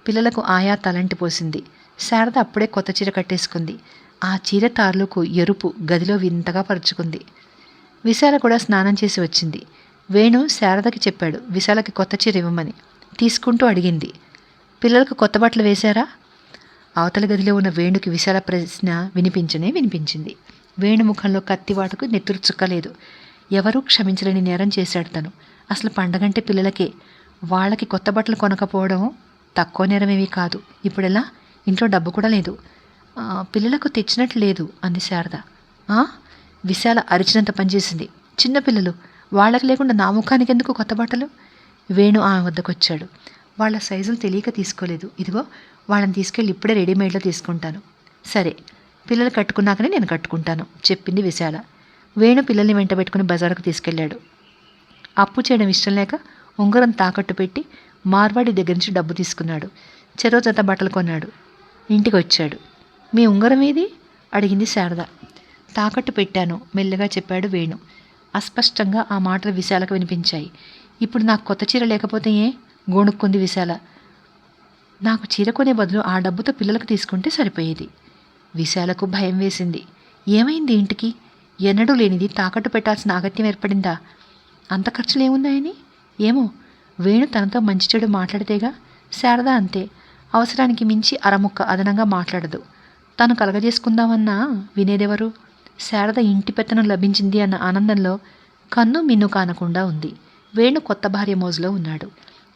పిల్లలకు ఆయా తలంటి పోసింది. శారద అప్పుడే కొత్త చీర కట్టేసుకుంది. ఆ చీర తార్లుకు ఎరుపు గదిలో వింతగా పరుచుకుంది. విశాల కూడా స్నానం చేసి వచ్చింది. వేణు శారదకి చెప్పాడు విశాలకి కొత్త చీర ఇవ్వమని. తీసుకుంటూ అడిగింది, పిల్లలకు కొత్త బట్టలు వేశారా? అవతల గదిలో ఉన్న వేణుకి విశాల ప్రశ్న వినిపించింది. వేణు ముఖంలో కత్తివాటకు నెత్తురు చుక్కలేదు. ఎవరూ క్షమించలేని నేరం చేశాడు తను. అసలు పండగంటే పిల్లలకే. వాళ్ళకి కొత్త బట్టలు కొనకపోవడం తక్కువ నేరమేమీ కాదు. ఇప్పుడెలా? ఇంట్లో డబ్బు కూడా లేదు. పిల్లలకు తెచ్చినట్లు లేదు అంది శారద. విశాల అరిచినంత పనిచేసింది. చిన్నపిల్లలు, వాళ్ళకి లేకుండా నా ముఖానికి ఎందుకు కొత్త బట్టలు? వేణు ఆమె వద్దకొచ్చాడు. వాళ్ళ సైజులు తెలియక తీసుకోలేదు. ఇదిగో వాళ్ళని తీసుకెళ్ళి ఇప్పుడే రెడీమేడ్లో తీసుకుంటాను. సరే, పిల్లలు కట్టుకున్నాకనే నేను కట్టుకుంటాను చెప్పింది విశాల. వేణు పిల్లల్ని వెంట పెట్టుకుని బజారుకు తీసుకెళ్లాడు. అప్పు చేయడం ఇష్టం లేక ఉంగరం తాకట్టు పెట్టి మార్వాడి దగ్గర నుంచి డబ్బు తీసుకున్నాడు. చెరో జత బట్టలు కొన్నాడు. ఇంటికి వచ్చాడు. మీ ఉంగరం ఏది అడిగింది శారద. తాకట్టు పెట్టాను మెల్లగా చెప్పాడు వేణు. అస్పష్టంగా ఆ మాటలు విశాలకు వినిపించాయి. ఇప్పుడు నాకు కొత్త చీర లేకపోతే ఏ? గోణుక్కుంది విశాల. నాకు చీర కొనే బదులు ఆ డబ్బుతో పిల్లలకు తీసుకుంటే సరిపోయేది. విశాలకు భయం వేసింది. ఏమైంది ఇంటికి? ఎన్నడూ లేనిది తాకట్టు పెట్టాల్సిన అగత్యం ఏర్పడిందా? అంత ఖర్చులు ఏమున్నాయని? ఏమో, వేణు తనతో మంచి చెడు మాట్లాడితేగా. శారద అంతే. అవసరానికి మించి అరముక్క అదనంగా మాట్లాడదు. తను కలగజేసుకుందామన్నా వినేదెవరు? శారద ఇంటి పెత్తనం లభించింది అన్న ఆనందంలో కన్ను మిన్ను కానకుండా ఉంది. వేణు కొత్త భార్య మోజులో ఉన్నాడు.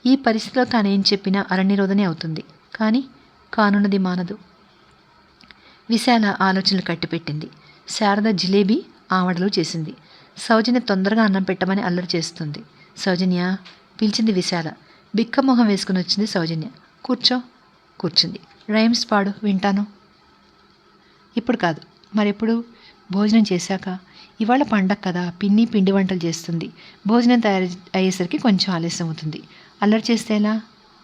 ఈ పరిస్థితిలో తానేం చెప్పినా అరణ్యరోధనే అవుతుంది. కానీ కానున్నది మానదు. విశాల ఆలోచనలు కట్టిపెట్టింది. శారద జిలేబీ ఆవడలు చేసింది. సౌజన్య తొందరగా అన్నం పెట్టమని అల్లరి చేస్తుంది. సౌజన్య పిలిచింది విశాల. బిక్కమొహం వేసుకుని వచ్చింది సౌజన్య. కూర్చో. కూర్చుంది. రైమ్స్ పాడు, వింటాను. ఇప్పుడు కాదు, మరెప్పుడు? భోజనం చేశాక. ఇవాళ పండగ కదా, పిన్ని పిండి వంటలు చేస్తుంది. భోజనం తయారు అయ్యేసరికి కొంచెం ఆలస్యం అవుతుంది. అల్లరి చేస్తే ఎలా?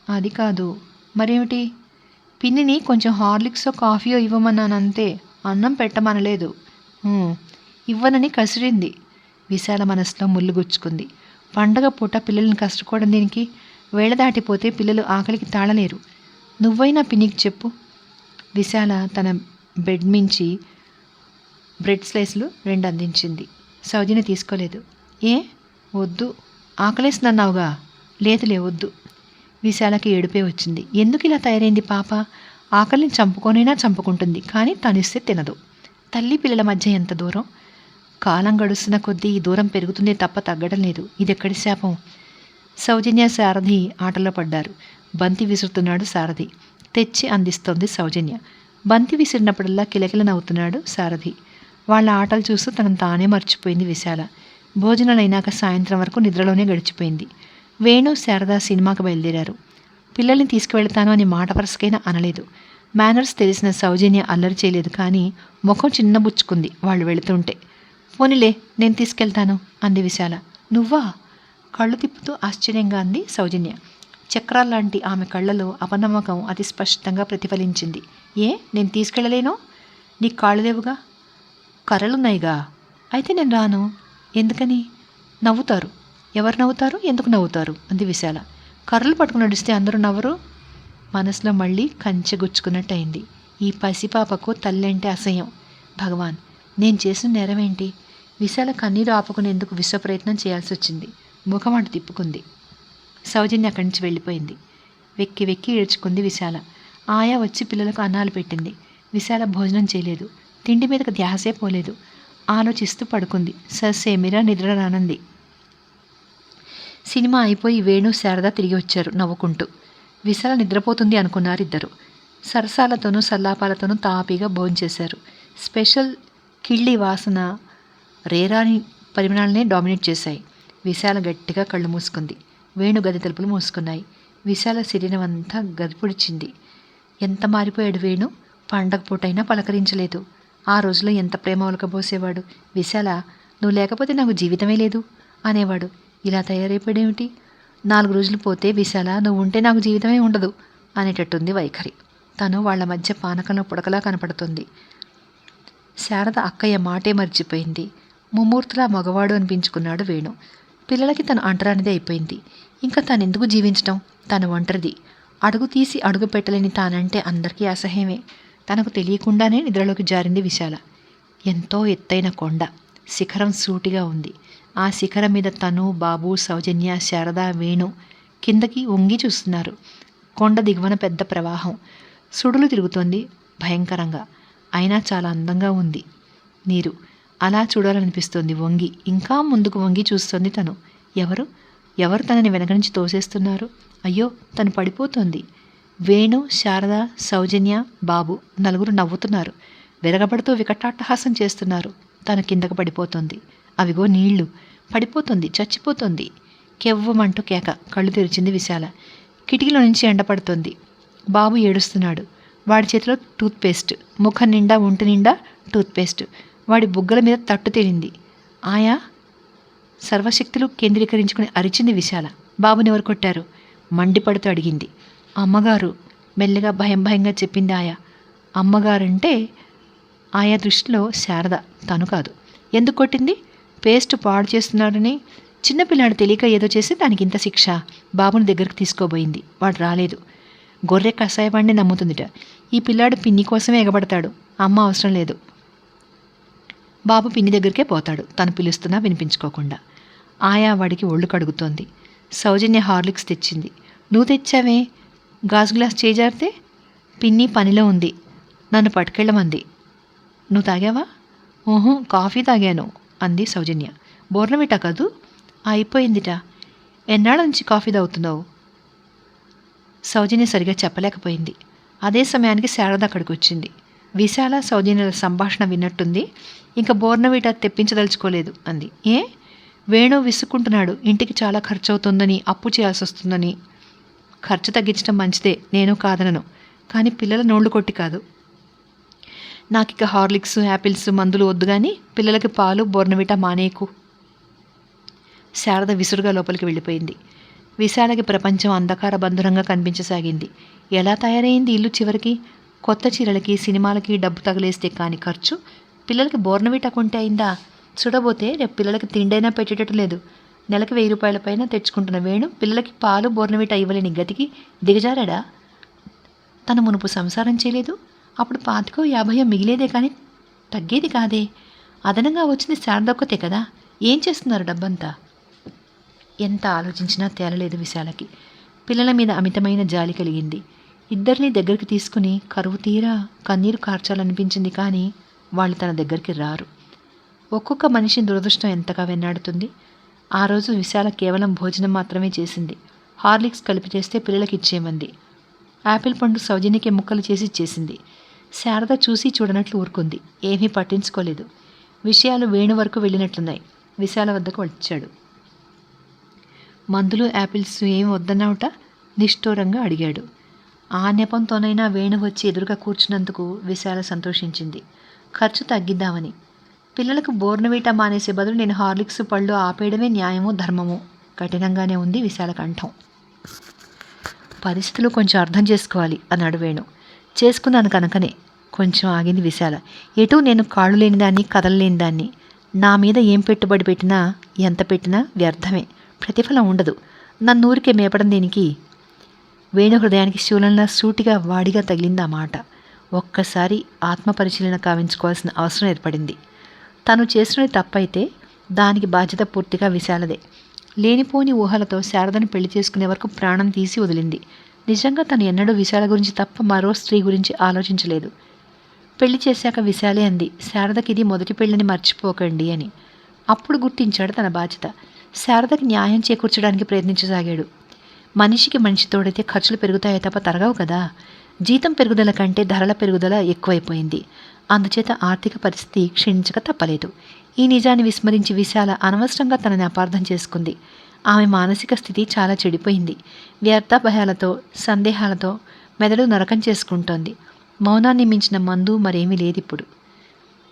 అది కాదు. మరేమిటి? పిన్నిని కొంచెం హార్లిక్సో కాఫీయో ఇవ్వమన్నానంతే, అన్నం పెట్టమనలేదు. ఇవ్వనని కసిరింది. విశాల మనసులో ముళ్ళు గుచ్చుకుంది. పండగ పూట పిల్లల్ని కష్టకోవడం దీనికి? వేళ దాటిపోతే పిల్లలు ఆకలికి తాళలేరు. నువ్వైనా పిన్నికి చెప్పు. విశాల తన బెడ్ మించి బ్రెడ్ స్లైస్లు 2 అందించింది. సౌజన్య తీసుకోలేదు. ఏ వద్దు, ఆకలేస్తుందన్నావుగా. లేదులే, వద్దు. విశాలకి ఏడుపే వచ్చింది. ఎందుకు ఇలా తయారైంది పాప? ఆకలిని చంపుకొనైనా చంపుకుంటుంది, కానీ తనిస్తే తినదు. తల్లి పిల్లల మధ్య ఎంత దూరం! కాలం గడుస్తున్న కొద్దీ ఈ దూరం పెరుగుతుందే తప్ప తగ్గడం లేదు. ఇదెక్కడి శాపం? సౌజన్య సారథి ఆటలో పడ్డారు. బంతి విసురుతున్నాడు సారథి. తెచ్చి అందిస్తోంది సౌజన్య. బంతి విసిరినప్పుడల్లా కిలకిల నవ్వుతున్నాడు సారథి. వాళ్ళ ఆటలు చూస్తూ తనను తానే మర్చిపోయింది విశాల. భోజనాలు అయినాక సాయంత్రం వరకు నిద్రలోనే గడిచిపోయింది. వేణు, శారద సినిమాకి బయలుదేరారు. పిల్లల్ని తీసుకువెళ్తాను అని మాట వరుసకైనా అనలేదు. మేనర్స్ తెలిసిన సౌజన్య అల్లరి చేయలేదు, కానీ ముఖం చిన్నబుచ్చుకుంది వాళ్ళు వెళుతుంటే. పోనీలే, నేను తీసుకెళ్తాను అంది విశాల. నువ్వా? కళ్ళు తిప్పుతూ ఆశ్చర్యంగా అంది సౌజన్య. చక్రాల్లాంటి ఆమె కళ్ళలో అపనమ్మకం అతి స్పష్టంగా ప్రతిఫలించింది. ఏ, నేను తీసుకెళ్ళలేను? నీకు కాళ్ళు లేవుగా? కర్రలున్నాయిగా. అయితే నేను రాను. ఎందుకని? నవ్వుతారు. ఎవరు నవ్వుతారు? ఎందుకు నవ్వుతారు? అంది విశాల. కర్రలు పట్టుకుని నడిస్తే అందరూ నవ్వరు. మనసులో మళ్ళీ కంచె గుచ్చుకున్నట్టు అయింది. ఈ పసిపాపకు తల్లి అంటే అసహ్యం. భగవాన్, నేను చేసిన నేరమేంటి? విశాల కన్నీరు ఆపుకునేందుకు విశ్వప్రయత్నం చేయాల్సి వచ్చింది. ముఖం అటు తిప్పుకుంది. సౌజన్య అక్కడి నుంచి వెళ్ళిపోయింది. వెక్కి వెక్కి ఏడ్చుకుంది విశాల. ఆయా వచ్చి పిల్లలకు అన్నాలు పెట్టింది. విశాల భోజనం చేయలేదు. తిండి మీదకి ధ్యాసే పోలేదు. ఆలోచిస్తూ పడుకుంది. ససేమిరా నిద్ర రానంది. సినిమా అయిపోయి వేణు, శారద తిరిగి వచ్చారు నవ్వుకుంటూ. విశాల నిద్రపోతుంది అనుకున్నారు ఇద్దరు. సరసాలతోనూ సల్లాపాలతోనూ తాపీగా భోంచేశారు. స్పెషల్ కిళ్ళి వాసన రేరాని పరిమాణాలనే డామినేట్ చేశాయి. విశాల గట్టిగా కళ్ళు మూసుకుంది. వేణు గది తలుపులు మూసుకున్నాయి. విశాల శరీరం అంతా గదిపుడిచింది. ఎంత మారిపోయాడు వేణు! పండగ పూటైనా పలకరించలేదు. ఆ రోజులో ఎంత ప్రేమ ఒలకబోసేవాడు. విశాల, నువ్వు లేకపోతే నాకు జీవితమే లేదు అనేవాడు. ఇలా తయారైపోయాడేమిటి? 4 రోజులు పోతే విశాల, నువ్వు ఉంటే నాకు జీవితమే ఉండదు అనేటట్టుంది వైఖరి. తను వాళ్ల మధ్య పానకంలో పుడకలా కనపడుతుంది. శారద అక్కయ్య మాటే మర్చిపోయింది. ముమ్మూర్తులా మగవాడు అనిపించుకున్నాడు వేణు. పిల్లలకి తను అంటరానిదే అయిపోయింది. ఇంకా తనెందుకు జీవించటం? తను ఒంటరిది. అడుగు తీసి అడుగు పెట్టలేని తానంటే అందరికీ అసహ్యమే. తనకు తెలియకుండానే నిద్రలోకి జారింది విశాల. ఎంతో ఎత్తైన కొండ. శిఖరం సూటిగా ఉంది. ఆ శిఖరం మీద తను, బాబు, సౌజన్య, శారద, వేణు కిందకి వంగి చూస్తున్నారు. కొండ దిగువన పెద్ద ప్రవాహం. సుడులు తిరుగుతోంది భయంకరంగా. అయినా చాలా అందంగా ఉంది నీరు. అలా చూడాలనిపిస్తోంది వంగి. ఇంకా ముందుకు వంగి చూస్తోంది తను. ఎవరు తనని వెనక నుంచి తోసేస్తున్నారు? అయ్యో, తను పడిపోతోంది. వేణు, శారద, సౌజన్య, బాబు నలుగురు నవ్వుతున్నారు. విరగబడుతూ వికటాట్టహాసం చేస్తున్నారు. తను కిందకు పడిపోతోంది. అవిగో నీళ్లు. పడిపోతుంది, చచ్చిపోతుంది. కెవ్వమంటూ కేక. కళ్ళు తెరిచింది విశాల. కిటికీలో నుంచి ఎండపడుతోంది. బాబు ఏడుస్తున్నాడు. వాడి చేతిలో టూత్పేస్ట్. ముఖం నిండా, ఒంటి నిండా టూత్పేస్ట్. వాడి బుగ్గల మీద తట్టు తేలింది. ఆయా సర్వశక్తులు కేంద్రీకరించుకుని అరిచింది విశాల. బాబుని ఎవరు కొట్టారు? మండిపడుతూ అడిగింది. అమ్మగారు, మెల్లగా భయంగా చెప్పింది ఆయా. అమ్మగారంటే ఆయా దృష్టిలో శారద, తను కాదు. ఎందుకు కొట్టింది? పేస్ట్ పాడు చేస్తున్నాడని. చిన్నపిల్లాడు తెలియక ఏదో చేసి దానికి ఇంత శిక్ష. బాబుని దగ్గరికి తీసుకోబోయింది. వాడు రాలేదు. గొర్రె కషాయవాడిని నమ్ముతుందిట. ఈ పిల్లాడు పిన్ని కోసమే ఎగబడతాడు. అమ్మ అవసరం లేదు. బాబు పిన్ని దగ్గరికే పోతాడు, తను పిలుస్తున్నా వినిపించుకోకుండా. ఆయా వాడికి ఒళ్ళు కడుగుతోంది. సౌజన్య హార్లిక్స్ తెచ్చింది. నువ్వు తెచ్చావే? గాజు గ్లాస్ చేజారితే పిన్ని పనిలో ఉంది, నన్ను పట్టుకెళ్ళమంది. నువ్వు తాగావా? ఓహో, కాఫీ తాగాను అంది సౌజన్య. బోర్నవిటా కాదు? అయిపోయిందిట. ఎన్నాళ్ళ నుంచి కాఫీ తాగుతున్నావు? సౌజన్య సరిగా చెప్పలేకపోయింది. అదే సమయానికి శారద అక్కడికి వచ్చింది. విశాల సౌజన్యుల సంభాషణ విన్నట్టుంది. ఇంకా బోర్నవిటా తెప్పించదలుచుకోలేదు అంది. ఏ? వేణు విసుక్కుంటున్నాడు. ఇంటికి చాలా ఖర్చు అవుతుందని, అప్పు చేయాల్సి వస్తుందని. ఖర్చు తగ్గించడం మంచిదే, నేను కాదనను, కానీ పిల్లల నోళ్లు కొట్టి కాదు. నాకిక హార్లిక్స్, యాపిల్స్, మందులు వద్దు, కానీ పిల్లలకి పాలు, బోర్నవిటా మానేయకు. శారద విసురుగా లోపలికి వెళ్ళిపోయింది. విశాలకి ప్రపంచం అంధకార బంధురంగా కనిపించసాగింది. ఎలా తయారైంది ఇల్లు చివరికి? కొత్త చీరలకి, సినిమాలకి డబ్బు తగిలేస్తే కాని ఖర్చు పిల్లలకి బోర్నవిటా కొంటే అయిందా? చూడబోతే రేపు పిల్లలకి తిండైనా పెట్టేటట్టు లేదు. నెలకి 1000 రూపాయల పైన తెచ్చుకుంటున్న వేణు పిల్లలకి పాలు, బోర్నవిటా ఇవ్వలేని గతికి దిగజారాడా? తను మునుపు సంసారం చేయలేదు, అప్పుడు 25,000 మిగిలేదే కానీ తగ్గేది కాదే. అదనంగా వచ్చింది శారదొక్కతే కదా. ఏం చేస్తున్నారు డబ్బంతా? ఎంత ఆలోచించినా తేలలేదు విశాలకి. పిల్లల మీద అమితమైన జాలి కలిగింది. ఇద్దరిని దగ్గరికి తీసుకుని కరువు తీరా కన్నీరు కార్చాలనిపించింది, కానీ వాళ్ళు తన దగ్గరికి రారు. ఒక్కొక్క మనిషి దురదృష్టం ఎంతగా వెన్నాడుతుంది. ఆ రోజు విశాల కేవలం భోజనం మాత్రమే చేసింది. హార్లిక్స్ కలిపి చేస్తే పిల్లలకి ఇచ్చేమంది. యాపిల్ పండు సౌజన్యకి ముక్కలు చేసి ఇచ్చేసింది. శారద చూసి చూడనట్లు ఊరుకుంది, ఏమీ పట్టించుకోలేదు. విషయాలు వేణు వరకు వెళ్ళినట్లున్నాయి. విశాల వద్దకు వచ్చాడు. మందులు, యాపిల్స్ ఏమి వద్దన్నావుట? నిష్ఠూరంగా అడిగాడు. ఆ నెపంతోనైనా వేణు వచ్చి ఎదురుగా కూర్చున్నందుకు విశాల సంతోషించింది. ఖర్చు తగ్గిద్దామని. పిల్లలకు బోర్నవిటా మానేసే బదులు నేను హార్లిక్స్, పళ్ళు ఆపేయడమే న్యాయమో ధర్మమో. కఠినంగానే ఉంది విశాల కంఠం. పరిస్థితులు కొంచెం అర్థం చేసుకోవాలి అన్నాడు వేణు. చేసుకున్నాను కనుకనే. కొంచెం ఆగింది విశాల. ఎటూ నేను కాళ్ళు లేనిదాన్ని, కదలలేనిదాన్ని. నా మీద ఏం పెట్టుబడి పెట్టినా, ఎంత పెట్టినా వ్యర్థమే, ప్రతిఫలం ఉండదు. నన్నూరికే మేపడం దేనికి? వేణు హృదయానికి శూలంలా సూటిగా వాడిగా తగిలింది ఆ మాట. ఒక్కసారి ఆత్మపరిశీలన కావించుకోవాల్సిన అవసరం ఏర్పడింది. తను చేసినది తప్పైతే దానికి బాధ్యత పూర్తిగా విశాలదే. లేనిపోని ఊహలతో శారదను పెళ్లి చేసుకునే వరకు ప్రాణం తీసి వదిలింది. నిజంగా తను ఎన్నడూ విశాల గురించి తప్ప మరో స్త్రీ గురించి ఆలోచించలేదు. పెళ్లి చేశాక విశాలే అంది, శారదకి ఇది మొదటి పెళ్ళని మర్చిపోకండి అని. అప్పుడు గుర్తించాడు తన బాధ్యత. శారదకి న్యాయం చేకూర్చడానికి ప్రయత్నించసాగాడు. మనిషికి మనిషి తోడైతే ఖర్చులు పెరుగుతాయో తప్ప తరగవు కదా. జీతం పెరుగుదల కంటే ధరల పెరుగుదల ఎక్కువైపోయింది. అందుచేత ఆర్థిక పరిస్థితి క్షీణించక తప్పలేదు. ఈ నిజాన్ని విస్మరించి విశాల అనవసరంగా తనని అపార్థం చేసుకుంది. ఆమె మానసిక స్థితి చాలా చెడిపోయింది. వ్యర్థ భయాలతో, సందేహాలతో మెదడు నరకం చేసుకుంటోంది. మౌనాన్ని మించిన మందు మరేమీ లేదిప్పుడు.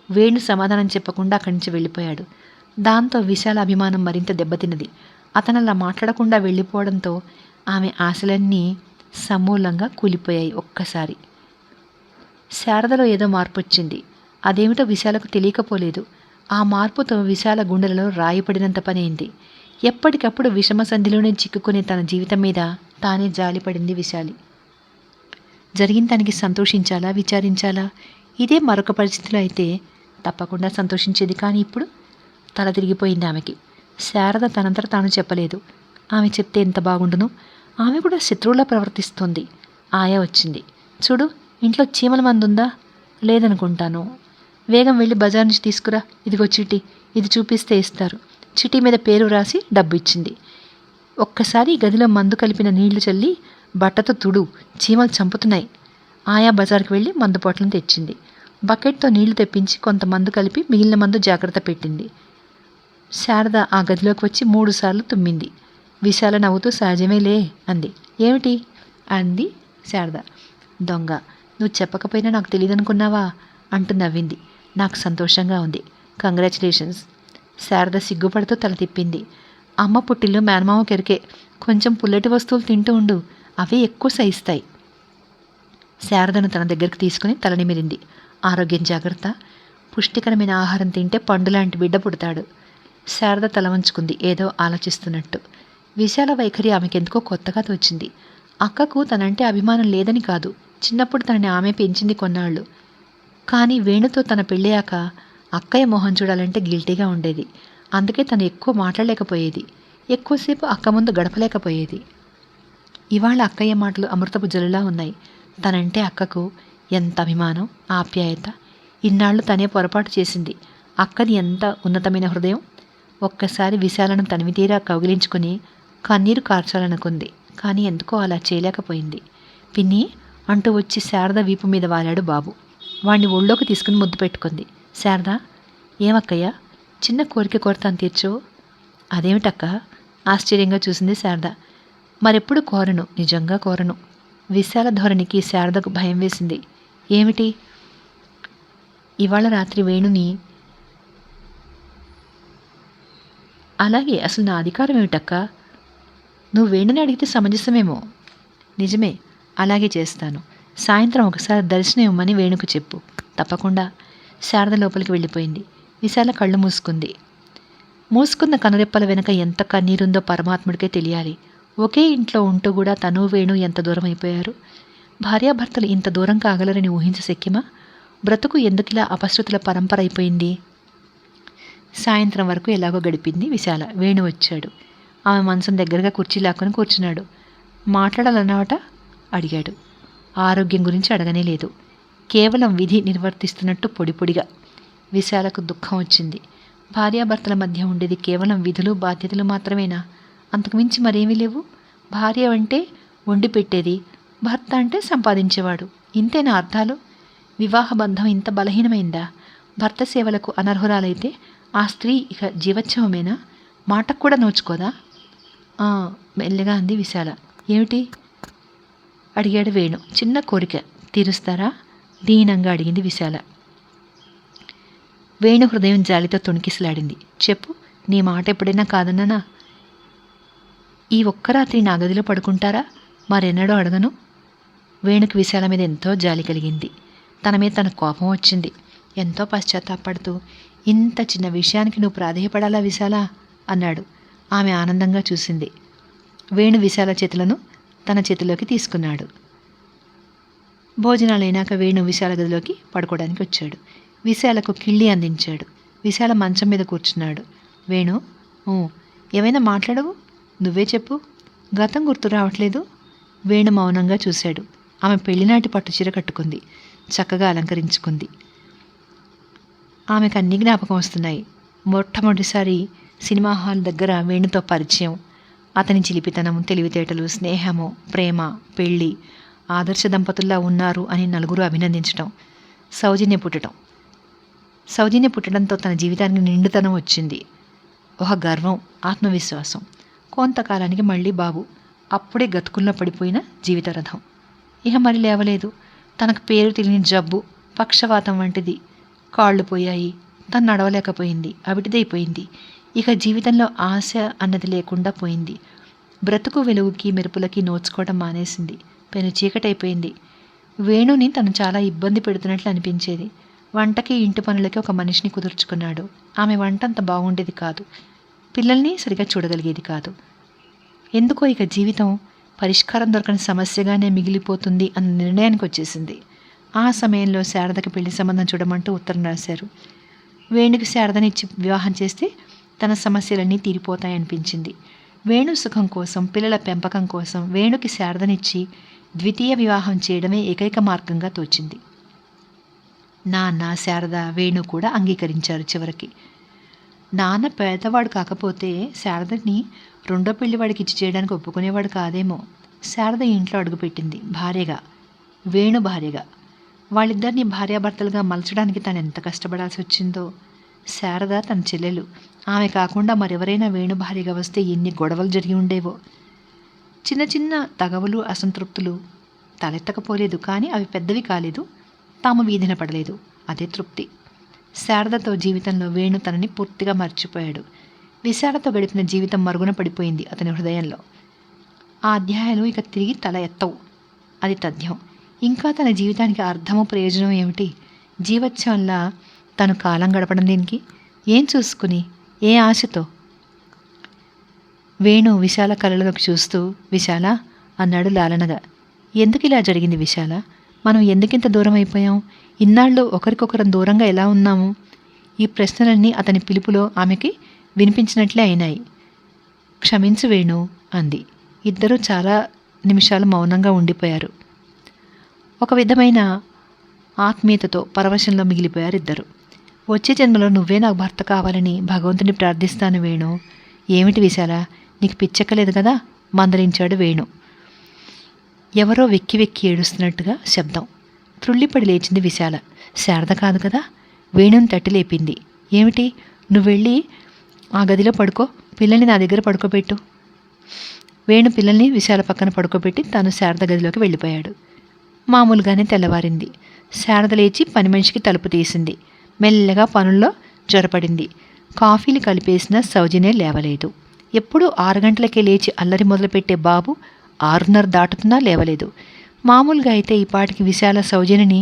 వేణు సమాధానం చెప్పకుండా అక్కడి నుంచి వెళ్ళిపోయాడు. దాంతో విశాల అభిమానం మరింత దెబ్బతిన్నది. అతను అలా మాట్లాడకుండా వెళ్ళిపోవడంతో ఆమె ఆశలన్నీ సమూలంగా కూలిపోయాయి. ఒక్కసారి శారదలో ఏదో మార్పు వచ్చింది. అదేమిటో విశాలకు తెలియకపోలేదు. ఆ మార్పుతో విశాల గుండెలలో రాయిపడినంత పనైంది. ఎప్పటికప్పుడు విషమ సంధిలోనే చిక్కుకునే తన జీవితం మీద తానే జాలిపడింది విశాలి. జరిగిన దానికి సంతోషించాలా, విచారించాలా? ఇదే మరొక పరిస్థితిలో అయితే తప్పకుండా సంతోషించేది. కానీ ఇప్పుడు తల తిరిగిపోయింది ఆమెకి. శారద తనంతట తాను చెప్పలేదు. ఆమె చెప్తే ఎంత బాగుండును. ఆమె కూడా శత్రువులా ప్రవర్తిస్తుంది. ఆయా వచ్చింది. చూడు, ఇంట్లో చీమల మందుందా? లేదనుకుంటాను. వేగం వెళ్ళి బజార్ నుంచి తీసుకురా. ఇదిగో చీటీ, ఇది చూపిస్తే ఇస్తారు. చీటీ మీద పేరు రాసి డబ్బు ఇచ్చింది. ఒక్కసారి గదిలో మందు కలిపిన నీళ్లు చల్లి బట్టతో తుడు, చీమలు చంపుతున్నాయి. ఆయా బజార్కి వెళ్ళి మందు పొట్లను తెచ్చింది. బకెట్తో నీళ్లు తెప్పించి కొంత మందు కలిపి మిగిలిన మందు జాగ్రత్త పెట్టింది. శారద ఆ గదిలోకి వచ్చి 3 సార్లు తుమ్మింది. విశాల నవ్వుతూ సహజమేలే అంది. ఏమిటి అంది శారద. దొంగ, నువ్వు చెప్పకపోయినా నాకు తెలియదనుకున్నావా అంటూ నవ్వింది. నాకు సంతోషంగా ఉంది. కంగ్రాచులేషన్స్. శారద సిగ్గుపడుతూ తల తిప్పింది. అమ్మ పుట్టిల్లు మేనమామ కెరికే. కొంచెం పుల్లటి వస్తువులు తింటూ ఉండు, అవే ఎక్కువ సహిస్తాయి. శారదను తన దగ్గరికి తీసుకుని తల నిమిరింది. ఆరోగ్యం జాగ్రత్త. పుష్టికరమైన ఆహారం తింటే పండులాంటి బిడ్డ పుడతాడు. శారద తల వంచుకుంది, ఏదో ఆలోచిస్తున్నట్టు. విశాల వైఖరి ఆమెకెందుకో కొత్తగా తోచింది. అక్కకు తనంటే అభిమానం లేదని కాదు, చిన్నప్పుడు తనని ఆమె పెంచింది కొన్నాళ్ళు. కానీ వేణుతో తన పెళ్ళయ్యాక అక్కయ్య మొహం చూడాలంటే గిల్టీగా ఉండేది. అందుకే తను ఎక్కువ మాట్లాడలేకపోయేది. ఎక్కువసేపు అక్క ముందు గడపలేకపోయేది. ఇవాళ అక్కయ్య మాటలు అమృతపు జల్లులా ఉన్నాయి. తనంటే అక్కకు ఎంత అభిమానం, ఆప్యాయత. ఇన్నాళ్ళు తనే పొరపాటు చేసింది. అక్కది ఎంత ఉన్నతమైన హృదయం. ఒక్కసారి విశాలను తనివితీరా కౌగిలించుకుని కన్నీరు కార్చాలనుకుంది. కానీ ఎందుకో అలా చేయలేకపోయింది. పిన్ని అంటూ వచ్చి శారద వీపు మీద వాలాడు బాబు. వాణ్ణి ఒళ్ళోకి తీసుకుని ముద్దు పెట్టుకుంది. శారద, ఏమక్కయ్య, చిన్న కోరిక కోరతాను తీర్చు. అదేమిటక్క? ఆశ్చర్యంగా చూసింది శారద. మరెప్పుడు కోరను, నిజంగా కోరను. విశాల ధోరణికి శారదకు భయం వేసింది. ఏమిటి? ఇవాళ రాత్రి వేణుని. అలాగే, అసలు నా అధికారం ఏమిటక్క? నువ్వు వేణుని అడిగితే సమంజసమేమో. నిజమే, అలాగే చేస్తాను. సాయంత్రం ఒకసారి దర్శనం ఇవ్వమని వేణుకు చెప్పు. తప్పకుండా. శారద లోపలికి వెళ్ళిపోయింది. విశాల కళ్ళు మూసుకుంది. మూసుకున్న కనురెప్పల వెనక ఎంత కన్నీరుందో పరమాత్ముడికే తెలియాలి. ఒకే ఇంట్లో ఉంటూ కూడా తను వేణు ఎంత దూరం అయిపోయారు. భార్యాభర్తలు ఇంత దూరం కాగలరని ఊహించశక్యమా? బ్రతుకు ఎందుకిలా అపశృతుల పరంపర అయిపోయింది? సాయంత్రం వరకు ఎలాగో గడిపింది విశాల. వేణు వచ్చాడు. ఆమె మనసును దగ్గరగా కుర్చీ లాక్కొని కూర్చున్నాడు. మాట్లాడాలన్నమాట అడిగాడు. ఆరోగ్యం గురించి అడగనే లేదు. కేవలం విధి నిర్వర్తిస్తున్నట్టు పొడి పొడిగా. విశాలకు దుఃఖం వచ్చింది. భార్యాభర్తల మధ్య ఉండేది కేవలం విధులు బాధ్యతలు మాత్రమేనా? అంతకుమించి మరేమీ లేవు. భార్య అంటే వండి పెట్టేది, భర్త అంటే సంపాదించేవాడు. ఇంతేనా అర్థాలు? వివాహ బంధం ఇంత బలహీనమైందా? భర్త సేవలకు అనర్హురాలైతే ఆ స్త్రీ ఇక జీవోత్సవమేనా? మాటకు కూడా నోచుకోదా? మెల్లగా అంది విశాల. ఏమిటి అడిగాడు వేణు. చిన్న కోరిక తీరుస్తారా? దీనంగా అడిగింది విశాల. వేణు హృదయం జాలితో తొణికిసలాడింది. చెప్పు, నీ మాట ఎప్పుడైనా కాదన్నానా? ఈ ఒక్క రాత్రి నా గదిలో పడుకుంటారా? మరెన్నడూ అడగను. వేణుకి విశాల మీద ఎంతో జాలి కలిగింది. తన మీద తన కోపం వచ్చింది. ఎంతో పశ్చాత్తాపడుతూ, ఇంత చిన్న విషయానికి నువ్వు ప్రాధేయపడాలా విశాల అన్నాడు. ఆమె ఆనందంగా చూసింది. వేణు విశాల చేతులను తన చేతిలోకి తీసుకున్నాడు. భోజనాలైనాక వేణు విశాల గదిలోకి పడుకోవడానికి వచ్చాడు. విశాలకు కిళ్ళి అందించాడు. విశాల మంచం మీద కూర్చున్నాడు. వేణు, ఏమైనా మాట్లాడవు? నువ్వే చెప్పు. గతం గుర్తు రావట్లేదు. వేణు మౌనంగా చూశాడు. ఆమె పెళ్లినాటి పట్టుచీర కట్టుకుంది. చక్కగా అలంకరించుకుంది. ఆమెకు అన్ని జ్ఞాపకం వస్తున్నాయి. మొట్టమొదటిసారి సినిమా హాల్ దగ్గర వేణుతో పరిచయం, అతని చిలిపితనం, తెలివితేటలు, స్నేహము, ప్రేమ, పెళ్ళి, ఆదర్శ దంపతుల్లా ఉన్నారు అని నలుగురు అభినందించటం, సౌజన్య పుట్టడంతో తన జీవితానికి నిండుతనం వచ్చింది. ఒక గర్వం, ఆత్మవిశ్వాసం. కొంతకాలానికి మళ్ళీ బాబు. అప్పుడే గతుకుల్లో పడిపోయిన జీవిత రథం. ఇక మరి లేవలేదు. తనకు పేరు తెలియని జబ్బు, పక్షవాతం వంటిది. కాళ్ళు పోయాయి. తను నడవలేకపోయింది. అవిటిదైపోయింది. ఇక జీవితంలో ఆశ అన్నది లేకుండా పోయింది. బ్రతుకు వెలుగుకి మెరుపులకి నోచుకోవడం మానేసింది. పెను చీకటైపోయింది. వేణుని తను చాలా ఇబ్బంది పెడుతున్నట్లు అనిపించేది. వంటకి, ఇంటి పనులకి ఒక మనిషిని కుదుర్చుకున్నాడు. ఆమె వంట అంత బాగుండేది కాదు. పిల్లల్ని సరిగా చూడగలిగేది కాదు. ఎందుకో ఇక జీవితం పరిష్కారం దొరకని సమస్యగానే మిగిలిపోతుంది అన్న నిర్ణయానికి వచ్చేసింది. ఆ సమయంలో శారదకి పెళ్లి సంబంధం చూడమంటూ ఉత్తరం రాశారు. వేణుకి శారదనిచ్చి వివాహం చేస్తే తన సమస్యలన్నీ తీరిపోతాయనిపించింది. వేణు సుఖం కోసం, పిల్లల పెంపకం కోసం వేణుకి శారదనిచ్చి ద్వితీయ వివాహం చేయడమే ఏకైక మార్గంగా తోచింది. నాన్న, శారద, వేణు కూడా అంగీకరించారు చివరికి. నాన్న పేదవాడు కాకపోతే శారదని రెండో పెళ్లివాడికి ఇచ్చి చేయడానికి ఒప్పుకునేవాడు కాదేమో. శారద ఇంట్లో అడుగుపెట్టింది భార్యగా, వేణు భార్యగా. వాళ్ళిద్దరినీ భార్యాభర్తలుగా మలచడానికి తను ఎంత కష్టపడాల్సి వచ్చిందో. శారద తన చెల్లెలు. ఆమె కాకుండా మరెవరైనా వేణు భార్యగా వస్తే ఎన్ని గొడవలు జరిగి ఉండేవో. చిన్న చిన్న తగవులు, అసంతృప్తులు తలెత్తకపోలేదు. కానీ అవి పెద్దవి కాలేదు. తాము వీధిన పడలేదు. అదే తృప్తి. శారదతో జీవితంలో వేణు తనని పూర్తిగా మర్చిపోయాడు. విశాలతో గడిపిన జీవితం మరుగున పడిపోయింది అతని హృదయంలో. ఆ అధ్యాయాలు ఇక తిరిగి తల ఎత్తవు. అది తథ్యం. ఇంకా తన జీవితానికి అర్థము, ప్రయోజనం ఏమిటి? జీవోత్సవంలా తను కాలం గడపడం దేనికి? ఏం చూసుకుని, ఏ ఆశతో? వేణు విశాల కళ్ళలోకి చూస్తూ, విశాల అన్నాడు లాలనగా. ఎందుకు ఇలా జరిగింది విశాల? మనం ఎందుకింత దూరం అయిపోయాం? ఇన్నాళ్ళు ఒకరికొకరం దూరంగా ఎలా ఉన్నాము? ఈ ప్రశ్నలన్నీ అతని పిలుపులో ఆమెకి వినిపించినట్లే అయినాయి. క్షమించు వేణు అంది. ఇద్దరూ చాలా నిమిషాలు మౌనంగా ఉండిపోయారు. ఒక విధమైన ఆత్మీయతతో పరవశంలో మిగిలిపోయారు ఇద్దరు. వచ్చే జన్మలో నువ్వే నాకు భర్త కావాలని భగవంతుని ప్రార్థిస్తాను వేణు. ఏమిటి విశాల, నీకు పిచ్చెక్కలేదు కదా, మందలించాడు వేణు. ఎవరో వెక్కి వెక్కి ఏడుస్తున్నట్టుగా శబ్దం. త్రుళ్ళిపడి లేచింది విశాల. శారద కాదు కదా. వేణుని తట్టి లేపింది. ఏమిటి, నువ్వెళ్ళి ఆ గదిలో పడుకో, పిల్లల్ని నా దగ్గర పడుకోబెట్టు. వేణు పిల్లల్ని విశాల పక్కన పడుకోబెట్టి తాను శారద గదిలోకి వెళ్ళిపోయాడు. మామూలుగానే తెల్లవారింది. శారద లేచి పని మనిషికి తలుపు తీసింది. మెల్లగా పనుల్లో జ్వరపడింది. కాఫీలు కలిపేసిన సౌజన్య లేవలేదు. ఎప్పుడూ 6 గంటలకే లేచి అల్లరి మొదలుపెట్టే బాబు 6:30 దాటుతున్నా లేవలేదు. మామూలుగా అయితే ఈ పాటికి విశాల సౌజన్యని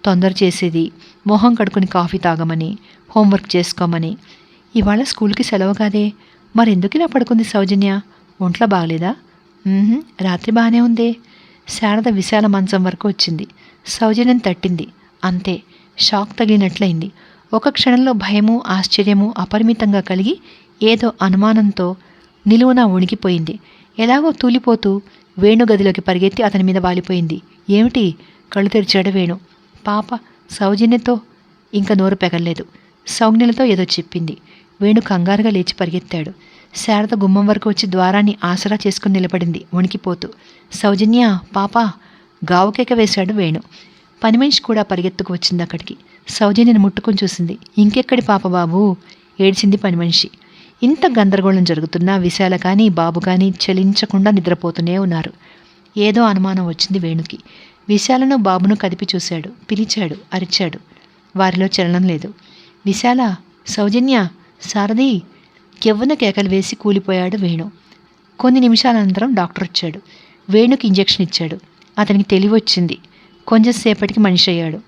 తొందర చేసేది, మొహం కడుకుని కాఫీ తాగమని, హోంవర్క్ చేసుకోమని. ఇవాళ స్కూల్కి సెలవు కాదే, మరెందుకు ఇలా పడుకుంది సౌజన్య? ఒంట్లో బాగలేదా? రాత్రి బాగానే ఉందే. శారద విశాల మంచం వరకు వచ్చింది. సౌజన్యం తట్టింది. అంతే, షాక్ తగిలినట్లయింది. ఒక క్షణంలో భయము, ఆశ్చర్యము అపరిమితంగా కలిగి ఏదో అనుమానంతో నిలువునా వణికిపోయింది. ఎలాగో తూలిపోతూ వేణు గదిలోకి పరిగెత్తి అతని మీద వాలిపోయింది. ఏమిటి? కళ్ళు తెరిచాడు వేణు. పాప సౌజన్యతో ఇంకా నోరు పెగల్లేదు. సౌజ్ఞలతో ఏదో చెప్పింది. వేణు కంగారుగా లేచి పరిగెత్తాడు. శారద గుమ్మం వరకు వచ్చి ద్వారాన్ని ఆసరా చేసుకుని నిలబడింది వణికిపోతూ. సౌజన్య, పాప! గావుకేక వేశాడు వేణు. పని మనిషి కూడా పరిగెత్తుకు వచ్చింది అక్కడికి. సౌజన్యని ముట్టుకుని చూసింది. ఇంకెక్కడి పాప బాబు? ఏడ్చింది పని మనిషి. ఇంత గందరగోళం జరుగుతున్నా విశాల కానీ బాబు కానీ చలించకుండా నిద్రపోతూనే ఉన్నారు. ఏదో అనుమానం వచ్చింది వేణుకి. విశాలను బాబును కదిపి చూశాడు. పిలిచాడు, అరిచాడు. వారిలో చలనం లేదు. విశాల, సౌజన్య, సారథి! కెవ్వున కేకలు వేసి కూలిపోయాడు వేణు. కొన్ని నిమిషాలంతరం డాక్టర్ వచ్చాడు. వేణుకి ఇంజెక్షన్ ఇచ్చాడు. అతనికి తెలివొచ్చింది. కొంచెంసేపటికి మనిషి అయ్యాడు.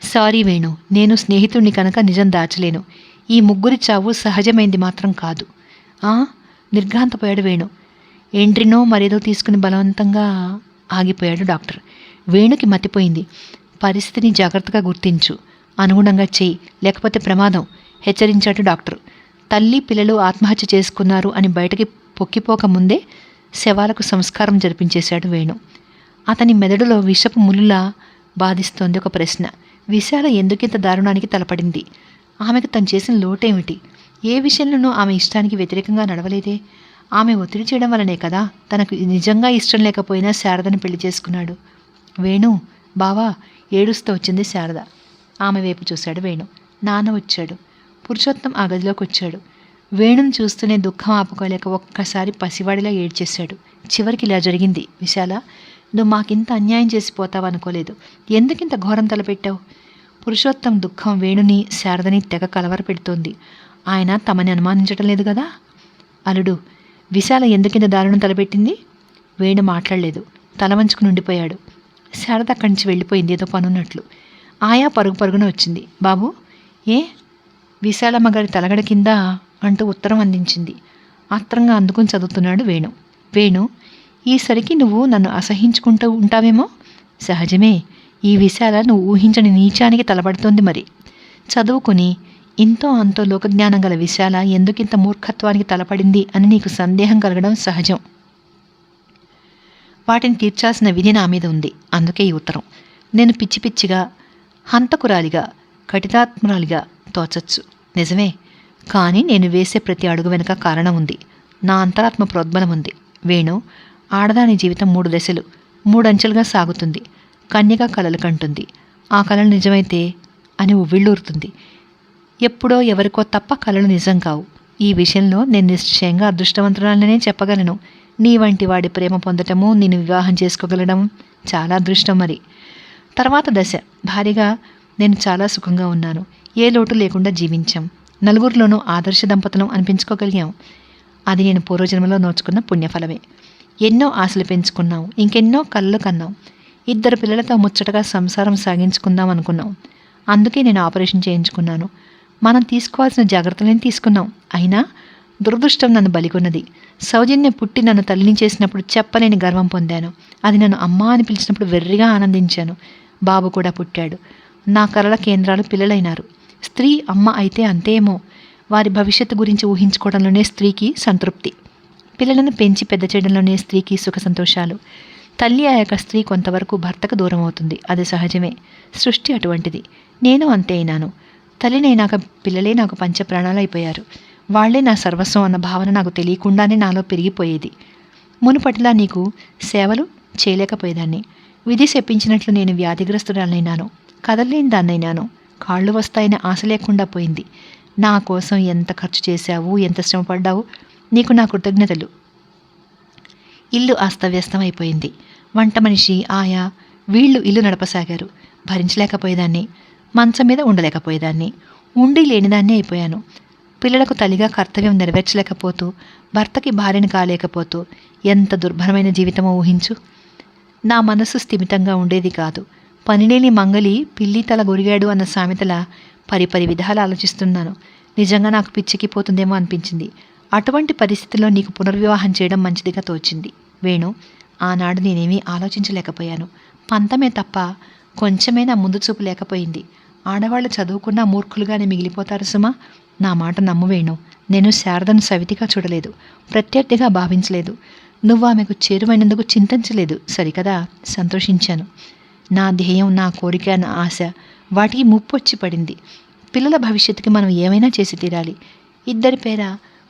సారీ వేణు, నేను స్నేహితుడిని కనుక నిజం దాచలేను. ఈ ముగ్గురి చావు సహజమైంది మాత్రం కాదు. నిర్ఘాంతపోయాడు వేణు. ఎంట్రినో మరేదో తీసుకుని బలవంతంగా ఆగిపోయాడు డాక్టర్. వేణుకి మతిపోయింది. పరిస్థితిని జాగ్రత్తగా గుర్తించు, అనుగుణంగా చెయ్యి, లేకపోతే ప్రమాదం, హెచ్చరించాడు డాక్టర్. తల్లి పిల్లలు ఆత్మహత్య చేసుకున్నారు అని బయటకి పొక్కిపోక ముందే శవాలకు సంస్కారం జరిపించేశాడు వేణు. అతని మెదడులో విషపు ములులా బాధిస్తోంది ఒక ప్రశ్న. విశాల ఎందుకింత దారుణానికి తలపడింది? ఆమెకు తను చేసిన లోటేమిటి? ఏ విషయంలోనూ ఆమె ఇష్టానికి వ్యతిరేకంగా నడవలేదే. ఆమె ఒత్తిడి చేయడం వల్లనే కదా తనకు నిజంగా ఇష్టం లేకపోయినా శారదను పెళ్లి చేసుకున్నాడు. వేణు, బావా! ఏడుస్తూ వచ్చింది శారద. ఆమె వైపు చూశాడు వేణు. నాన్న వచ్చాడు. పురుషోత్తం ఆ గదిలోకి వచ్చాడు. వేణుని చూస్తూనే దుఃఖం ఆపుకోలేక ఒక్కసారి పసివాడిలా ఏడ్చేశాడు. చివరికి ఇలా జరిగింది. విశాల, నువ్వు మాకింత అన్యాయం చేసిపోతావనుకోలేదు. ఎందుకింత ఘోరం తలపెట్టావు? పురుషోత్తం దుఃఖం వేణుని శారదని తెగ కలవర పెడుతోంది. ఆయన తమని అనుమానించటం లేదు కదా. అల్లుడు, విశాల ఎందుకింత దారుణం తలపెట్టింది? వేణు మాట్లాడలేదు. తల వంచుకుని ఉండిపోయాడు. శారద అక్కడి నుంచి వెళ్ళిపోయింది ఏదో పనున్నట్లు. ఆయా పరుగు పరుగున వచ్చింది. బాబు, ఏ? విశాలమ్మ గారి తలగడ కింద అంటూ ఉత్తరం అందించింది. ఆత్రంగా అందుకుని చదువుతున్నాడు వేణు. వేణు, ఈసరికి నువ్వు నన్ను అసహించుకుంటూ ఉంటావేమో. సహజమే. ఈ విశాల నువ్వు ఊహించని నీచానికి తలబడుతోంది. మరి చదువుకుని ఇంతో అంతో లోకజ్ఞానం గల విశాల ఎందుకింత మూర్ఖత్వానికి తలపడింది అని నీకు సందేహం కలగడం సహజం. వాటిని తీర్చాల్సిన విధి నా మీద ఉంది. అందుకే ఈ ఉత్తరం. నేను పిచ్చి పిచ్చిగా, హంతకురాలిగా, కఠినాత్మరాలిగా తోచచ్చు, నిజమే. కానీ నేను వేసే ప్రతి అడుగు వెనుక కారణం ఉంది. నా అంతరాత్మ ప్రోద్బలం ఉంది. వేణు, ఆడదాని జీవితం 3 దశలు, 3 అంచెలుగా సాగుతుంది. కన్యగా కలలు కంటుంది. ఆ కలలు నిజమైతే అని ఉవ్విళ్ళూరుతుంది. ఎప్పుడో ఎవరికో తప్ప కలలు నిజం కావు. ఈ విషయంలో నేను నిశ్చయంగా అదృష్టవంతురాలనే చెప్పగలను. నీ వంటి వాడి ప్రేమ పొందటము, నేను వివాహం చేసుకోగలడం చాలా అదృష్టం. మరి తర్వాత దశ, భారీగా నేను చాలా సుఖంగా ఉన్నాను. ఏ లోటు లేకుండా జీవించాం. నలుగురిలోనూ ఆదర్శ దంపతులం అనిపించుకోగలిగాం. అది నేను పూర్వజన్మలో నోచుకున్న పుణ్యఫలమే. ఎన్నో ఆశలు పెంచుకున్నాం. ఇంకెన్నో కలలు కన్నాం. 2 పిల్లలతో ముచ్చటగా సంసారం సాగించుకుందాం అనుకున్నాం. అందుకే నేను ఆపరేషన్ చేయించుకున్నాను. మనం తీసుకోవాల్సిన జాగ్రత్తలని తీసుకున్నాం. అయినా దురదృష్టం నన్ను బలికొన్నది. సౌజన్య పుట్టి నన్ను తల్లిని చేసినప్పుడు చెప్పలేని గర్వం పొందాను. అది నన్ను అమ్మా అని పిలిచినప్పుడు వెర్రిగా ఆనందించాను. బాబు కూడా పుట్టాడు. నా కలల కేంద్రాలు పిల్లలైనారు. స్త్రీ అమ్మ అయితే అంతేమో. వారి భవిష్యత్తు గురించి ఊహించుకోవడంలోనే స్త్రీకి సంతృప్తి. పిల్లలను పెంచి పెద్ద చేయడంలోనే స్త్రీకి సుఖ సంతోషాలు. తల్లి అయ్యాక స్త్రీ కొంతవరకు భర్తకు దూరం అవుతుంది. అది సహజమే. సృష్టి అటువంటిది. నేను అంతే అయినాను. తల్లినైనాక పిల్లలే నాకు పంచప్రాణాలు అయిపోయారు. వాళ్లే నా సర్వస్వం అన్న భావన నాకు తెలియకుండానే నాలో పెరిగిపోయేది. మునుపటిలా నీకు సేవలు చేయలేకపోయేదాన్ని. విధి చెప్పించినట్లు నేను వ్యాధిగ్రస్తురాలైనాను. కదలలేని దాన్నైనాను. కాళ్ళు వస్తాయని ఆశ లేకుండా పోయింది. నా కోసం ఎంత ఖర్చు చేశావు, ఎంత శ్రమపడ్డావు, నీకు నా కృతజ్ఞతలు. ఇల్లు అస్తవ్యస్తమైపోయింది. వంట మనిషి, ఆయా వీళ్ళు ఇల్లు నడపసాగారు. భరించలేకపోయేదాన్ని. మంచం మీద ఉండలేకపోయేదాన్ని. ఉండి లేనిదాన్ని అయిపోయాను. పిల్లలకు తల్లిగా కర్తవ్యం నెరవేర్చలేకపోతూ, భర్తకి భార్యను కాలేకపోతూ ఎంత దుర్భరమైన జీవితమో ఊహించు. నా మనసు స్థిమితంగా ఉండేది కాదు. పనిలేని మంగలి పిల్లి తల గొరిగాడు అన్న సామెతలా పరిపరి విధాలు ఆలోచిస్తున్నాను. నిజంగా నాకు పిచ్చికిపోతుందేమో అనిపించింది. అటువంటి పరిస్థితుల్లో నీకు పునర్వివాహం చేయడం మంచిదిగా తోచింది వేణు. ఆనాడు నేనేమీ ఆలోచించలేకపోయాను. పంతమే తప్ప కొంచెమైనా ముందు చూపు లేకపోయింది. ఆడవాళ్ళు చదువుకున్న మూర్ఖులుగానే మిగిలిపోతారు సుమా. నా మాట నమ్ము వేణు. నేను శారదను సవితిగా చూడలేదు, ప్రత్యర్థిగా భావించలేదు. నువ్వు ఆమెకు చేరువైనందుకు చింతించలేదు సరికదా. సంతోషించాను. నా ధ్యేయం, నా కోరిక, నా ఆశ వాటికి ముప్పొచ్చి పడింది. పిల్లల భవిష్యత్తుకి మనం ఏమైనా చేసి తీరాలి. ఇద్దరి పేర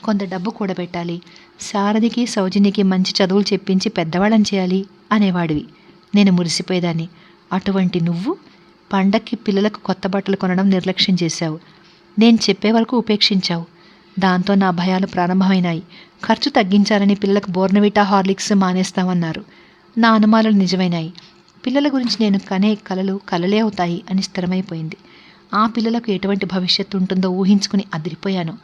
కొంత డబ్బు కూడబెట్టాలి. శారదికి సౌజన్యకి మంచి చదువులు చెప్పించి పెద్దవాళ్ళని చేయాలి అనేవాడివి. నేను మురిసిపోయేదాన్ని. అటువంటి నువ్వు పండక్కి పిల్లలకు కొత్త బట్టలు కొనడం నిర్లక్ష్యం చేశావు. నేను చెప్పే వరకు ఉపేక్షించావు. దాంతో నా భయాలు ప్రారంభమైనాయి. ఖర్చు తగ్గించాలని పిల్లలకు బోర్నవిటా, హార్లిక్స్ మానేస్తామన్నారు. నా అనుమానాలు నిజమైనాయి. పిల్లల గురించి నేను కనే కలలు కలలే అవుతాయి అని స్థిరమైపోయింది. ఆ పిల్లలకు ఎటువంటి భవిష్యత్తు ఉంటుందో ఊహించుకుని అదిరిపోయాను.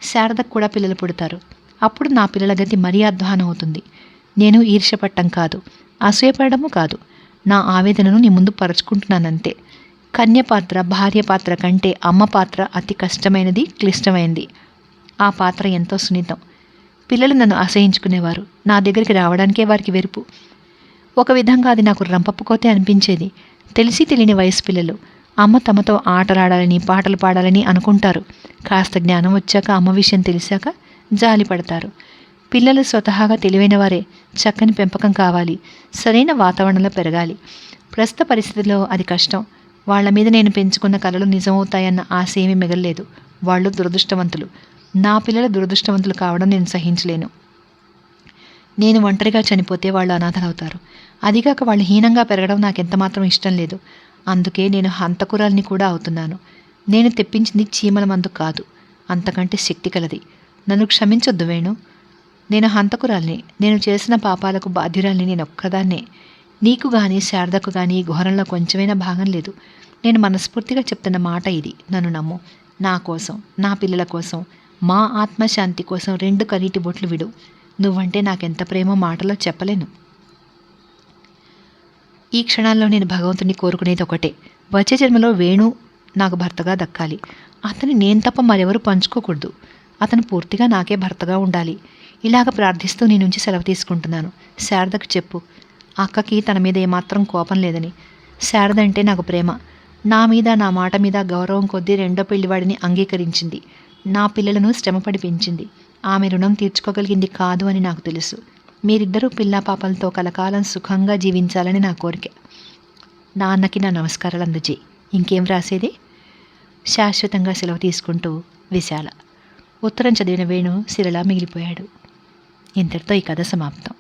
శారదకు కూడా పిల్లలు పుడతారు. అప్పుడు నా పిల్లల గతి మరీ అధ్వానం అవుతుంది. నేను ఈర్ష్యపట్టం కాదు, అసూయపడము కాదు. నా ఆవేదనను నీ ముందు పరుచుకుంటున్నానంతే. కన్య పాత్ర, భార్య పాత్ర కంటే అమ్మ పాత్ర అతి కష్టమైనది, క్లిష్టమైనది. ఆ పాత్ర ఎంతో సున్నితం. పిల్లలు నన్ను అసహించుకునేవారు. నా దగ్గరికి రావడానికే వారికి వెరుపు. ఒక విధంగా అది నాకు రంపపుకోతే అనిపించేది. తెలిసి తెలియని వయసు పిల్లలు. అమ్మ తమతో ఆటలాడాలని, పాటలు పాడాలని అనుకుంటారు. కాస్త జ్ఞానం వచ్చాక, అమ్మ విషయం తెలిసాక జాలి పడతారు. పిల్లలు స్వతహాగా తెలివైన వారే. చక్కని పెంపకం కావాలి, సరైన వాతావరణంలో పెరగాలి. ప్రస్తుత పరిస్థితుల్లో అది కష్టం. వాళ్ల మీద నేను పెంచుకున్న కలలు నిజమవుతాయన్న ఆశ ఏమీ మిగలలేదు. వాళ్ళు దురదృష్టవంతులు. నా పిల్లలు దురదృష్టవంతులు కావడం నేను సహించలేను. నేను ఒంటరిగా చనిపోతే వాళ్ళు అనాథలవుతారు. అదిగాక వాళ్ళు హీనంగా పెరగడం నాకెంతమాత్రం ఇష్టం లేదు. అందుకే నేను హంతకురాల్ని కూడా అవుతున్నాను. నేను తెప్పించింది చీమల మందు కాదు, అంతకంటే శక్తి కలది. నన్ను క్షమించొద్దు వేణు. నేను హంతకురాల్ని. నేను చేసిన పాపాలకు బాధ్యురాల్ని నేను ఒక్కదాన్నే. నీకు కానీ శారదకు కానీ ఈ ఘోరంలో కొంచెమైనా భాగం లేదు. నేను మనస్ఫూర్తిగా చెప్తున్న మాట ఇది. నన్ను నమ్ము. నా కోసం, నా పిల్లల కోసం, మా ఆత్మశాంతి కోసం 2 కన్నీటి బొట్లు విడు. నువ్వంటే నాకెంత ప్రేమో మాటలో చెప్పలేను. ఈ క్షణాల్లో నేను భగవంతుని కోరుకునేది ఒకటే. వచ్చే జన్మలో వేణు నాకు భర్తగా దక్కాలి. అతని నేను తప్ప మరెవరు పంచుకోకూడదు. అతను పూర్తిగా నాకే భర్తగా ఉండాలి. ఇలాగ ప్రార్థిస్తూ నీ నుంచి సెలవు తీసుకుంటున్నాను. శారదకు చెప్పు. అక్కకి తన మీద ఏమాత్రం కోపం లేదని. శారద అంటే నాకు ప్రేమ. నా మీద, నా మాట మీద గౌరవం కొద్దీ 2వ పెళ్లివాడిని అంగీకరించింది. నా పిల్లలను శ్రమపడి పెంచింది. ఆమె రుణం తీర్చుకోగలిగింది కాదు అని నాకు తెలుసు. మీరిద్దరూ పిల్లా పాపలతో కలకాలం సుఖంగా జీవించాలని నా కోరిక. నాన్నకి నా నమస్కారాలు అందజేయి. ఇంకేం రాసేది? శాశ్వతంగా సెలవు తీసుకుంటూ విశాల. ఉత్తరం చదివిన వేణు శిలలా మిగిలిపోయాడు. ఇంతటితో ఈ కథ సమాప్తం.